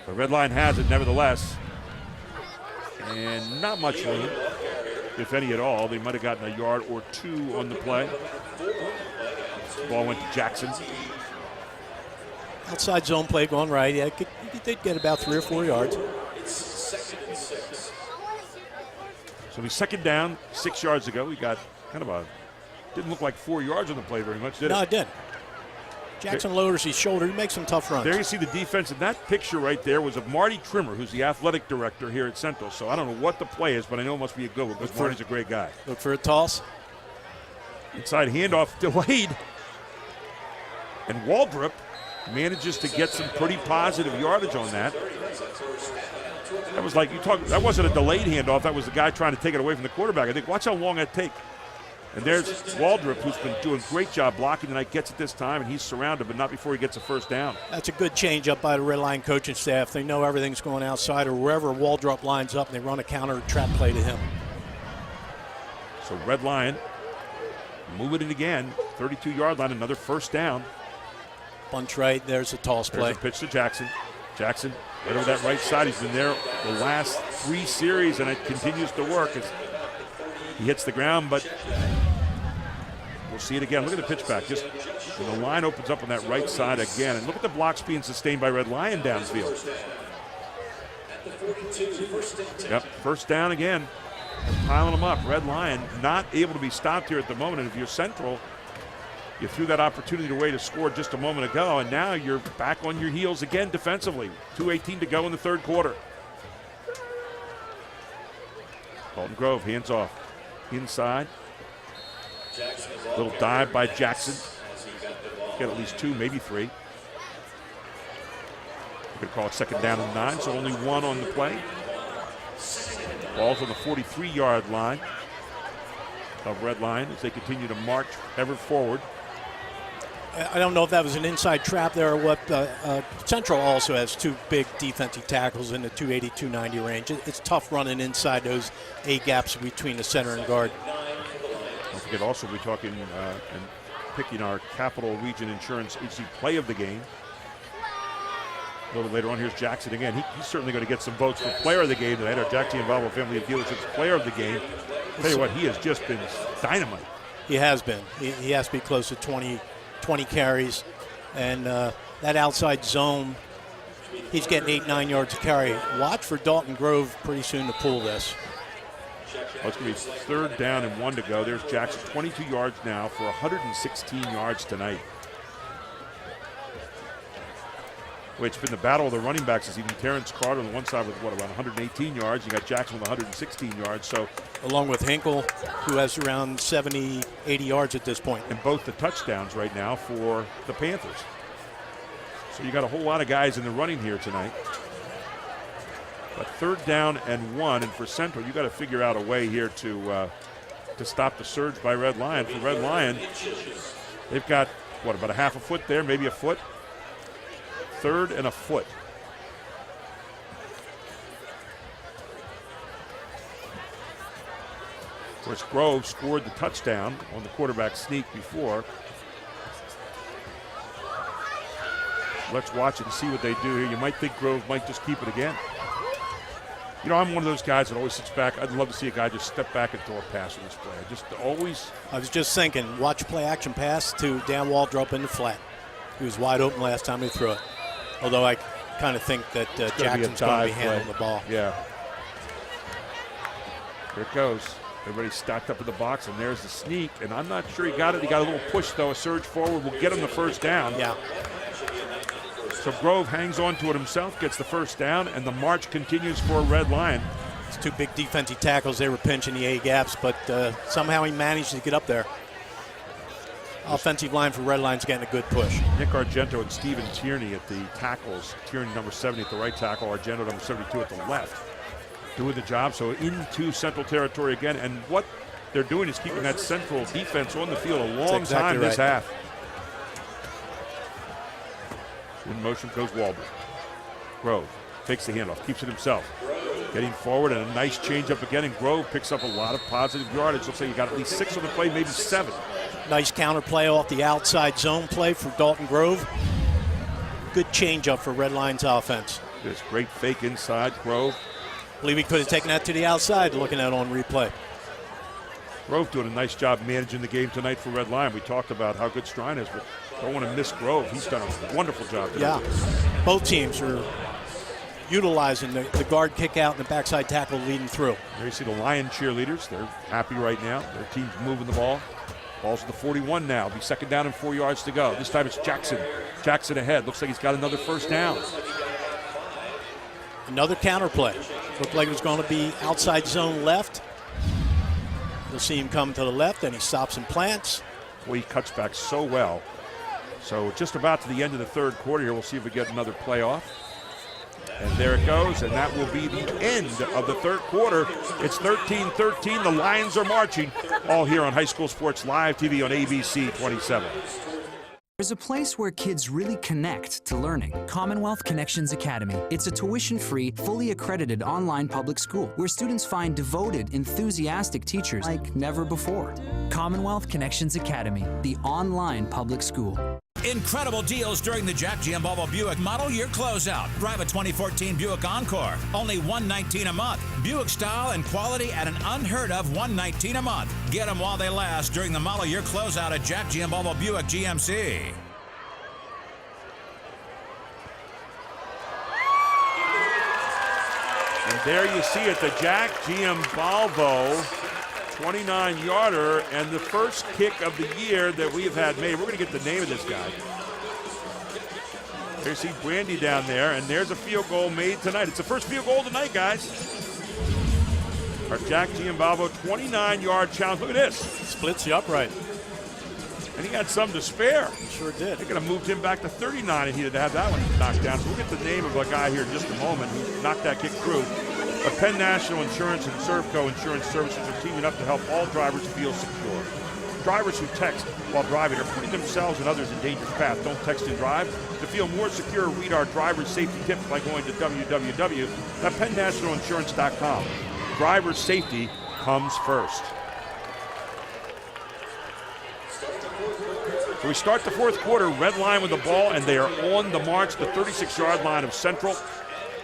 Speaker 1: The Red Lion has it, nevertheless. And not much room, if any at all. They might have gotten a yard or two on the play. The ball went to Jackson.
Speaker 2: Outside zone play going right. Yeah, he did get about 3 or 4 yards.
Speaker 1: So he's second down 6 yards ago. We got kind of a, didn't look like 4 yards on the play very much, did it?
Speaker 2: No, it did. Jackson lowers his shoulder. He makes some tough runs.
Speaker 1: There you see the defense. And that picture right there was of Marty Trimmer, who's the athletic director here at Central. So I don't know what the play is, but I know it must be a good one because Marty's a great guy.
Speaker 2: Look for a toss.
Speaker 1: Inside handoff delayed. And Waldrop manages to get some pretty positive yardage on that. That was like, that wasn't a delayed handoff. That was the guy trying to take it away from the quarterback. I think, watch how long that takes. And there's Waldrop, who's been doing a great job blocking tonight, gets it this time, and he's surrounded, but not before he gets a first down.
Speaker 2: That's a good change up by the Red Line coaching staff. They know everything's going outside or wherever Waldrop lines up, and they run a counter trap play to him.
Speaker 1: So Red Lion moving it again, 32-yard line, another first down.
Speaker 2: Bunch right, there's a toss play.
Speaker 1: There's a pitch to Jackson. Jackson right over that right side. He's been there the last 3 series, and it continues to work. He hits the ground, but we'll see it again. Look at the pitch back. Just when the line opens up on that right side again. And look at the blocks being sustained by Red Lion downfield. Yep, first down again. Piling them up. Red Lion not able to be stopped here at the moment. And if you're Central, you threw that opportunity away to score just a moment ago, and now you're back on your heels again defensively. 2:18 to go in the third quarter. Dalton Grove, hands off. Inside. Little dive by Jackson. Get at least 2, maybe 3. We're going to call it second down and 9, so only 1 on the play. Ball's on the 43-yard line of Red Lion as they continue to march ever forward.
Speaker 2: I don't know if that was an inside trap there or what. Central also has 2 big defensive tackles in the 280, 290 range. It's tough running inside those A-gaps between the center and guard.
Speaker 1: Don't forget also we're talking and picking our Capital Region Insurance HC play of the game. A little bit later on, here's Jackson again. He's certainly going to get some votes for player of the game tonight. Our Jack Gianvalvo family of dealerships player of the game. I'll tell you what, he has just been dynamite.
Speaker 2: He has been. He has to be close to 20 carries, and that outside zone, he's getting 8-9 yards to carry. Watch for Dalton Grove pretty soon to pull this.
Speaker 1: Well, it's going to be third down and 1 to go. There's Jackson, 22 yards now for 116 yards tonight. Well, it's been the battle of the running backs this evening. Terrence Carter on the one side with, around 118 yards. You got Jackson with 116 yards. So,
Speaker 2: along with Hinkle, who has around 70, 80 yards at this point.
Speaker 1: And both the touchdowns right now for the Panthers. So you got a whole lot of guys in the running here tonight. But third down and 1, and for Central, you got to figure out a way here to stop the surge by Red Lion. For Red Lion, they've got, about a half a foot there, maybe a foot? Third and a foot. Of course, Grove scored the touchdown on the quarterback sneak before. Let's watch it and see what they do here. You might think Grove might just keep it again. You know, I'm one of those guys that always sits back. I'd love to see a guy just step back and throw a pass on this play.
Speaker 2: I was just thinking, watch play action pass to Dan Waldrop in the flat. He was wide open last time he threw it. Although I kind of think that Jackson's going to be handling the ball.
Speaker 1: Yeah. Here it goes. Everybody's stacked up in the box, and there's the sneak. And I'm not sure he got it. He got a little push, though. A surge forward will get him the first down.
Speaker 2: Yeah.
Speaker 1: So Grove hangs on to it himself, gets the first down, and the march continues for Red Lion.
Speaker 2: It's 2 big defensive tackles. They were pinching the A-gaps, but somehow he managed to get up there. offensive line for Red Line's getting a good push.
Speaker 1: Nick Argento and Steven Tierney at the tackles. Tierney number 70 at the right tackle, Argento number 72 at the left. Doing the job, so into Central territory again. And what they're doing is keeping that Central defense on the field a long time this half. In motion goes Walber. Grove takes the handoff, keeps it himself. Getting forward and a nice change up again, and Grove picks up a lot of positive yardage. Looks like he got at least 6 on the play, maybe 7.
Speaker 2: Nice counter play off the outside zone play for Dalton Grove. Good change up for Red Line's offense.
Speaker 1: This great fake inside, Grove.
Speaker 2: I believe he could have taken that to the outside, looking at on replay.
Speaker 1: Grove doing a nice job managing the game tonight for Red Line. We talked about how good Strine is, but don't want to miss Grove. He's done a wonderful job tonight.
Speaker 2: Yeah, both teams are utilizing the guard kick out and the backside tackle leading through.
Speaker 1: There you see the Lion cheerleaders. They're happy right now. Their team's moving the ball. Ball's at the 41 now. Be 2nd down and 4 yards to go. This time it's Jackson. Jackson ahead. Looks like he's got another first down.
Speaker 2: Another counter play. Looked like it was going to be outside zone left. You'll see him come to the left, and he stops and plants.
Speaker 1: Boy, he cuts back so well. So just about to the end of the 3rd quarter here, we'll see if we get another play off. And there it goes, and that will be the end of the 3rd quarter. It's 13-13. The Lions are marching, all here on High School Sports Live TV on ABC 27.
Speaker 15: There's a place where kids really connect to learning. Commonwealth Connections Academy. It's a tuition-free, fully accredited online public school where students find devoted, enthusiastic teachers like never before. Commonwealth Connections Academy, the online public school.
Speaker 3: Incredible deals during the Jack Giambalvo Buick Model Year Closeout. Drive a 2014 Buick Encore, only $119 a month. Buick style and quality at an unheard of $119 a month. Get them while they last during the Model Year Closeout at Jack Giambalvo Buick GMC.
Speaker 1: And there you see it, the Jack Giambalvo 29-yarder, and the first kick of the year that we have had made. We're going to get the name of this guy. There you see Brandy down there, and there's a field goal made tonight. It's the first field goal tonight, guys. Our Jack Giambalvo 29-yard challenge. Look at this.
Speaker 2: Splits the upright.
Speaker 1: And he had some to spare.
Speaker 2: Sure did.
Speaker 1: They could have moved him back to 39 and he'd have had that one knocked down. So we'll get the name of a guy here in just a moment who knocked that kick through. But Penn National Insurance and Servco Insurance Services are teaming up to help all drivers feel secure. Drivers who text while driving are putting themselves and others in dangerous paths. Don't text and drive. To feel more secure, read our driver's safety tips by going to www.pennnationalinsurance.com. Driver safety comes first. So we start the 4th quarter, Red Line with the ball, and they are on the march, the 36-yard line of Central.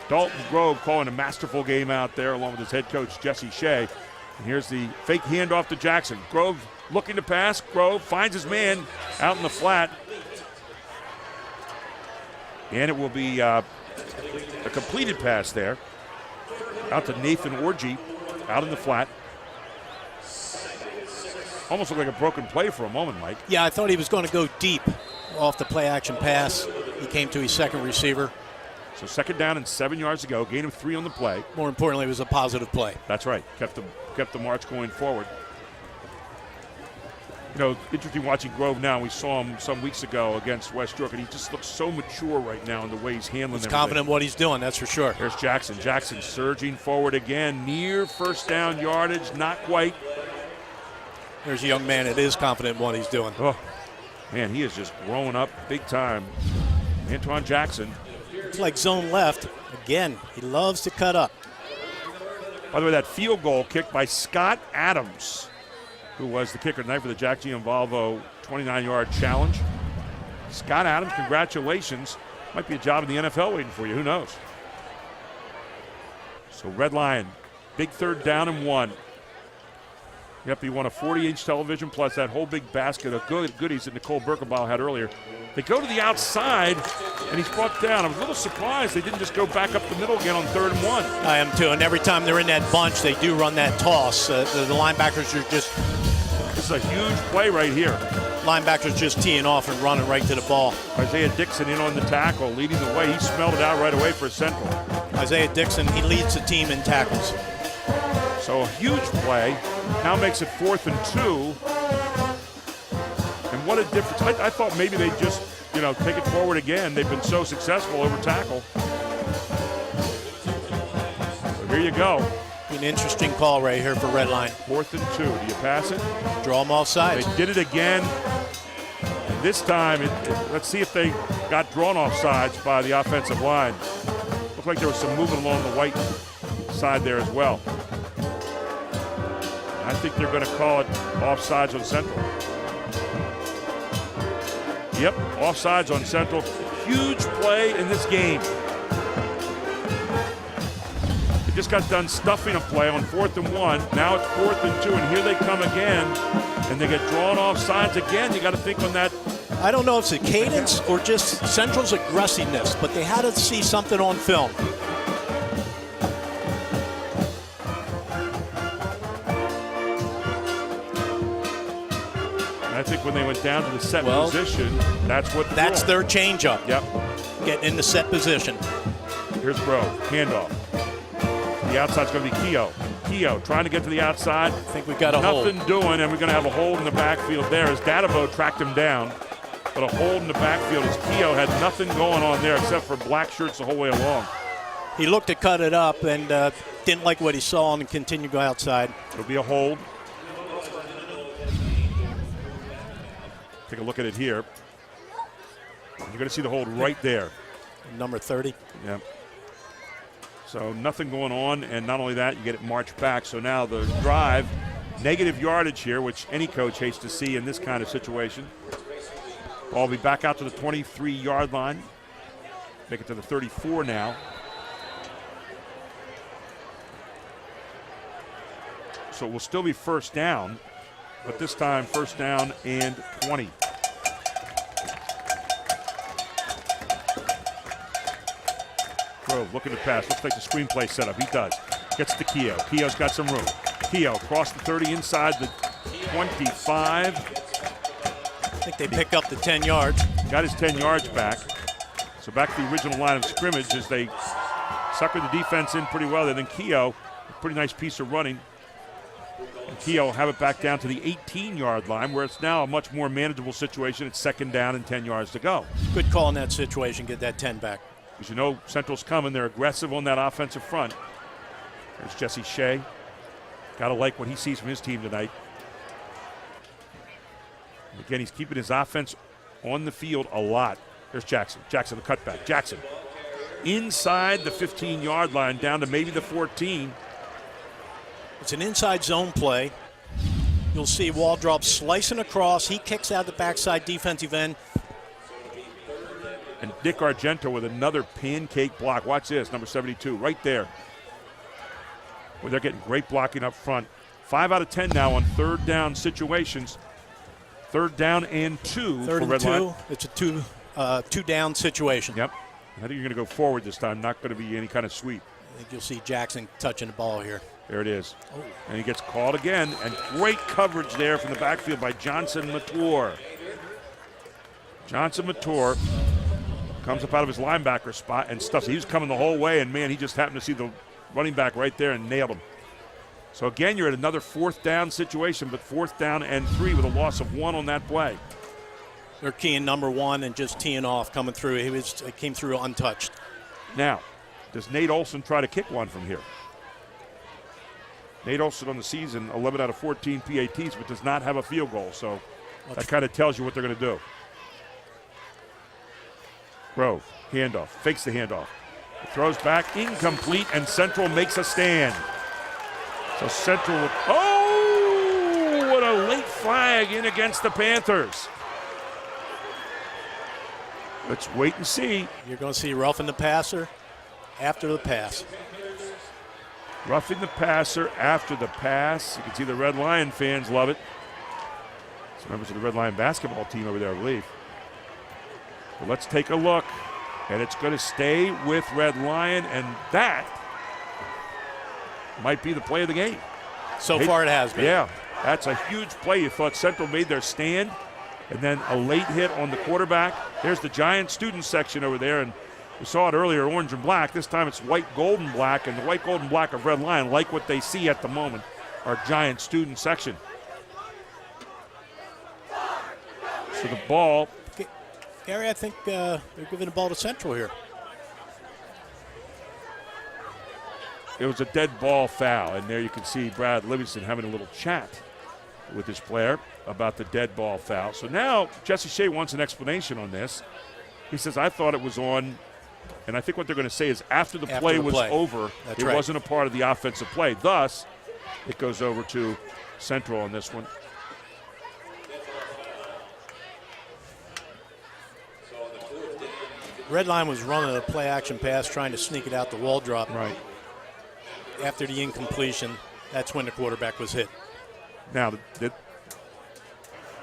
Speaker 1: Dalton Grove calling a masterful game out there along with his head coach, Jesse Shea. And here's the fake handoff to Jackson. Grove looking to pass. Grove finds his man out in the flat. And it will be a completed pass there. Out to Nathan Orgy out in the flat. Almost looked like a broken play for a moment, Mike.
Speaker 2: Yeah, I thought he was going to go deep off the play-action pass. He came to his second receiver.
Speaker 1: So 2nd down and 7 yards to go. Gain of 3 on the play.
Speaker 2: More importantly, it was a positive play.
Speaker 1: That's right. Kept the march going forward. You know, interesting watching Grove now. We saw him some weeks ago against West York, and he just looks so mature right now in the way he's handling everything.
Speaker 2: He's confident in what he's doing, that's for sure.
Speaker 1: There's Jackson. Jackson surging forward again. Near first down yardage, not quite.
Speaker 2: There's a young man that is confident in what he's doing.
Speaker 1: Oh, man, he is just growing up big time. Antoine Jackson.
Speaker 2: It's like zone left. Again, he loves to cut up.
Speaker 1: By the way, that field goal kicked by Scott Adams, who was the kicker tonight for the Jack Giambalvo 29-yard challenge. Scott Adams, congratulations. Might be a job in the NFL waiting for you. Who knows? So Red Lion, big 3rd down and 1. Yep, he won a 40-inch television plus that whole big basket of goodies that Nicole Birkenbaugh had earlier. They go to the outside, and he's brought down. I was a little surprised they didn't just go back up the middle again on 3rd and 1.
Speaker 2: I am too, and every time they're in that bunch, they do run that toss. The linebackers are just...
Speaker 1: This is a huge play right here.
Speaker 2: Linebackers just teeing off and running right to the ball.
Speaker 1: Isaiah Dixon in on the tackle, leading the way. He smelled it out right away for Central.
Speaker 2: Isaiah Dixon, he leads the team in tackles.
Speaker 1: So a huge play. Now makes it 4th and 2. And what a difference. I thought maybe they'd just, take it forward again. They've been so successful over tackle. So here you go.
Speaker 2: An interesting call right here for Red Line.
Speaker 1: 4th and 2. Do you pass it?
Speaker 2: Draw them off sides.
Speaker 1: They did it again. And this time, let's see if they got drawn off sides by the offensive line. Looked like there was some movement along the white side there as well. I think they're going to call it offsides on Central. Yep, offsides on Central. Huge play in this game. They just got done stuffing a play on 4th and 1. Now it's 4th and 2, and here they come again, and they get drawn off sides again. You got to think on that.
Speaker 2: I don't know if it's the cadence or just Central's aggressiveness, but they had to see something on film.
Speaker 1: I think when they went down to the set position, that's
Speaker 2: their changeup.
Speaker 1: Yep.
Speaker 2: Getting in the set position.
Speaker 1: Here's Grove. Handoff. The outside's going to be Keogh. Keogh trying to get to the outside. I
Speaker 2: think we got a hold.
Speaker 1: Nothing doing, and we're going to have a hold in the backfield there as Dadavo tracked him down. But a hold in the backfield as Keogh had nothing going on there except for black shirts the whole way along.
Speaker 2: He looked to cut it up and didn't like what he saw and continued to go outside.
Speaker 1: It'll be a hold. Take a look at it here. You're going to see the hold right there.
Speaker 2: Number 30.
Speaker 1: Yep. So nothing going on, and not only that, you get it marched back. So now the drive, negative yardage here, which any coach hates to see in this kind of situation. Ball will be back out to the 23-yard line. Make it to the 34 now. So it will still be first down, but this time first down and 20. Grove looking to pass. Looks like the screenplay setup. He does. Gets to Keogh. Keogh's got some room. Keogh across the 30 inside the 25.
Speaker 2: I think they pick up the 10 yards.
Speaker 1: Got his 10 yards back. So back to the original line of scrimmage as they sucker the defense in pretty well. Then Keogh, a pretty nice piece of running. And Keogh have it back down to the 18-yard line, where it's now a much more manageable situation. It's 2nd down and 10 yards to go.
Speaker 2: Good call in that situation. Get that 10 back.
Speaker 1: Because you know Central's coming. They're aggressive on that offensive front. There's Jesse Shea. Got to like what he sees from his team tonight. And again, he's keeping his offense on the field a lot. There's Jackson. Jackson, the cutback. Jackson inside the 15-yard line down to maybe the 14.
Speaker 2: It's an inside zone play. You'll see Waldrop slicing across. He kicks out the backside defensive end.
Speaker 1: And Dick Argento with another pancake block. Watch this, number 72, right there. Where they're getting great blocking up front. 5 out of 10 now on 3rd down situations. 3rd down and 2 for Red Line.
Speaker 2: It's a two-down situation.
Speaker 1: Yep. I think you're going to go forward this time. Not going to be any kind of sweep.
Speaker 2: I think you'll see Jackson touching the ball here.
Speaker 1: There it is. Oh. And he gets called again. And great coverage there from the backfield by Johnson Mator. Johnson Mator comes up out of his linebacker spot and stuffs. He was coming the whole way, and, man, he just happened to see the running back right there and nailed him. So, again, you're at another 4th down situation, but 4th down and 3 with a loss of 1 on that play.
Speaker 2: They're keying number 1 and just teeing off, coming through. He came through untouched.
Speaker 1: Now, does Nate Olson try to kick one from here? Nate Olson on the season, 11 out of 14 PATs, but does not have a field goal. So that kind of tells you what they're going to do. Grove, handoff, fakes the handoff. Throws back, incomplete, and Central makes a stand. So Central, what a late flag in against the Panthers. Let's wait and see.
Speaker 2: You're going to see roughing the passer after the pass.
Speaker 1: Roughing the passer after the pass. You can see the Red Lion fans love it. It's members of the Red Lion basketball team over there, I believe. But let's take a look. And it's going to stay with Red Lion, and that might be the play of the game.
Speaker 2: So far it has been.
Speaker 1: Yeah, that's a huge play. You thought Central made their stand, and then a late hit on the quarterback. There's the Giant student section over there, and we saw it earlier, orange and black. This time it's white, gold, and black, and the white, gold, and black of Red Lion, like what they see at the moment, our Giant student section. So the ball.
Speaker 2: Gary, I think they're giving the ball to Central here.
Speaker 1: It was a dead ball foul, and there you can see Brad Livingston having a little chat with his player about the dead ball foul. So now Jesse Shea wants an explanation on this. He says, I thought it was on, and I think what they're going to say is after the play was over, it wasn't a part of the offensive play. Thus, it goes over to Central on this one.
Speaker 2: Redline was running a play-action pass, trying to sneak it out the wall drop.
Speaker 1: Right.
Speaker 2: After the incompletion, that's when the quarterback was hit.
Speaker 1: Now, they're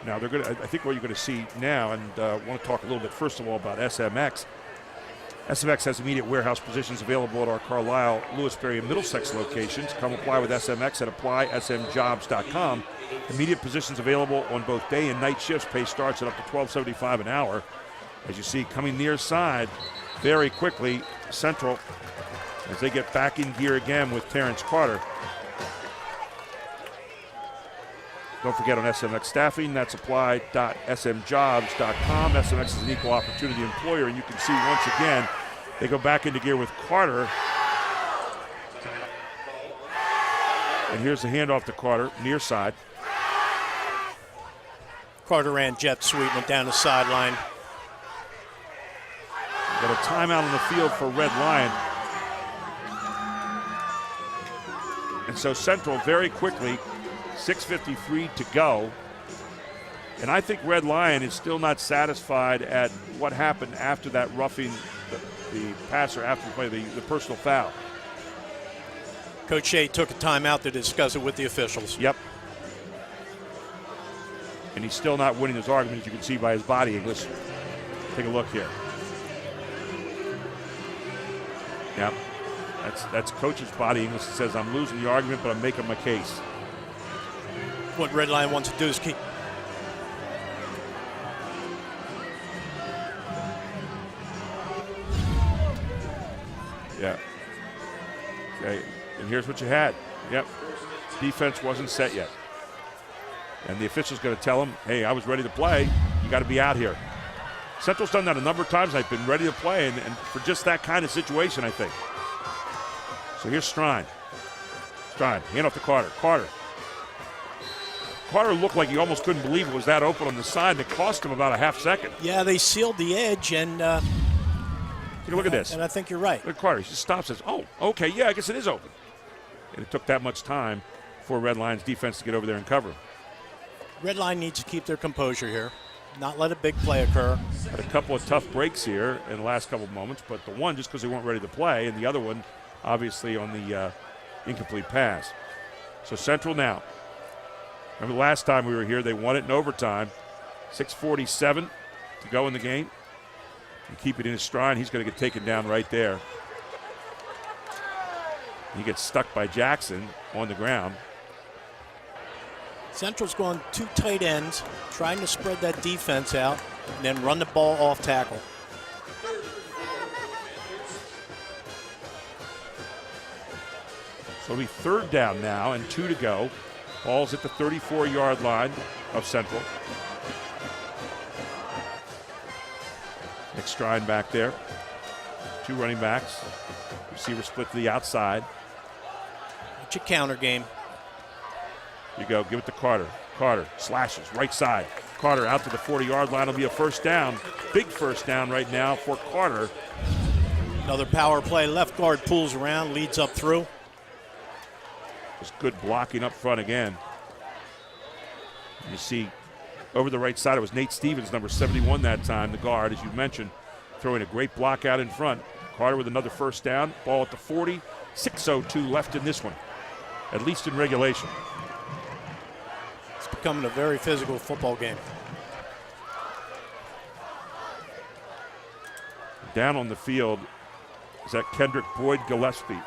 Speaker 1: going to. I think what you're going to see now, and I want to talk a little bit first of all about SMX. SMX has immediate warehouse positions available at our Carlisle, Lewisberry, and Middlesex locations. Come apply with SMX at apply.smjobs.com. Immediate positions available on both day and night shifts. Pay starts at up to $12.75 an hour. As you see, coming near side very quickly, Central, as they get back in gear again with Terrence Carter. Don't forget on SMX staffing, that's apply.smjobs.com. SMX is an equal opportunity employer, and you can see once again, they go back into gear with Carter. And here's the handoff to Carter, near side.
Speaker 2: Carter ran jet sweep, went down the sideline.
Speaker 1: Got a timeout on the field for Red Lion. And so Central very quickly, 6:53 to go. And I think Red Lion is still not satisfied at what happened after that roughing the passer after the play, the personal foul.
Speaker 2: Coach Shea took a timeout to discuss it with the officials.
Speaker 1: Yep. And he's still not winning his argument, as you can see by his body English. Take a look here. Yep. That's Coach's body English. He says, I'm losing the argument, but I'm making my case.
Speaker 2: What Red Lion wants to do is keep.
Speaker 1: Yeah. Okay. And here's what you had. Yep. Defense wasn't set yet. And the official's going to tell him, hey, I was ready to play. You got to be out here. Central's done that a number of times. I've been ready to play, and for just that kind of situation, I think. So here's Strine. Strine, hand off to Carter. Carter looked like he almost couldn't believe it was that open on the side, and it cost him about a half second.
Speaker 2: Yeah, they sealed the edge, and
Speaker 1: take a look at this.
Speaker 2: And I think you're right.
Speaker 1: Look at Carter. He just stops and says, oh, okay, yeah, I guess it is open. And it took that much time for Red Lion's defense to get over there and cover.
Speaker 2: Red Lion needs to keep their composure here, not let a big play occur.
Speaker 1: Had a couple of tough breaks here in the last couple of moments, but the one just because they weren't ready to play, and the other one obviously on the incomplete pass. So Central now. Remember the last time we were here, they won it in overtime. 6:47 to go in the game. And keep it in his stride. He's going to get taken down right there. He gets stuck by Jackson on the ground.
Speaker 2: Central's going two tight ends, trying to spread that defense out, and then run the ball off tackle.
Speaker 1: So it'll be third down now and 2 to go. Ball's at the 34-yard line of Central. Nick Strine back there. Two running backs. Receiver split to the outside.
Speaker 2: It's a counter game.
Speaker 1: You go, give it to Carter. Carter slashes, right side. Carter out to the 40-yard line. It'll be a first down. Big first down right now for Carter.
Speaker 2: Another power play. Left guard pulls around, leads up through.
Speaker 1: Just good blocking up front again. You see over the right side, it was Nate Stevens, number 71 that time, the guard, as you mentioned, throwing a great block out in front. Carter with another first down. Ball at the 40. 6:02 left in this one, at least in regulation.
Speaker 2: It's becoming a very physical football game.
Speaker 1: Down on the field is that Kendrick Boyd Gillespie.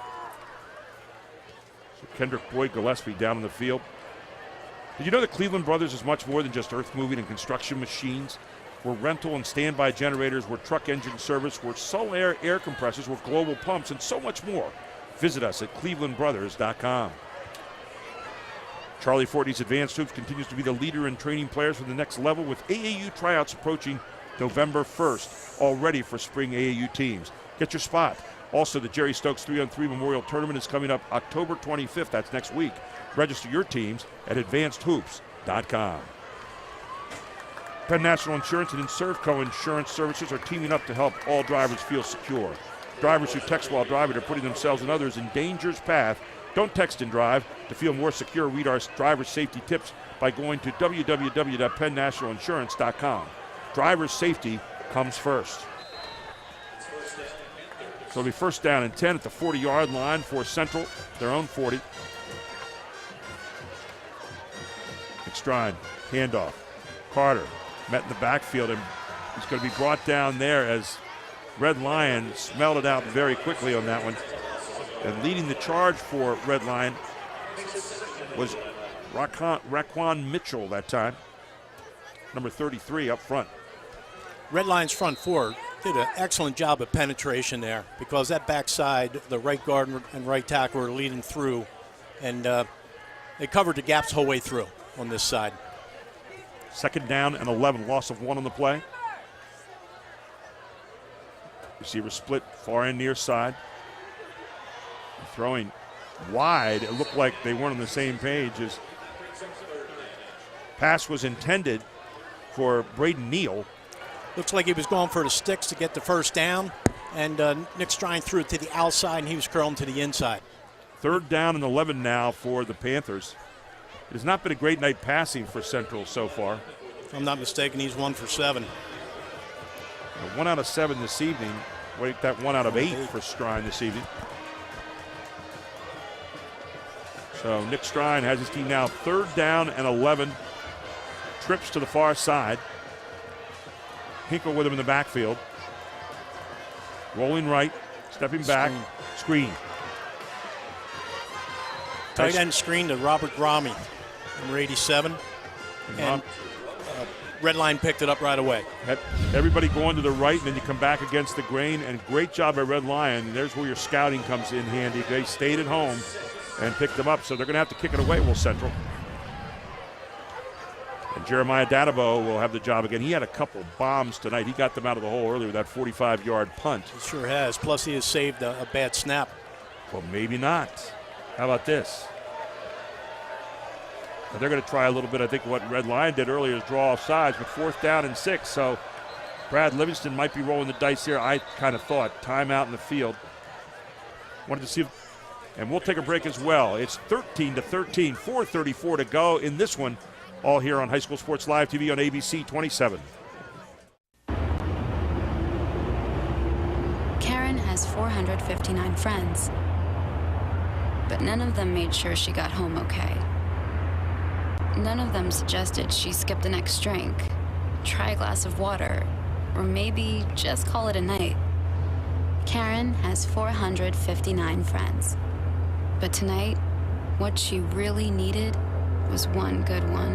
Speaker 1: So Kendrick Boyd Gillespie down on the field. Did you know that Cleveland Brothers is much more than just earth moving and construction machines? We're rental and standby generators, we're truck engine service, we're Solar air compressors, we're global pumps, and so much more. Visit us at clevelandbrothers.com. Charlie Fortney's Advanced Hoops continues to be the leader in training players for the next level, with AAU tryouts approaching November 1st, all ready for spring AAU teams. Get your spot. Also, the Jerry Stokes 3-on-3 Memorial Tournament is coming up October 25th. That's next week. Register your teams at advancedhoops.com. Penn National Insurance and Inservco Insurance Services are teaming up to help all drivers feel secure. Drivers who text while driving are putting themselves and others in danger's path. Don't text and drive. To feel more secure, read our driver safety tips by going to www.pennnationalinsurance.com. Driver safety comes first. So it'll be first down and 10 at the 40-yard line for Central, their own 40. McStrine, handoff. Carter met in the backfield, and he's going to be brought down there as Red Lion smelled it out very quickly on that one. And leading the charge for Red Lion was Raquan Mitchell that time, number 33 up front.
Speaker 2: Red Lion's front four did an excellent job of penetration there, because that backside, the right guard and right tackle were leading through, and they covered the gaps the whole way through on this side.
Speaker 1: Second down and 11, loss of 1 on the play. Receiver split, far end near side. Throwing wide, it looked like they weren't on the same page. As pass was intended for Braden Neal.
Speaker 2: Looks like he was going for the sticks to get the first down, and Nick Strine threw it to the outside, and he was curling to the inside.
Speaker 1: Third down and 11 now for the Panthers. It has not been a great night passing for Central so far.
Speaker 2: If I'm not mistaken, he's 1 for 7.
Speaker 1: 1 out of 7 this evening. Wait, that 1 out of 8 for Strine this evening. So Nick Strine has his team now third down and 11. Trips to the far side. Hinkle with him in the backfield. Rolling right, stepping back, screen.
Speaker 2: Tight end screen to Robert Grommy, number 87. And Red Line picked it up right away.
Speaker 1: Everybody going to the right, and then you come back against the grain, and great job by Red Lion. There's where your scouting comes in handy. They stayed at home and picked them up, so they're going to have to kick it away, Will Central. And Jeremiah Dadabo will have the job again. He had a couple bombs tonight. He got them out of the hole earlier with that 45-yard punt.
Speaker 2: He sure has. Plus, he has saved a bad snap.
Speaker 1: Well, maybe not. How about this? Now they're going to try a little bit, I think, what Red Lion did earlier is draw off sides, but 4th down and 6. So Brad Livingston might be rolling the dice here. I kind of thought. Timeout in the field. Wanted to see and we'll take a break as well. It's 13-13, 4:34 to go in this one. All here on High School Sports Live TV on ABC 27.
Speaker 17: Karen has 459 friends, but none of them made sure she got home okay. None of them suggested she skip the next drink, try a glass of water, or maybe just call it a night. Karen has 459 friends, but tonight, what she really needed was one good one.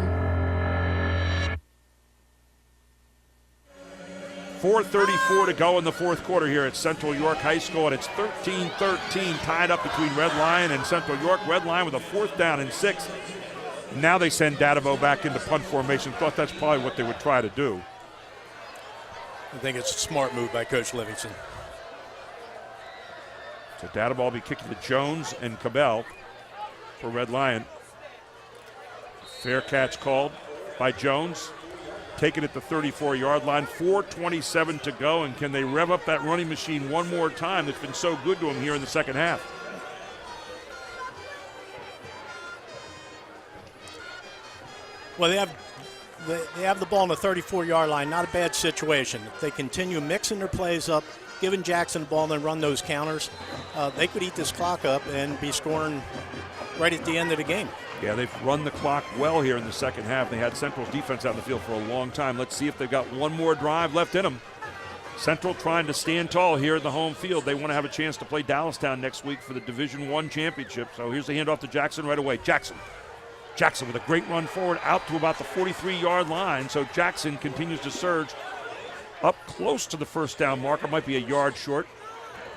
Speaker 1: 4:34 to go in the fourth quarter here at Central York High School, and it's 13-13 tied up between Red Lion and Central York. Red Lion with a 4th down and 6. Now they send Dadabo back into punt formation. Thought that's probably what they would try to do.
Speaker 2: I think it's a smart move by Coach Livingston.
Speaker 1: So Dadabo will be kicking to Jones and Cabell for Red Lion. Fair catch called by Jones. Taken at the 34-yard line. 4:27 to go, and can they rev up that running machine one more time that's been so good to them here in the second half?
Speaker 2: Well, they have the ball on the 34-yard line. Not a bad situation. If they continue mixing their plays up, giving Jackson the ball, and then run those counters, they could eat this clock up and be scoring right at the end of the game.
Speaker 1: Yeah, they've run the clock well here in the second half. They had Central's defense out in the field for a long time. Let's see if they've got one more drive left in them. Central trying to stand tall here in the home field. They want to have a chance to play Dallastown next week for the Division I championship. So here's the handoff to Jackson right away. Jackson with a great run forward out to about the 43-yard line. So Jackson continues to surge up close to the first down marker. Might be a yard short.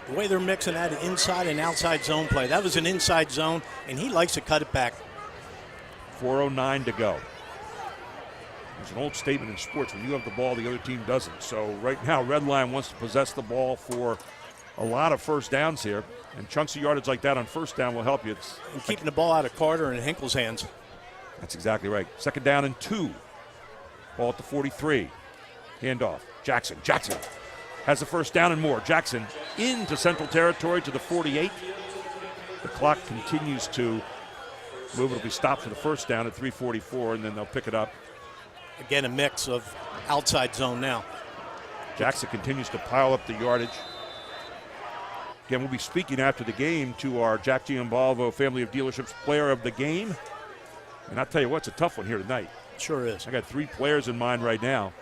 Speaker 2: The way they're mixing that inside and outside zone play. That was an inside zone, and he likes to cut it back.
Speaker 1: 4:09 to go. There's an old statement in sports: when you have the ball, the other team doesn't. So right now, Red Line wants to possess the ball for a lot of first downs here, and chunks of yardage like that on first down will help you. It's
Speaker 2: and keeping the ball out of Carter and Hinkle's hands.
Speaker 1: That's exactly right. 2nd down and 2. Ball at the 43. Handoff. Jackson has the first down and more. Jackson into Central Territory to the 48. The clock continues to move. It'll be stopped for the first down at 3:44, and then they'll pick it up.
Speaker 2: Again, a mix of outside zone now.
Speaker 1: Jackson continues to pile up the yardage. Again, we'll be speaking after the game to our Jack Giambalvo Family of Dealerships Player of the Game. And I'll tell you what, it's a tough one here tonight.
Speaker 2: Sure is.
Speaker 1: I got 3 players in mind right now.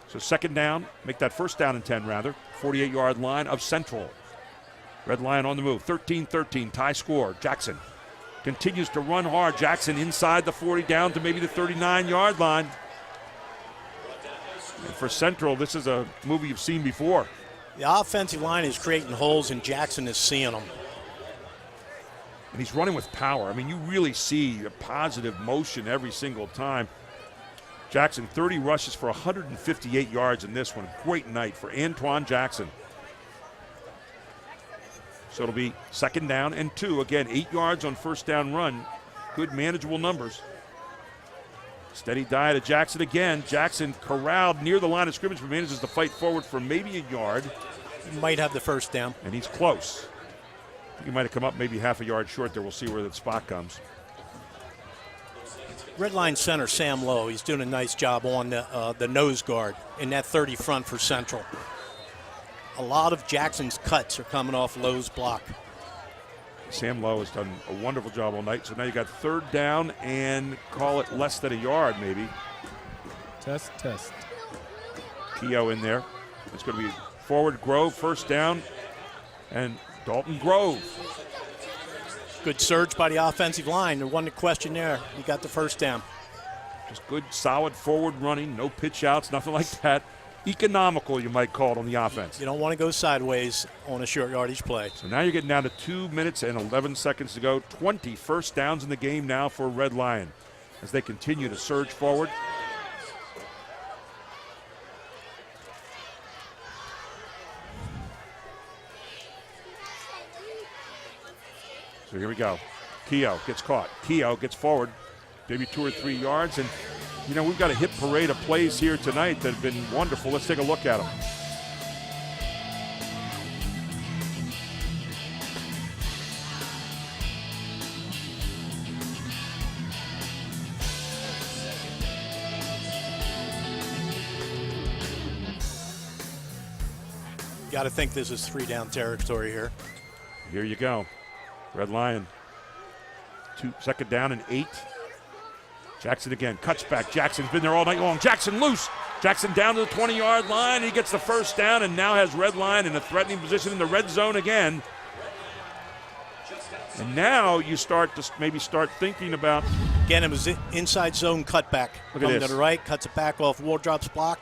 Speaker 1: So 2nd down, make that 1st down and 10 rather. 48-yard line of Central. Red Lion on the move, 13-13, tie score. Jackson continues to run hard. Jackson inside the 40, down to maybe the 39-yard line. And for Central, this is a movie you've seen before.
Speaker 2: The offensive line is creating holes, and Jackson is seeing them.
Speaker 1: And he's running with power. I mean, you really see a positive motion every single time. Jackson, 30 rushes for 158 yards in this one. Great night for Antoine Jackson. So it'll be 2nd down and 2. Again, 8 yards on first down run. Good manageable numbers. Steady dive to Jackson again. Jackson corralled near the line of scrimmage, but manages to fight forward for maybe a yard.
Speaker 2: He might have the first down.
Speaker 1: And he's close. I think he might have come up maybe half a yard short there. We'll see where that spot comes.
Speaker 2: Red Line center Sam Lowe, he's doing a nice job on the nose guard in that 30 front for Central. A lot of Jackson's cuts are coming off Lowe's block.
Speaker 1: Sam Lowe has done a wonderful job all night. So now you got 3rd down and call it less than a yard maybe.
Speaker 19: Test.
Speaker 1: Keogh in there. It's going to be forward Grove, 1st down, and Dalton Grove.
Speaker 2: Good surge by the offensive line. There wasn't a question there. He got the first down.
Speaker 1: Just good, solid forward running. No pitch outs, nothing like that. Economical, you might call it, on the offense.
Speaker 2: You don't want to go sideways on a short yardage play.
Speaker 1: So now you're getting down to 2 minutes and 11 seconds to go. 20 first downs in the game now for Red Lion as they continue to surge forward. So here we go. Keogh gets caught. Keogh gets forward, maybe 2 or 3 yards. And, you know, we've got a hit parade of plays here tonight that have been wonderful. Let's take a look at them.
Speaker 2: Got to think this is 3-down territory here.
Speaker 1: Here you go. Red Lion, 2nd down and 8. Jackson again, cuts back. Jackson's been there all night long. Jackson loose. Jackson down to the 20-yard line. He gets the first down and now has Red Lion in a threatening position in the red zone again. And now you start to maybe start thinking about.
Speaker 2: Again, it was inside zone cutback.
Speaker 1: Look at
Speaker 2: Coming
Speaker 1: this.
Speaker 2: to the right, cuts it back off Waldrop's block.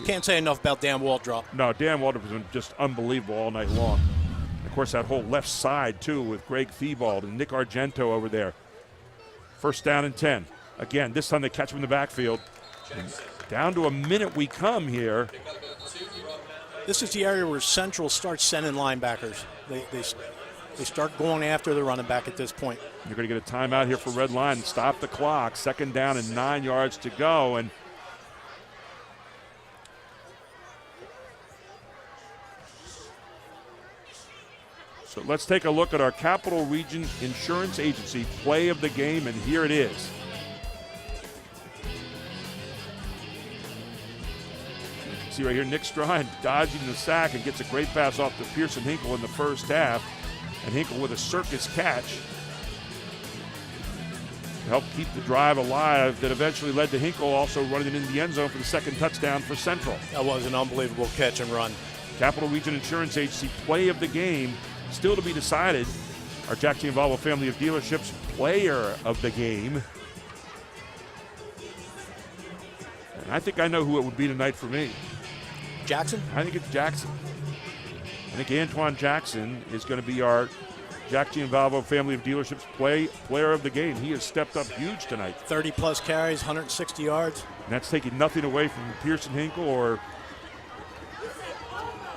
Speaker 2: Can't say enough about Dan Waldrop.
Speaker 1: No, Dan Waldrop has been just unbelievable all night long. Of course, that whole left side, too, with Greg Thiebald and Nick Argento over there. 1st down and 10. Again, this time they catch him in the backfield. And down to a minute we come here.
Speaker 2: This is the area where Central starts sending linebackers. They start going after the running back at this point.
Speaker 1: You're going to get a timeout here for Red Line. Stop the clock. 2nd down and 9 yards to go. And so let's take a look at our Capital Region Insurance Agency play of the game, and here it is. You can see right here Nick Strine dodging the sack and gets a great pass off to Pearson Hinkle in the first half. And Hinkle with a circus catch to help keep the drive alive that eventually led to Hinkle also running it in the end zone for the 2nd touchdown for Central.
Speaker 2: That was an unbelievable catch and run.
Speaker 1: Capital Region Insurance Agency play of the game. Still to be decided, our Jack Giambalvo Family of Dealerships player of the game. And I think I know who it would be tonight for me.
Speaker 2: Jackson?
Speaker 1: I think it's Jackson. I think Antoine Jackson is going to be our Jack Giambalvo Family of Dealerships player of the game. He has stepped up huge tonight.
Speaker 2: 30-plus carries, 160 yards.
Speaker 1: And that's taking nothing away from Pearson Hinkle or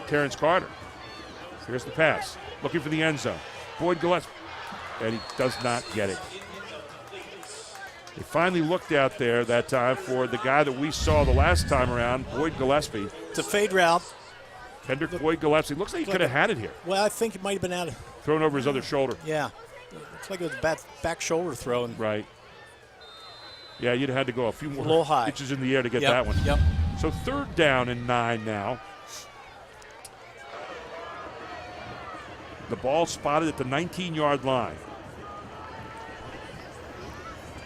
Speaker 1: Terrence Carter. Here's the pass. Looking for the end zone. Boyd Gillespie. And he does not get it. They finally looked out there that time for the guy that we saw the last time around, Boyd Gillespie.
Speaker 2: It's a fade route.
Speaker 1: Kendrick Boyd Gillespie. Looks like he could have had it here.
Speaker 2: Well, I think it might have been out of.
Speaker 1: Thrown over his other shoulder.
Speaker 2: Yeah. Looks like it was a back shoulder throw.
Speaker 1: Right. Yeah, you'd have had to go a few more
Speaker 2: little high.
Speaker 1: inches in the air to get that one.
Speaker 2: Yep.
Speaker 1: So 3rd down and 9 now. The ball spotted at the 19-yard line.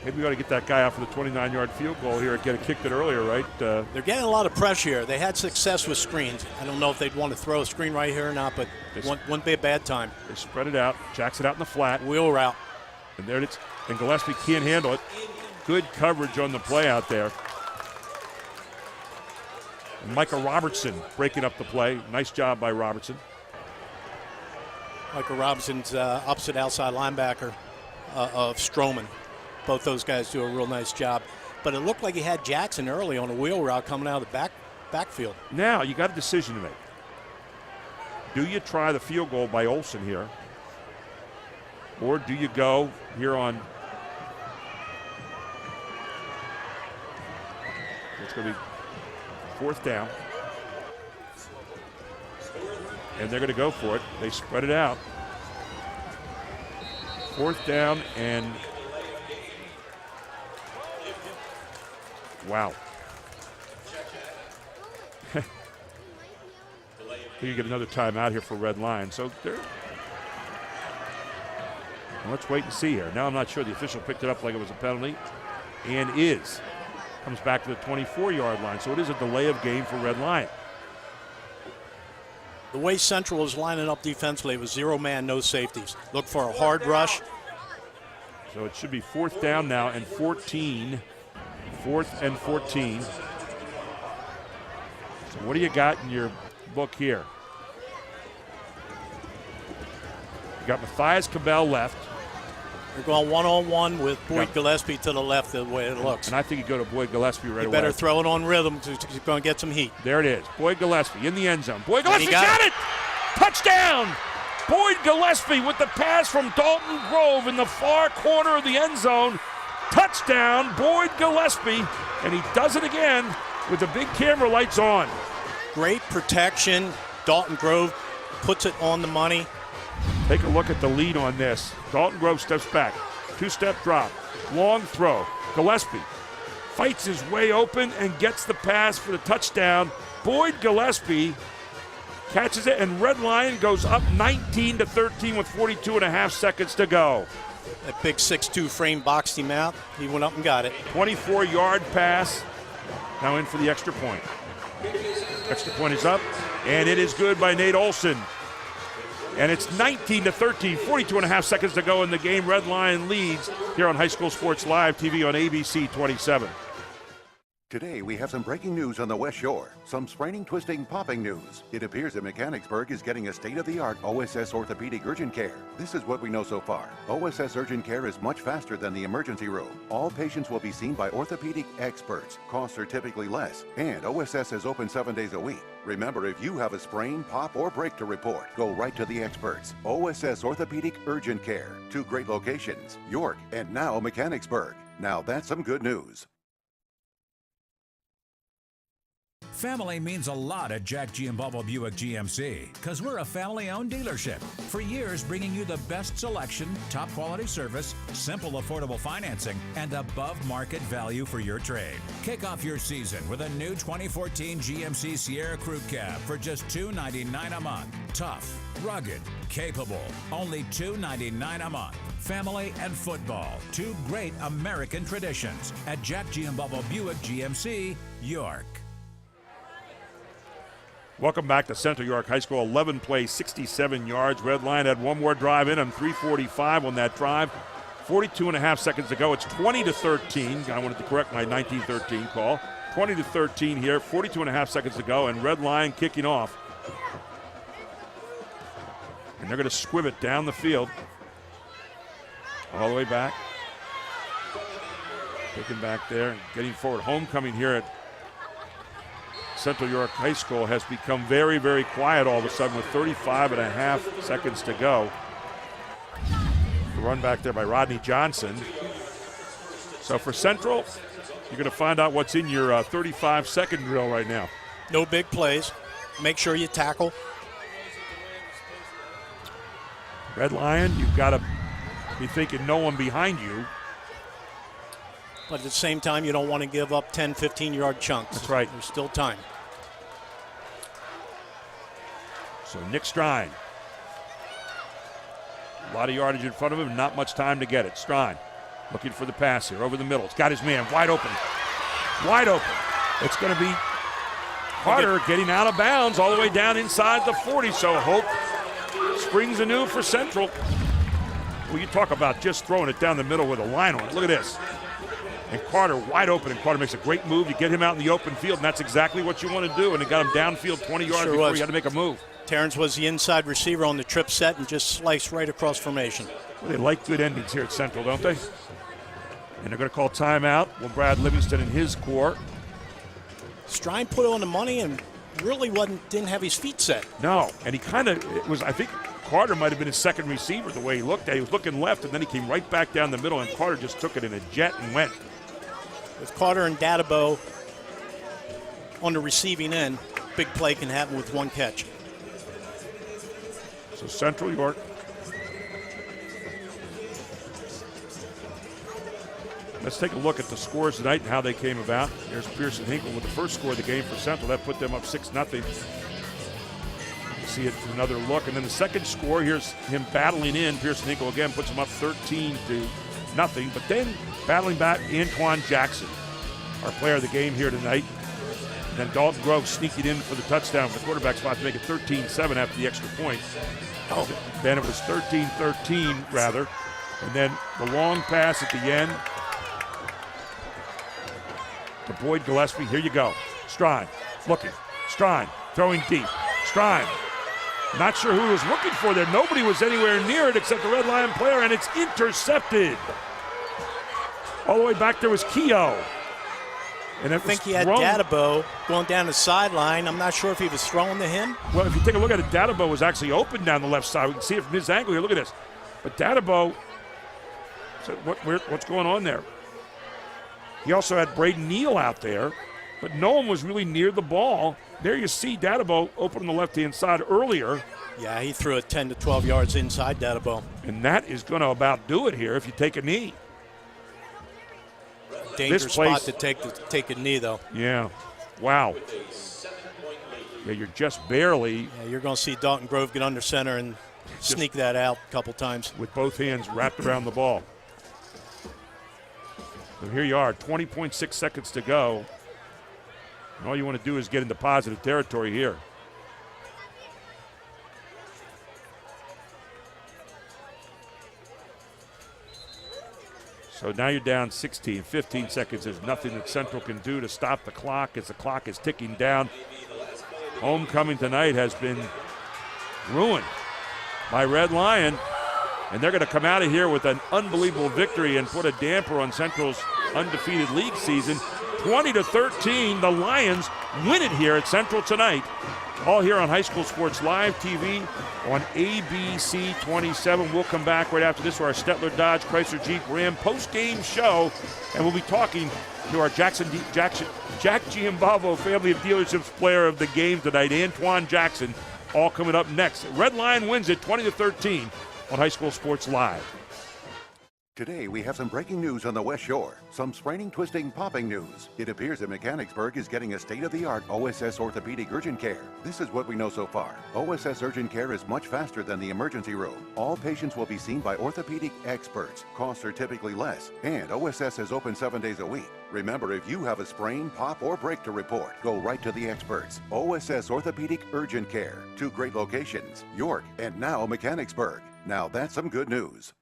Speaker 1: Maybe we ought to get that guy out for the 29-yard field goal here and kicked it earlier, right?
Speaker 2: They're getting a lot of pressure here. They had success with screens. I don't know if they'd want to throw a screen right here or not, but wouldn't be a bad time.
Speaker 1: They spread it out. Jacks it out in the flat.
Speaker 2: Wheel route.
Speaker 1: And there it is. And Gillespie can't handle it. Good coverage on the play out there. And Micah Robertson breaking up the play. Nice job by Robertson.
Speaker 2: Micah Robinson's opposite outside linebacker of Stroman. Both those guys do a real nice job. But it looked like he had Jackson early on a wheel route coming out of the backfield.
Speaker 1: Now you got a decision to make. Do you try the field goal by Olsen here? Or do you go here on... It's going to be 4th down. And they're going to go for it. They spread it out. 4th down and... Wow. You get another timeout here for Red Lion. So they're... Let's wait and see here. Now I'm not sure. The official picked it up like it was a penalty. And is. Comes back to the 24-yard line. So it is a delay of game for Red Lion.
Speaker 2: The way Central was lining up defensively, it was 0-man, no safeties. Look for a hard rush.
Speaker 1: So it should be 4th down now and 14. 4th and 14. So what do you got in your book here? You got Matthias Cabell left.
Speaker 2: You're going one-on-one with Boyd Gillespie to the left the way it looks.
Speaker 1: And I think you go to Boyd Gillespie right away.
Speaker 2: You better throw it on rhythm to going to get some heat.
Speaker 1: There it is. Boyd Gillespie in the end zone. Boyd Gillespie got it! Touchdown! Boyd Gillespie with the pass from Dalton Grove in the far corner of the end zone. Touchdown, Boyd Gillespie. And he does it again with the big camera lights on.
Speaker 2: Great protection. Dalton Grove puts it on the money.
Speaker 1: Take a look at the lead on this. Dalton Grove steps back. 2-step drop. Long throw. Gillespie fights his way open and gets the pass for the touchdown. Boyd Gillespie catches it, and Red Lion goes up 19-13 with 42.5 seconds to go.
Speaker 2: That big 6'2" frame boxed him out. He went up and got it.
Speaker 1: 24-yard pass. Now in for the extra point. Extra point is up, and it is good by Nate Olson. And it's 19-13, 42.5 seconds to go in the game. Red Lion leads here on High School Sports Live TV on ABC 27.
Speaker 9: Today, we have some breaking news on the West Shore. Some spraining, twisting, popping news. It appears that Mechanicsburg is getting a state-of-the-art OSS orthopedic urgent care. This is what we know so far. OSS urgent care is much faster than the emergency room. All patients will be seen by orthopedic experts. Costs are typically less. And OSS is open 7 days a week. Remember, if you have a sprain, pop, or break to report, go right to the experts. OSS Orthopedic Urgent Care. 2 great locations, York and now Mechanicsburg. Now that's some good news.
Speaker 3: Family means a lot at Jack Giambalvo Buick GMC because we're a family-owned dealership. For years, bringing you the best selection, top-quality service, simple, affordable financing, and above-market value for your trade. Kick off your season with a new 2014 GMC Sierra Crew Cab for just $299 a month. Tough, rugged, capable. Only $299 a month. Family and football, 2 great American traditions at Jack Giambalvo Buick GMC, York.
Speaker 1: Welcome back to Central York High School. 11 plays, 67 yards. Red Lion had one more drive in and 3:45 on that drive. 42.5 seconds to go. It's 20-13. I wanted to correct my 19-13 call. 20-13 here. 42.5 seconds to go, and Red Lion kicking off. And they're going to squib it down the field. All the way back. Looking back there and getting forward. Homecoming here at Central York High School has become very, very quiet all of a sudden with 35.5 seconds to go. The run back there by Rodney Johnson. So for Central, you're going to find out what's in your 35-second drill right now.
Speaker 2: No big plays. Make sure you tackle.
Speaker 1: Red Lion, you've got to be thinking no one behind you.
Speaker 2: But at the same time, you don't want to give up 10, 15-yard chunks.
Speaker 1: That's right.
Speaker 2: There's still time.
Speaker 1: So Nick Strine. A lot of yardage in front of him, not much time to get it. Strine looking for the pass here over the middle. It's got his man wide open. Wide open. It's going to be Carter getting out of bounds all the way down inside the 40. So hope springs anew for Central. Well, you talk about just throwing it down the middle with a line on it. Look at this. And Carter wide open, and Carter makes a great move. You get him out in the open field, and that's exactly what you want to do. And it got him downfield 20 yards before he had to make a move.
Speaker 2: Terrence was the inside receiver on the trip set and just sliced right across formation.
Speaker 1: Well, they like good endings here at Central, don't they? And they're going to call timeout. Well, Brad Livingston and his core.
Speaker 2: Strine put on the money and really didn't have his feet set.
Speaker 1: No, and he kind of, I think Carter might have been his second receiver the way he looked at it. He was looking left, and then he came right back down the middle, and Carter just took it in a jet and went.
Speaker 2: With Carter and Dadabo on the receiving end, big play can happen with one catch.
Speaker 1: So Central York. Let's take a look at the scores tonight and how they came about. There's Pearson Hinkle with the first score of the game for Central. That put them up 6-0. See it for another look. And then the second score, here's him battling in. Pearson Hinkle again puts him up 13-0. But then battling back, Antoine Jackson, our player of the game here tonight. And then Dalton Grove sneaking in for the touchdown for the quarterback spot to make it 13-7 after the extra point. Then it was 13-13 rather. And then the long pass at the end to Boyd Gillespie. Here you go. Strine looking. Strine throwing deep. Strine. Not sure who he was looking for there. Nobody was anywhere near it except the Red Lion player, and it's intercepted. All the way back there was Keogh. And
Speaker 2: I think he had Dadabo going down the sideline. I'm not sure if he was throwing to him.
Speaker 1: Well, if you take a look at it, Dadabo was actually open down the left side. We can see it from his angle here. Look at this. But Dadabo, so what's going on there? He also had Braden Neal out there, but no one was really near the ball. There you see Dadabo open on the left-hand side earlier.
Speaker 2: Yeah, he threw it 10 to 12 yards inside Dadabo.
Speaker 1: And that is going to about do it here if you take a knee.
Speaker 2: Dangerous spot to take a knee, though.
Speaker 1: Yeah. Wow. Yeah, you're just barely.
Speaker 2: Yeah, you're going to see Dalton Grove get under center and sneak that out a couple times.
Speaker 1: With both hands wrapped around the ball. So here you are, 20.6 seconds to go. And all you want to do is get into positive territory here. So now you're down 16, 15 seconds. There's nothing that Central can do to stop the clock as the clock is ticking down. Homecoming tonight has been ruined by Red Lion. And they're going to come out of here with an unbelievable victory and put a damper on Central's undefeated league season. 20-13, the Lions win it here at Central tonight. All here on High School Sports Live TV on ABC 27. We'll come back right after this for our Stettler Dodge Chrysler Jeep Ram post-game show. And we'll be talking to our Jack Giambalvo Family of Dealerships player of the game tonight, Antoine Jackson, all coming up next. Red Lion wins it 20-13 on High School Sports Live.
Speaker 9: Today, we have some breaking news on the West Shore. Some spraining, twisting, popping news. It appears that Mechanicsburg is getting a state-of-the-art OSS orthopedic urgent care. This is what we know so far. OSS urgent care is much faster than the emergency room. All patients will be seen by orthopedic experts. Costs are typically less, and OSS is open 7 days a week. Remember, if you have a sprain, pop, or break to report, go right to the experts. OSS Orthopedic Urgent Care. 2 great locations, York and now Mechanicsburg. Now that's some good news.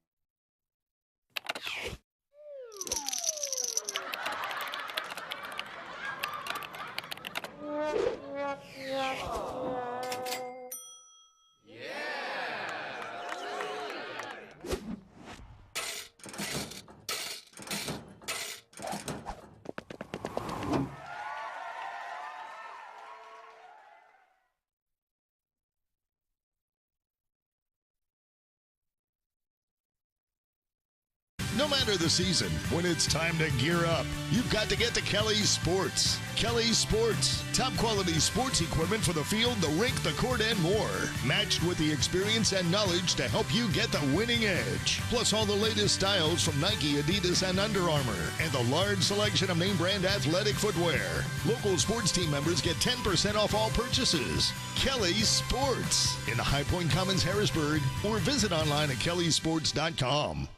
Speaker 16: No matter the season, when it's time to gear up, you've got to get to Kelly's Sports. Kelly's Sports. Top quality sports equipment for the field, the rink, the court, and more. Matched with the experience and knowledge to help you get the winning edge. Plus all the latest styles from Nike, Adidas, and Under Armour. And the large selection of name brand athletic footwear. Local sports team members get 10% off all purchases. Kelly's Sports. In the High Point Commons, Harrisburg. Or visit online at kellysports.com.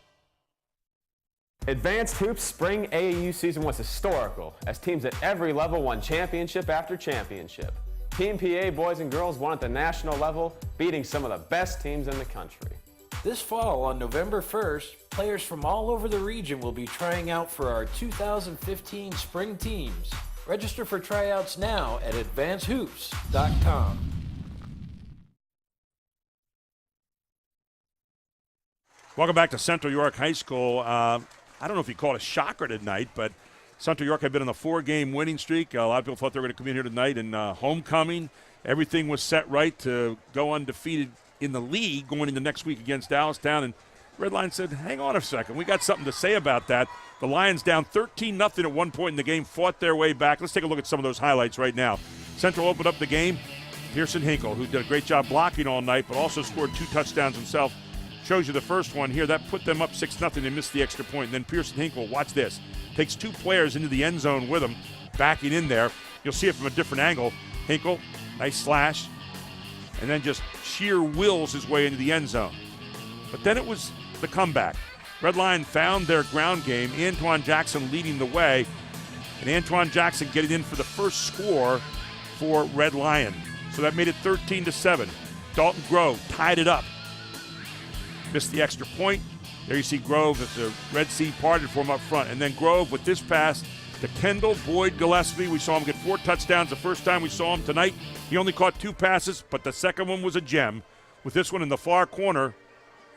Speaker 6: Advanced Hoops Spring AAU season was historical as teams at every level won championship after championship. Team PA boys and girls won at the national level, beating some of the best teams in the country.
Speaker 7: This fall on November 1st, players from all over the region will be trying out for our 2015 spring teams. Register for tryouts now at advancedhoops.com.
Speaker 1: Welcome back to Central York High School. I don't know if you call it a shocker tonight, but Central York had been on a 4-game winning streak. A lot of people thought they were going to come in here tonight and homecoming. Everything was set right to go undefeated in the league going into next week against Dallastown. And Redline said, hang on a second. We got something to say about that. The Lions down 13-0 at one point in the game, fought their way back. Let's take a look at some of those highlights right now. Central opened up the game. Pearson Hinkle, who did a great job blocking all night, but also scored 2 touchdowns himself. Shows you the first one here. That put them up 6-0. They missed the extra point. And then Pearson Hinkle, watch this, takes 2 players into the end zone with him, backing in there. You'll see it from a different angle. Hinkle, nice slash, and then just sheer wills his way into the end zone. But then it was the comeback. Redline found their ground game. Antoine Jackson leading the way, and Antoine Jackson getting in for the first score for Red Lion. So that made it 13-7. Dalton Grove tied it up. Missed the extra point. There you see Grove as the Red Sea parted for him up front. And then Grove with this pass to Kendall Boyd Gillespie. We saw him get 4 touchdowns the first time we saw him tonight. He only caught 2 passes, but the second one was a gem. With this one in the far corner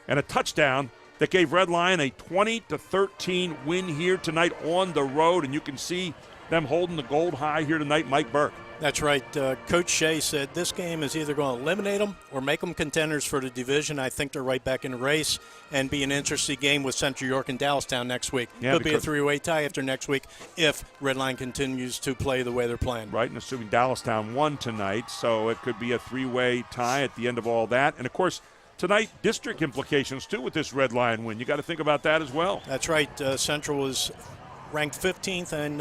Speaker 1: and a touchdown that gave Red Lion a 20-13 win here tonight on the road. And you can see them holding the gold high here tonight, Mike Burke.
Speaker 2: That's right. Coach Shea said this game is either going to eliminate them or make them contenders for the division. I think they're right back in the race and be an interesting game with Central York and Dallastown next week.
Speaker 1: Yeah,
Speaker 2: Could be a 3-way tie after next week if Redline continues to play the way they're playing.
Speaker 1: Right, and assuming Dallastown won tonight, so it could be a 3-way tie at the end of all that. And, of course, tonight, district implications, too, with this Red Lion win. You got to think about that as well.
Speaker 2: That's right. Central was ranked 15th and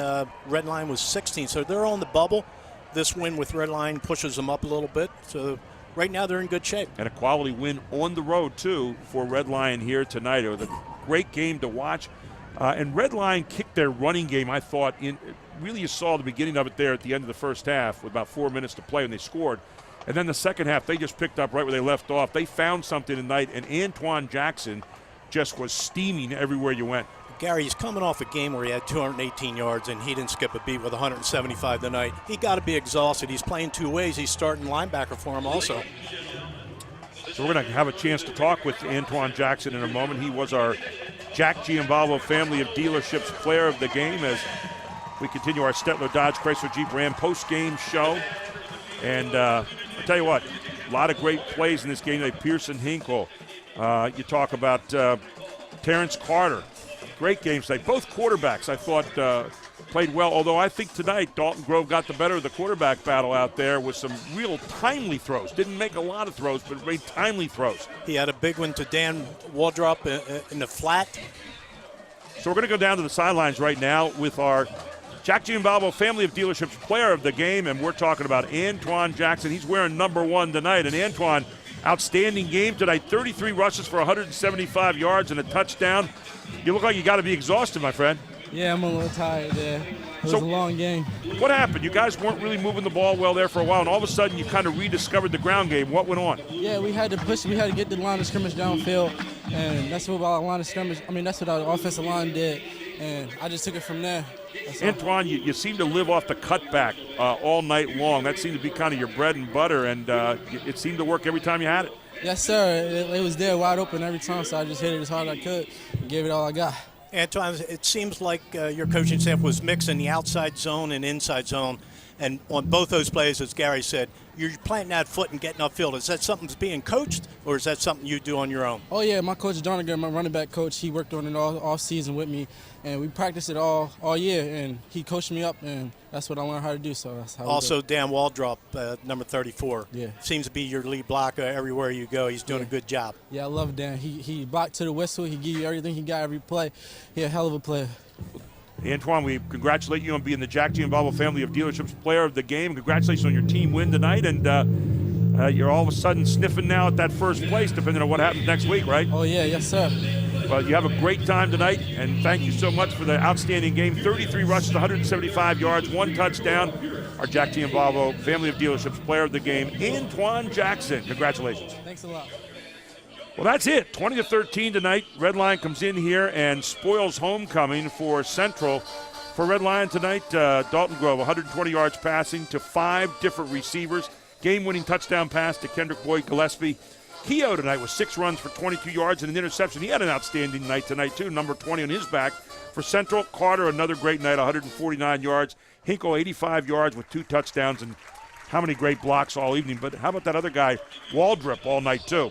Speaker 2: Redline was 16th, so they're on the bubble. This win with Red Lion pushes them up a little bit. So right now they're in good shape.
Speaker 1: And a quality win on the road, too, for Red Lion here tonight. It was a great game to watch. And Red Lion kicked their running game, I thought. Really, you saw the beginning of it there at the end of the first half with about 4 minutes to play, and they scored. And then the second half, they just picked up right where they left off. They found something tonight, and Antoine Jackson just was steaming everywhere you went.
Speaker 2: Gary, he's coming off a game where he had 218 yards and he didn't skip a beat with 175 tonight. He got to be exhausted. He's playing 2 ways. He's starting linebacker for him also.
Speaker 1: So we're going to have a chance to talk with Antoine Jackson in a moment. He was our Jack Giambalvo Family of Dealerships player of the game as we continue our Stetler Dodge Chrysler Jeep Ram post-game show. And I'll tell you what, a lot of great plays in this game. Like Pearson Hinkle. You talk about Terrence Carter. Great games tonight. Both quarterbacks, I thought, played well, although I think tonight Dalton Grove got the better of the quarterback battle out there with some real timely throws. Didn't make a lot of throws, but made timely throws.
Speaker 2: He had a big one to Dan Waldrop in the flat.
Speaker 1: So we're going to go down to the sidelines right now with our Jack Giambalvo Family of Dealerships player of the game, and we're talking about Antoine Jackson. He's wearing number 1 tonight, and Antoine, outstanding game tonight. 33 rushes for 175 yards and a touchdown. You look like you got to be exhausted, my friend.
Speaker 19: Yeah, I'm a little tired there. It was a long game.
Speaker 1: What happened? You guys weren't really moving the ball well there for a while, and all of a sudden you kind of rediscovered the ground game. What went on?
Speaker 19: Yeah, we had to push. We had to get the line of scrimmage downfield, and that's what our line of scrimmage. That's what our offensive line did, and I just took it from there.
Speaker 1: Antoine, you seem to live off the cutback all night long. That seemed to be kind of your bread and butter, and it seemed to work every time you had it.
Speaker 19: Yes, sir. It was there wide open every time, so I just hit it as hard as I could and gave it all I got.
Speaker 2: Antoine, it seems like your coaching staff was mixing the outside zone and inside zone. And on both those plays, as Gary said, you're planting that foot and getting upfield. Is that something that's being coached, or is that something you do on your own?
Speaker 19: Oh, yeah. My coach, Donegan, my running back coach, he worked on it all season with me. And we practiced it all year. And he coached me up, and that's what I learned how to do. So that's how
Speaker 2: also, Dan Waldrop, number 34.
Speaker 19: Yeah.
Speaker 2: Seems to be your lead blocker everywhere you go. He's doing a good job.
Speaker 19: Yeah, I love Dan. He blocked to the whistle. He give you everything he got every play. He a hell of a player.
Speaker 1: Antoine, we congratulate you on being the Jack Giambalvo Family of Dealerships Player of the Game. Congratulations on your team win tonight, and you're all of a sudden sniffing now at that first place, depending on what happens next week, right?
Speaker 19: Oh, yeah, yes, sir.
Speaker 1: Well, you have a great time tonight, and thank you so much for the outstanding game. 33 rushes, 175 yards, 1 touchdown. Our Jack Giambalvo Family of Dealerships Player of the Game, Antoine Jackson. Congratulations.
Speaker 19: Thanks a lot.
Speaker 1: Well, that's it. 20-13 tonight. Red Lion comes in here and spoils homecoming for Central. For Red Lion tonight, Dalton Grove, 120 yards passing to 5 different receivers. Game-winning touchdown pass to Kendrick Boyd Gillespie. Keogh tonight with 6 runs for 22 yards and an interception. He had an outstanding night tonight, too. Number 20 on his back. For Central, Carter, another great night, 149 yards. Hinkle, 85 yards with 2 touchdowns. And how many great blocks all evening. But how about that other guy, Waldrop, all night, too.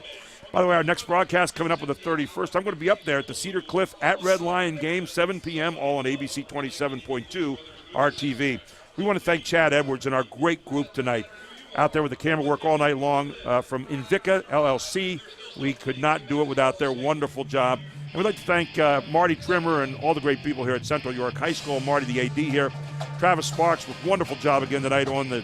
Speaker 1: By the way, our next broadcast coming up on the 31st. I'm going to be up there at the Cedar Cliff at Red Lion game, 7 p.m., all on ABC 27.2 RTV. We want to thank Chad Edwards and our great group tonight out there with the camera work all night long from Invicta LLC. We could not do it without their wonderful job. And we'd like to thank Marty Trimmer and all the great people here at Central York High School. Marty, the AD here. Travis Sparks with wonderful job again tonight on the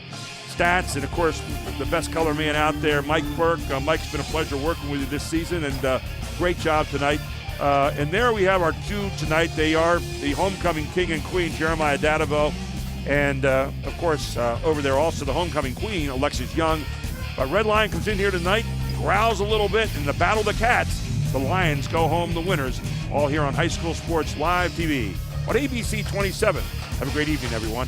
Speaker 1: stats, and of course the best color man out there, Mike Burke. Mike's been a pleasure working with you this season, and great job tonight. And there we have our 2 tonight. They are the homecoming king and queen, Jeremiah Dadeville, and of course over there also the homecoming queen, Alexis Young. But Red Lion comes in here tonight, growls a little bit in the Battle of the Cats. The Lions go home the winners, all here on High School Sports Live TV on ABC 27. Have a great evening, everyone.